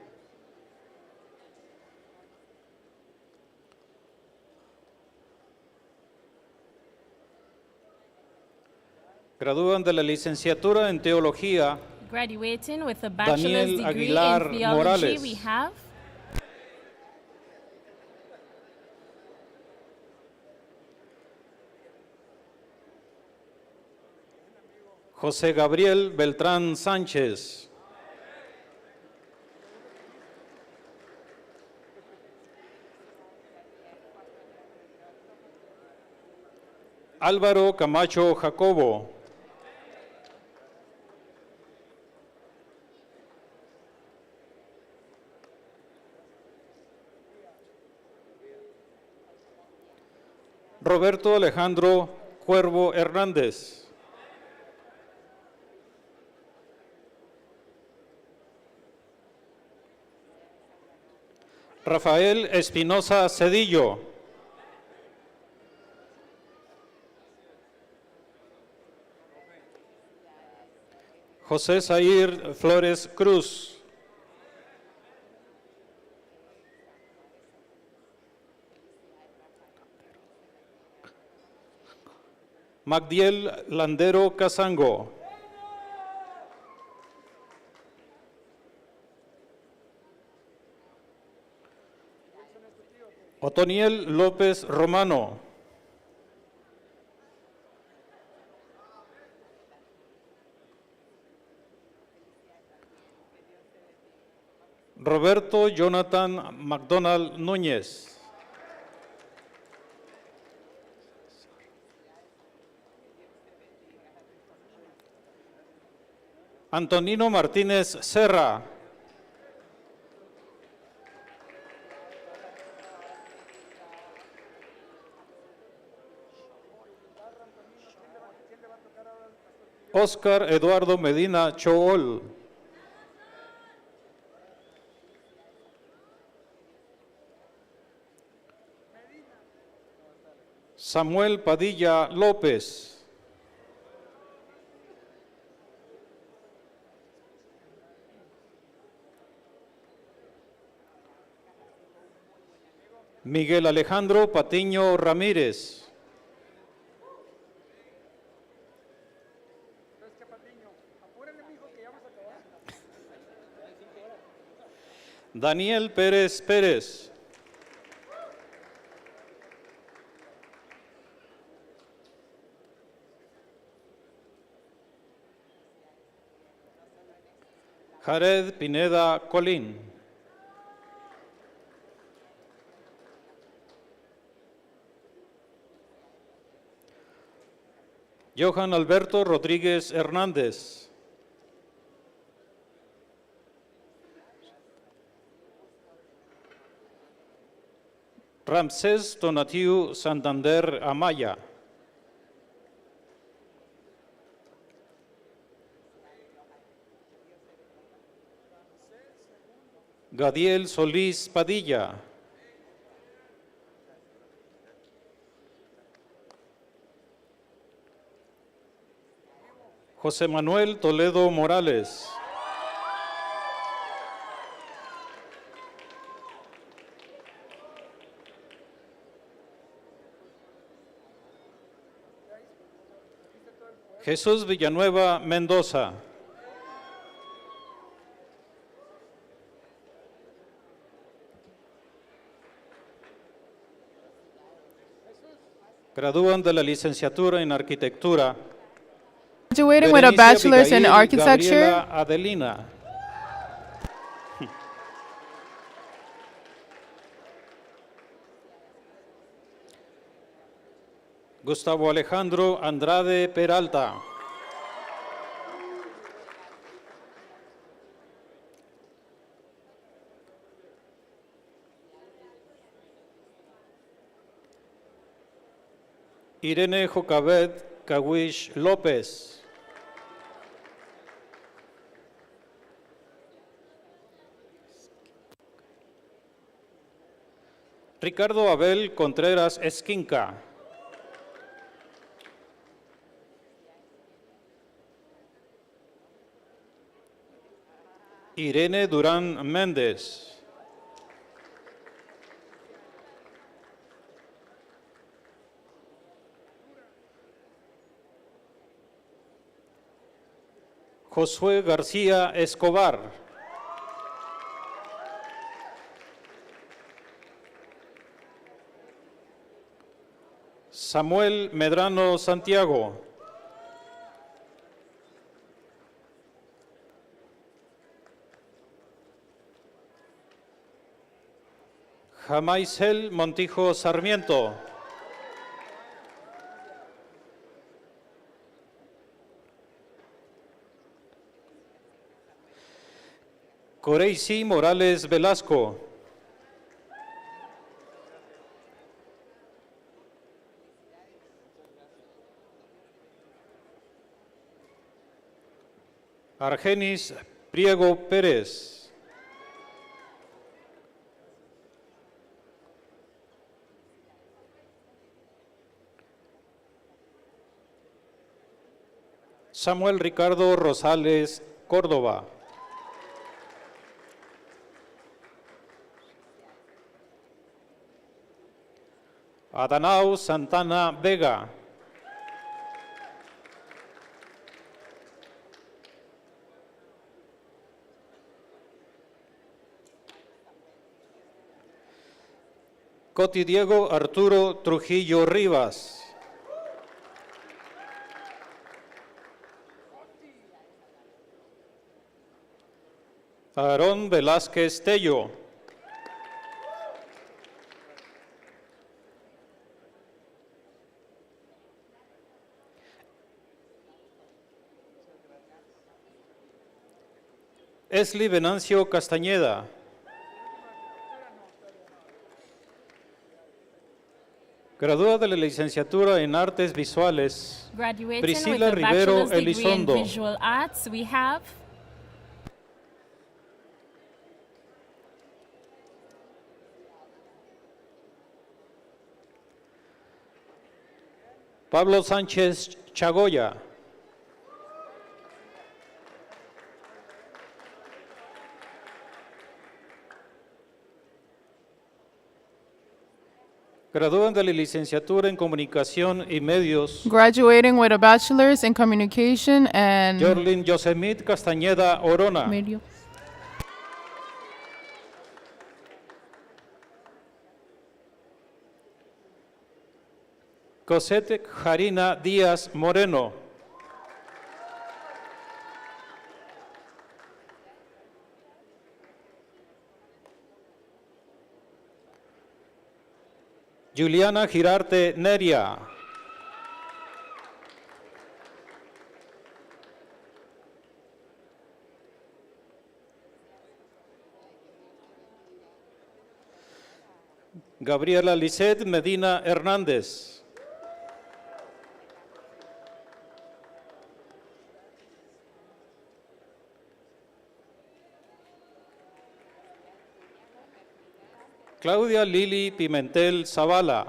Gradúan de la licenciatura en Teología Graduating with a bachelor's Daniel degree Aguilar in theology, Morales. we have José Gabriel Beltrán Sánchez. Álvaro Camacho Jacobo. Roberto Alejandro Cuervo Hernández. Rafael Espinosa Cedillo. José Zair Flores Cruz. Magdiel Landero Casango. Otoniel López Romano. Roberto Jonathan McDonald Núñez. Antonino Martínez Serra. Oscar Eduardo Medina Chool. Samuel Padilla López. Miguel Alejandro Patiño Ramírez. Daniel Pérez Pérez. Jared Pineda Colín. Johan Alberto Rodríguez Hernández. Ramsés Donatiu Santander Amaya. Gadiel Solís Padilla. José Manuel Toledo Morales. Jesús Villanueva Mendoza. Gradúan de la licenciatura en arquitectura. graduating with a Berenice bachelor's in Abigail architecture. Gabriela Adelina. Gustavo Alejandro Andrade Peralta. Irene Jocabet Cawish López. Ricardo Abel Contreras Esquinca. Irene Durán Méndez. Josué García Escobar. Samuel Medrano Santiago. Jamaisel Montijo Sarmiento. Coreisi Morales Velasco. Argenis Priego Pérez. Samuel Ricardo Rosales Córdoba. Adanao Santana Vega. Coti Diego Arturo Trujillo Rivas. Aarón Velázquez Tello. Esli Venancio Castañeda. Graduada de la licenciatura en Artes Visuales, Graduating Priscila with a Rivero bachelor's degree in Elizondo. visual arts, we have Pablo Sánchez Chagoya. Gradúan de la licenciatura en Comunicación y Medios, Graduating with a bachelor's in communication and Jorlin Yosemit Castañeda Orona. media. Cosette Jarina Díaz Moreno. Juliana Girarte Neria. Gabriela Lisset Medina Hernández. Claudia Lili Pimentel Zavala.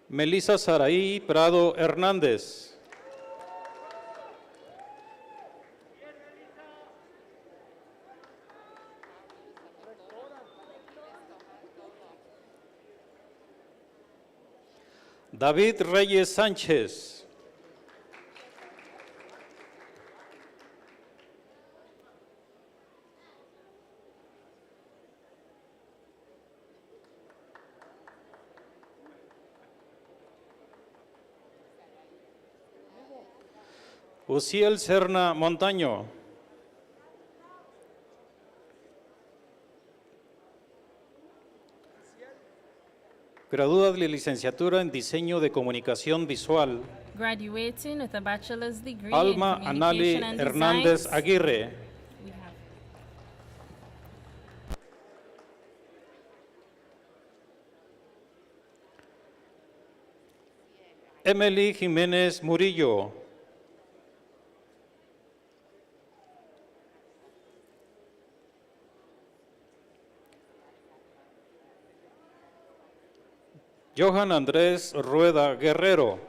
Melissa Saraí Prado Hernández. David Reyes Sánchez. Uciel Serna Montaño. Gradúa de licenciatura en Diseño de Comunicación Visual, graduating with a bachelor's degree Alma in Anali communication and Hernández design. Aguirre. We have Emily Jiménez Murillo. Johan Andrés Rueda Guerrero.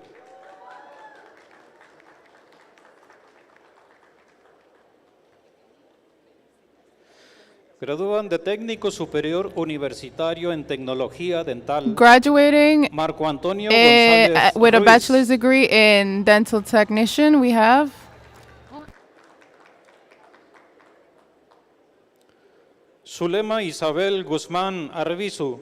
Gradúan de técnico superior universitario en tecnología dental. Graduating Marco Antonio González with a Ruiz. bachelor's degree in dental technician, we have Zulema Isabel Guzmán Arbizu.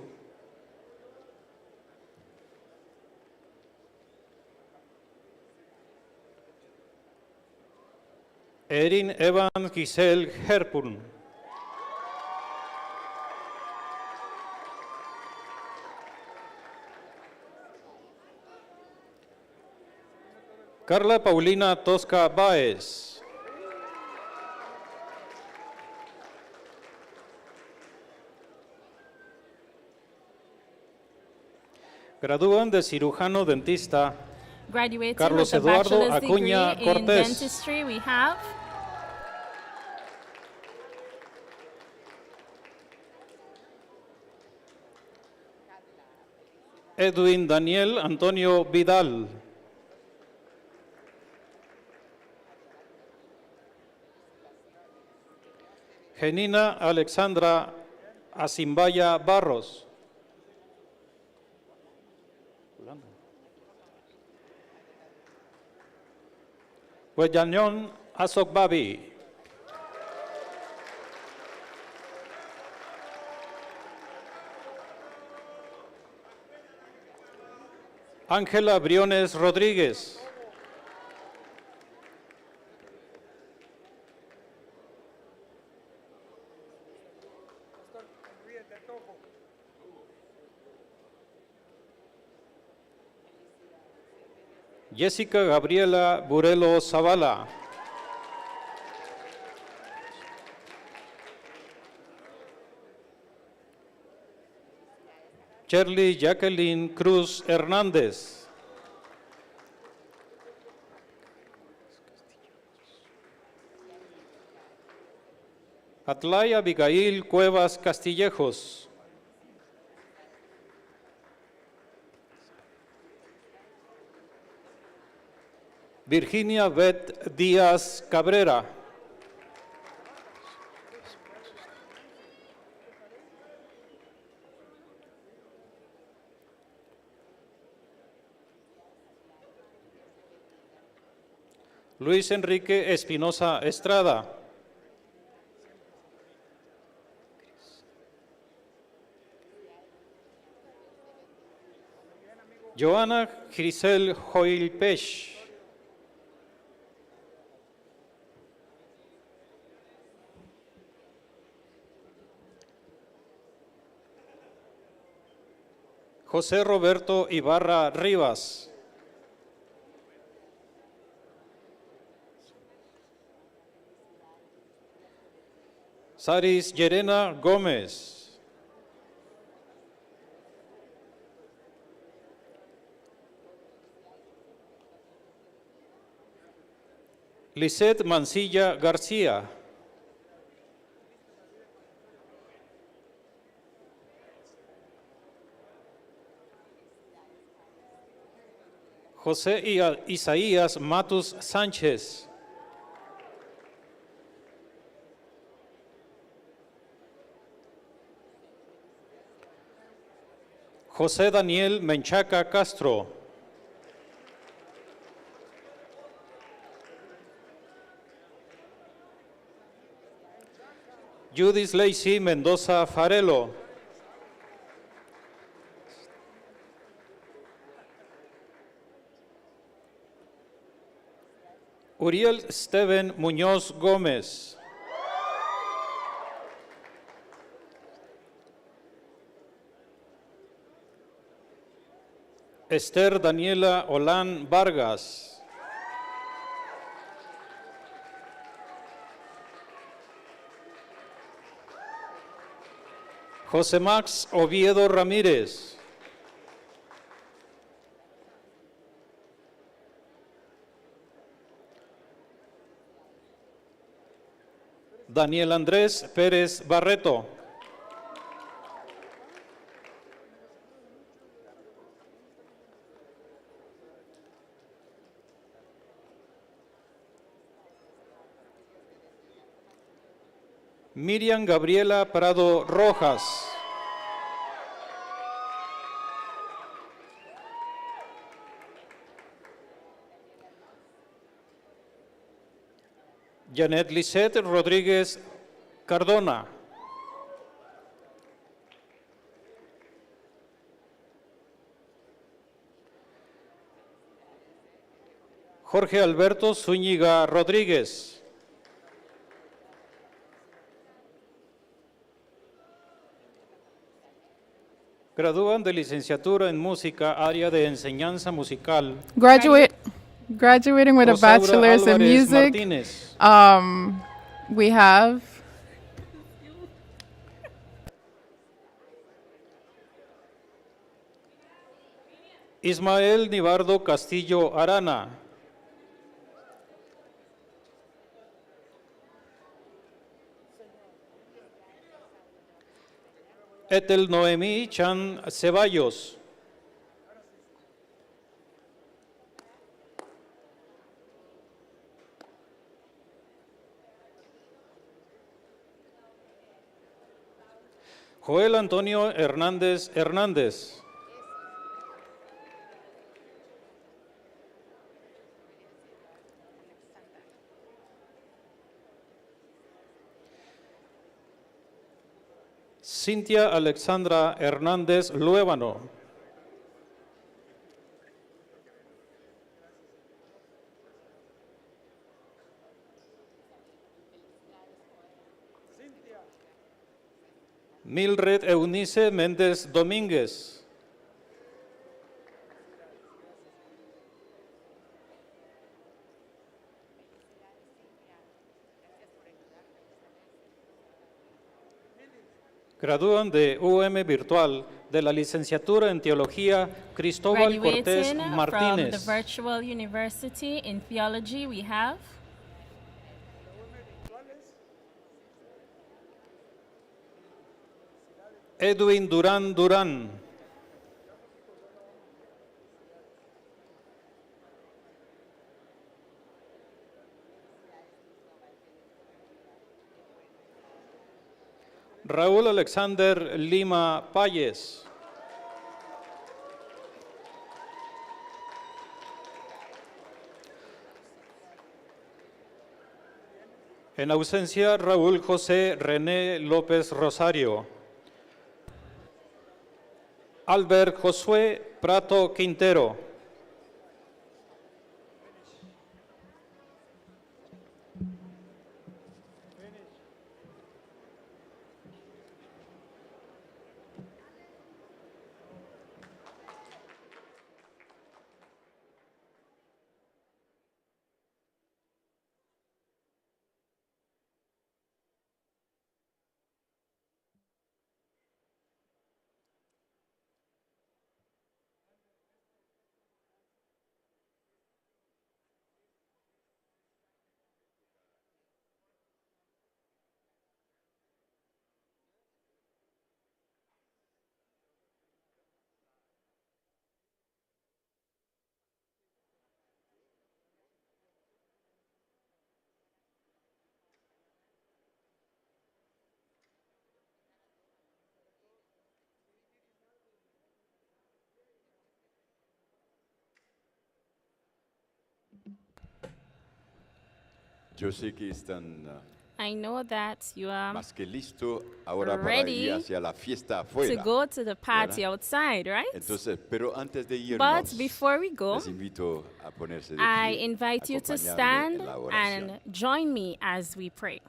Erin Evan Giselle Herpun. Carla Paulina Tosca Báez. Gradúan de cirujano dentista Graduating Carlos with a Eduardo bachelor's degree Acuña in Cortés. dentistry, we have Edwin Daniel Antonio Vidal. Genina Alexandra Asimbaya Barros. Hueyañón Azokbabi. Ángela Briones Rodríguez. Jessica Gabriela Burelo Zavala. Shirley Jacqueline Cruz Hernández. Atlay Abigail Cuevas Castillejos. Virginia Beth Díaz Cabrera. Luis Enrique Espinosa Estrada. Joana Grisel Joilpech. José Roberto Ibarra Rivas. Saris Yerena Gómez. Lisette Mancilla García. José Isaías Matus Sánchez. José Daniel Menchaca Castro. Judith Lacey Mendoza Farelo. Uriel Steven Muñoz Gómez. Esther Daniela Olán Vargas. José Max Oviedo Ramírez. Daniel Andrés Pérez Barreto. Miriam Gabriela Prado Rojas. Janet Lisette Rodríguez Cardona. Jorge Alberto Zúñiga Rodríguez. Gradúan de licenciatura en música, área de enseñanza musical. Graduating with a Rosaura bachelor's in Álvarez music, Martínez. we have Ismael Nivardo Castillo Arana. Ethel Noemí Chan Ceballos. Joel Antonio Hernández Hernández. Cintia Alexandra Hernández Luébano. Mildred Eunice Méndez Domínguez. Gradúan de UM Virtual de la licenciatura en Teología Cristóbal Cortés Graduating from the Martínez. Virtual University in Theology, we have Edwin Durán Durán. Raúl Alexander Lima Payes. En ausencia, Raúl José René López Rosario. Albert Josué Prato Quintero. Yo sé que están I know that you are más que listo ahora para ir ready hacia la fiesta to afuera. go to the party ¿verdad? outside, right? Entonces, pero antes de irnos, But before we go, les invito a ponerse de I pie, invite you to acompañarme stand en la oración. and join me as we pray.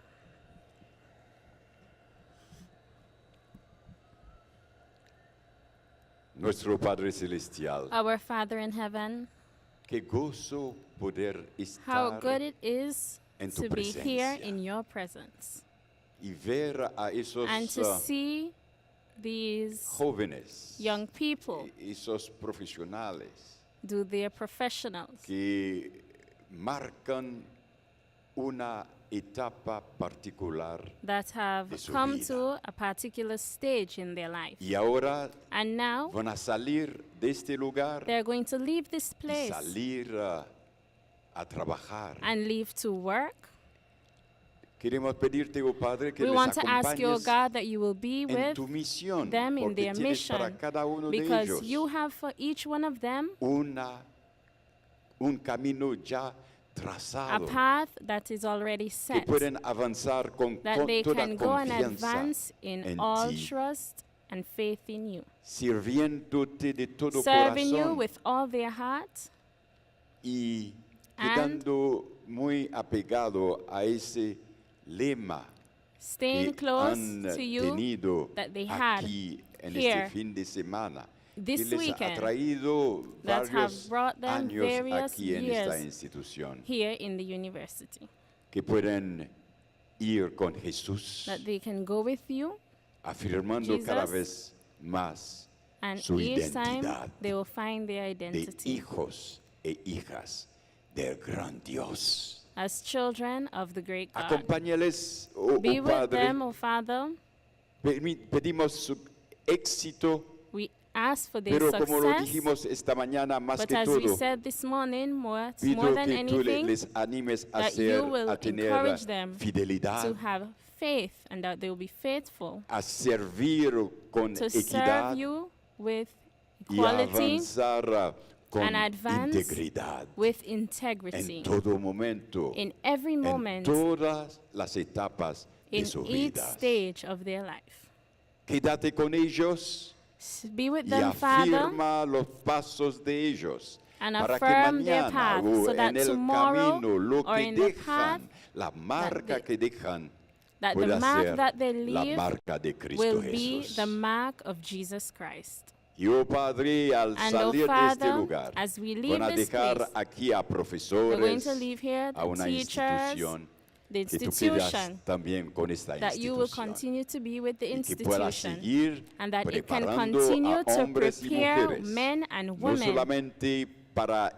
Nuestro Padre Celestial, Our Father in heaven, qué gozo poder how estar good it is en tu to be here presencia in your presence y ver a esos and to see these jóvenes, young people esos profesionales do their professionals que marcan una etapa particular that have de su come vida. to a particular stage in their life. Y ahora And now van a salir de este lugar they're going to leave this y place salir a trabajar. and leave to work. Queremos pedirte, oh Padre, que We les want to ask you, O acompañes God, that you will be en with tu misión, them in porque their tienes para mission, cada uno de because ellos you have for each one of them un camino ya a trazado, path that is already que set, pueden avanzar con that they toda can go and confianza advance in en all ti, trust and faith in you, sirviéndote de todo serving you corazón with all their heart y and quedando muy apegado a ese lema staying que close han to you tenido that they had aquí en here este fin de semana, this que les ha weekend, traído that have varios brought them años various aquí en esta years institución, here in the university, que pueden ir con Jesús, that they can go with you, afirmando cada Jesus, vez más and su each time identidad they will find their de identity hijos e hijas del gran Dios. as children of the great God. Acompáñales, oh Be with Padre, them, O Father. pedimos su éxito, We ask for their pero como lo success, dijimos esta mañana, más but que as we todo, said this morning, more pido than que tú anything, les animes a, that you will a tener encourage them fidelidad, to have faith and that they will be faithful a servir con to equidad serve you with y equality avanzar con and advance integridad with integrity en todo momento, in every en moment, todas las etapas de in su each vida. stage of their life. Quédate con ellos Be with y them, Father, afirma los pasos de ellos and para que affirm their mañana path, o so that en el tomorrow camino lo or que in the path dejan, la marca que dejan that the pueda mark ser that they la leave marca de Cristo will be Jesús. the mark of Jesus Christ. Y oh Padre, al And, oh salir de este Father, lugar, as we van leave a this dejar place, aquí a we're going profesores, to leave here a the una teachers, institución, the que tú quedas institution, también con esta that you will institución. continue to be with the Y que pueda institution, seguir and that it can preparando continue a to hombres y prepare mujeres, men and no women, solamente para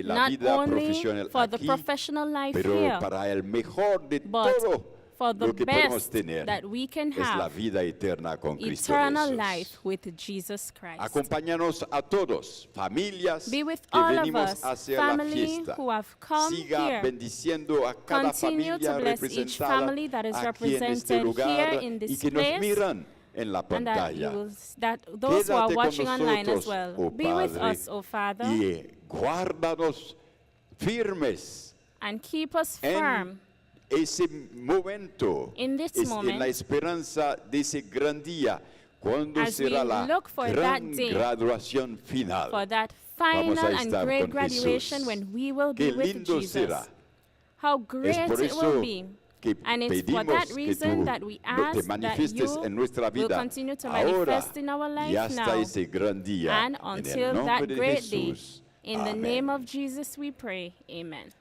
la not vida only profesional for the aquí, professional life pero here, para el mejor de but todo for the lo que podemos best tener that we can es la have, vida eterna con Cristo eternal Jesús. life with Jesus Christ. Acompáñanos a todos, familias Be with que all of venimos us, hacia la family fiesta. who have come Siga here. bendiciendo a cada Continue to familia bless each representada family that is aquí en este represented lugar here in y this que nos place, miran en la and that, you pantalla. will, that those who are Quédate con watching online as nosotros, well, oh be with Padre, us, O Father, y guárdanos firmes and keep us en firm ese momento, in this en la moment, esperanza de ese gran día, cuando as we será la look for gran that day, graduación final. for that Vamos final a and estar great con graduation Jesús. when we will Qué be with lindo Jesus. será. How Es great por it will eso be. que And it's for that pedimos que reason tú that we te ask that manifiestes en you nuestra will vida continue to ahora manifest in our y life hasta now ese gran día. and En until el nombre that de great Jesús. day. In the Amén. name of Jesus we pray. Amen.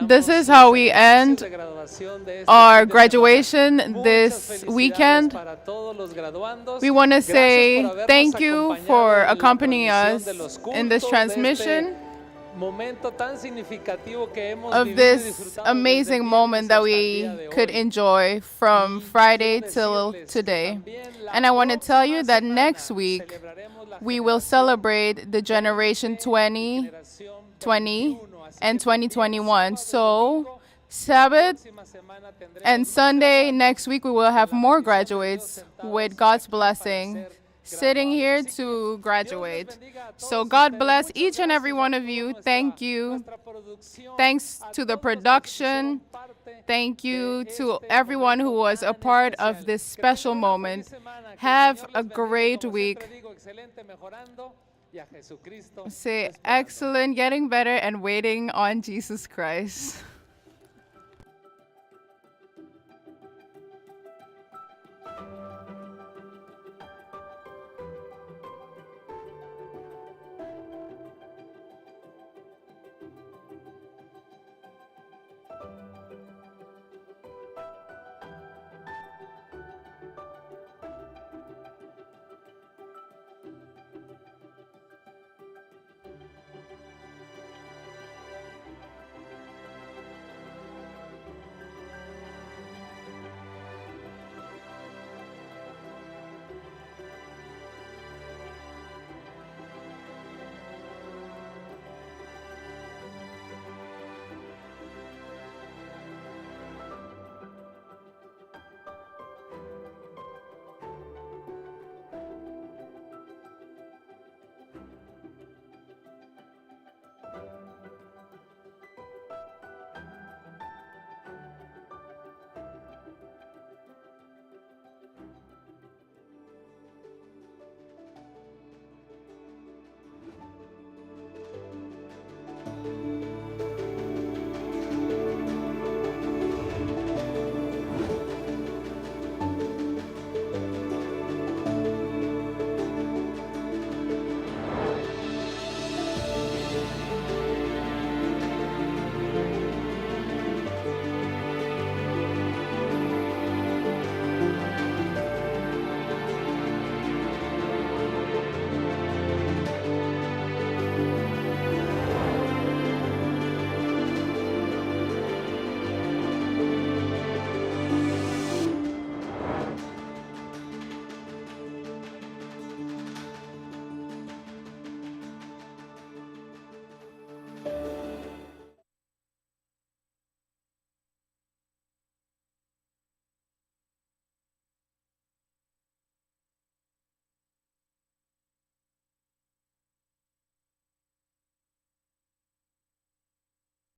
This is how we end our graduation this weekend. We want to say thank you for accompanying us in this transmission of this amazing moment that we could enjoy from Friday till today. And I want to tell you that next week we will celebrate the generation 2020 and 2021. So Sabbath and Sunday next week we will have more graduates with God's blessing sitting here to graduate. So God bless each and every one of you. Thank you. Thanks to the production. Thank you to everyone who was a part of this special moment. Have a great week. Say excellent, getting better, and waiting on Jesus Christ.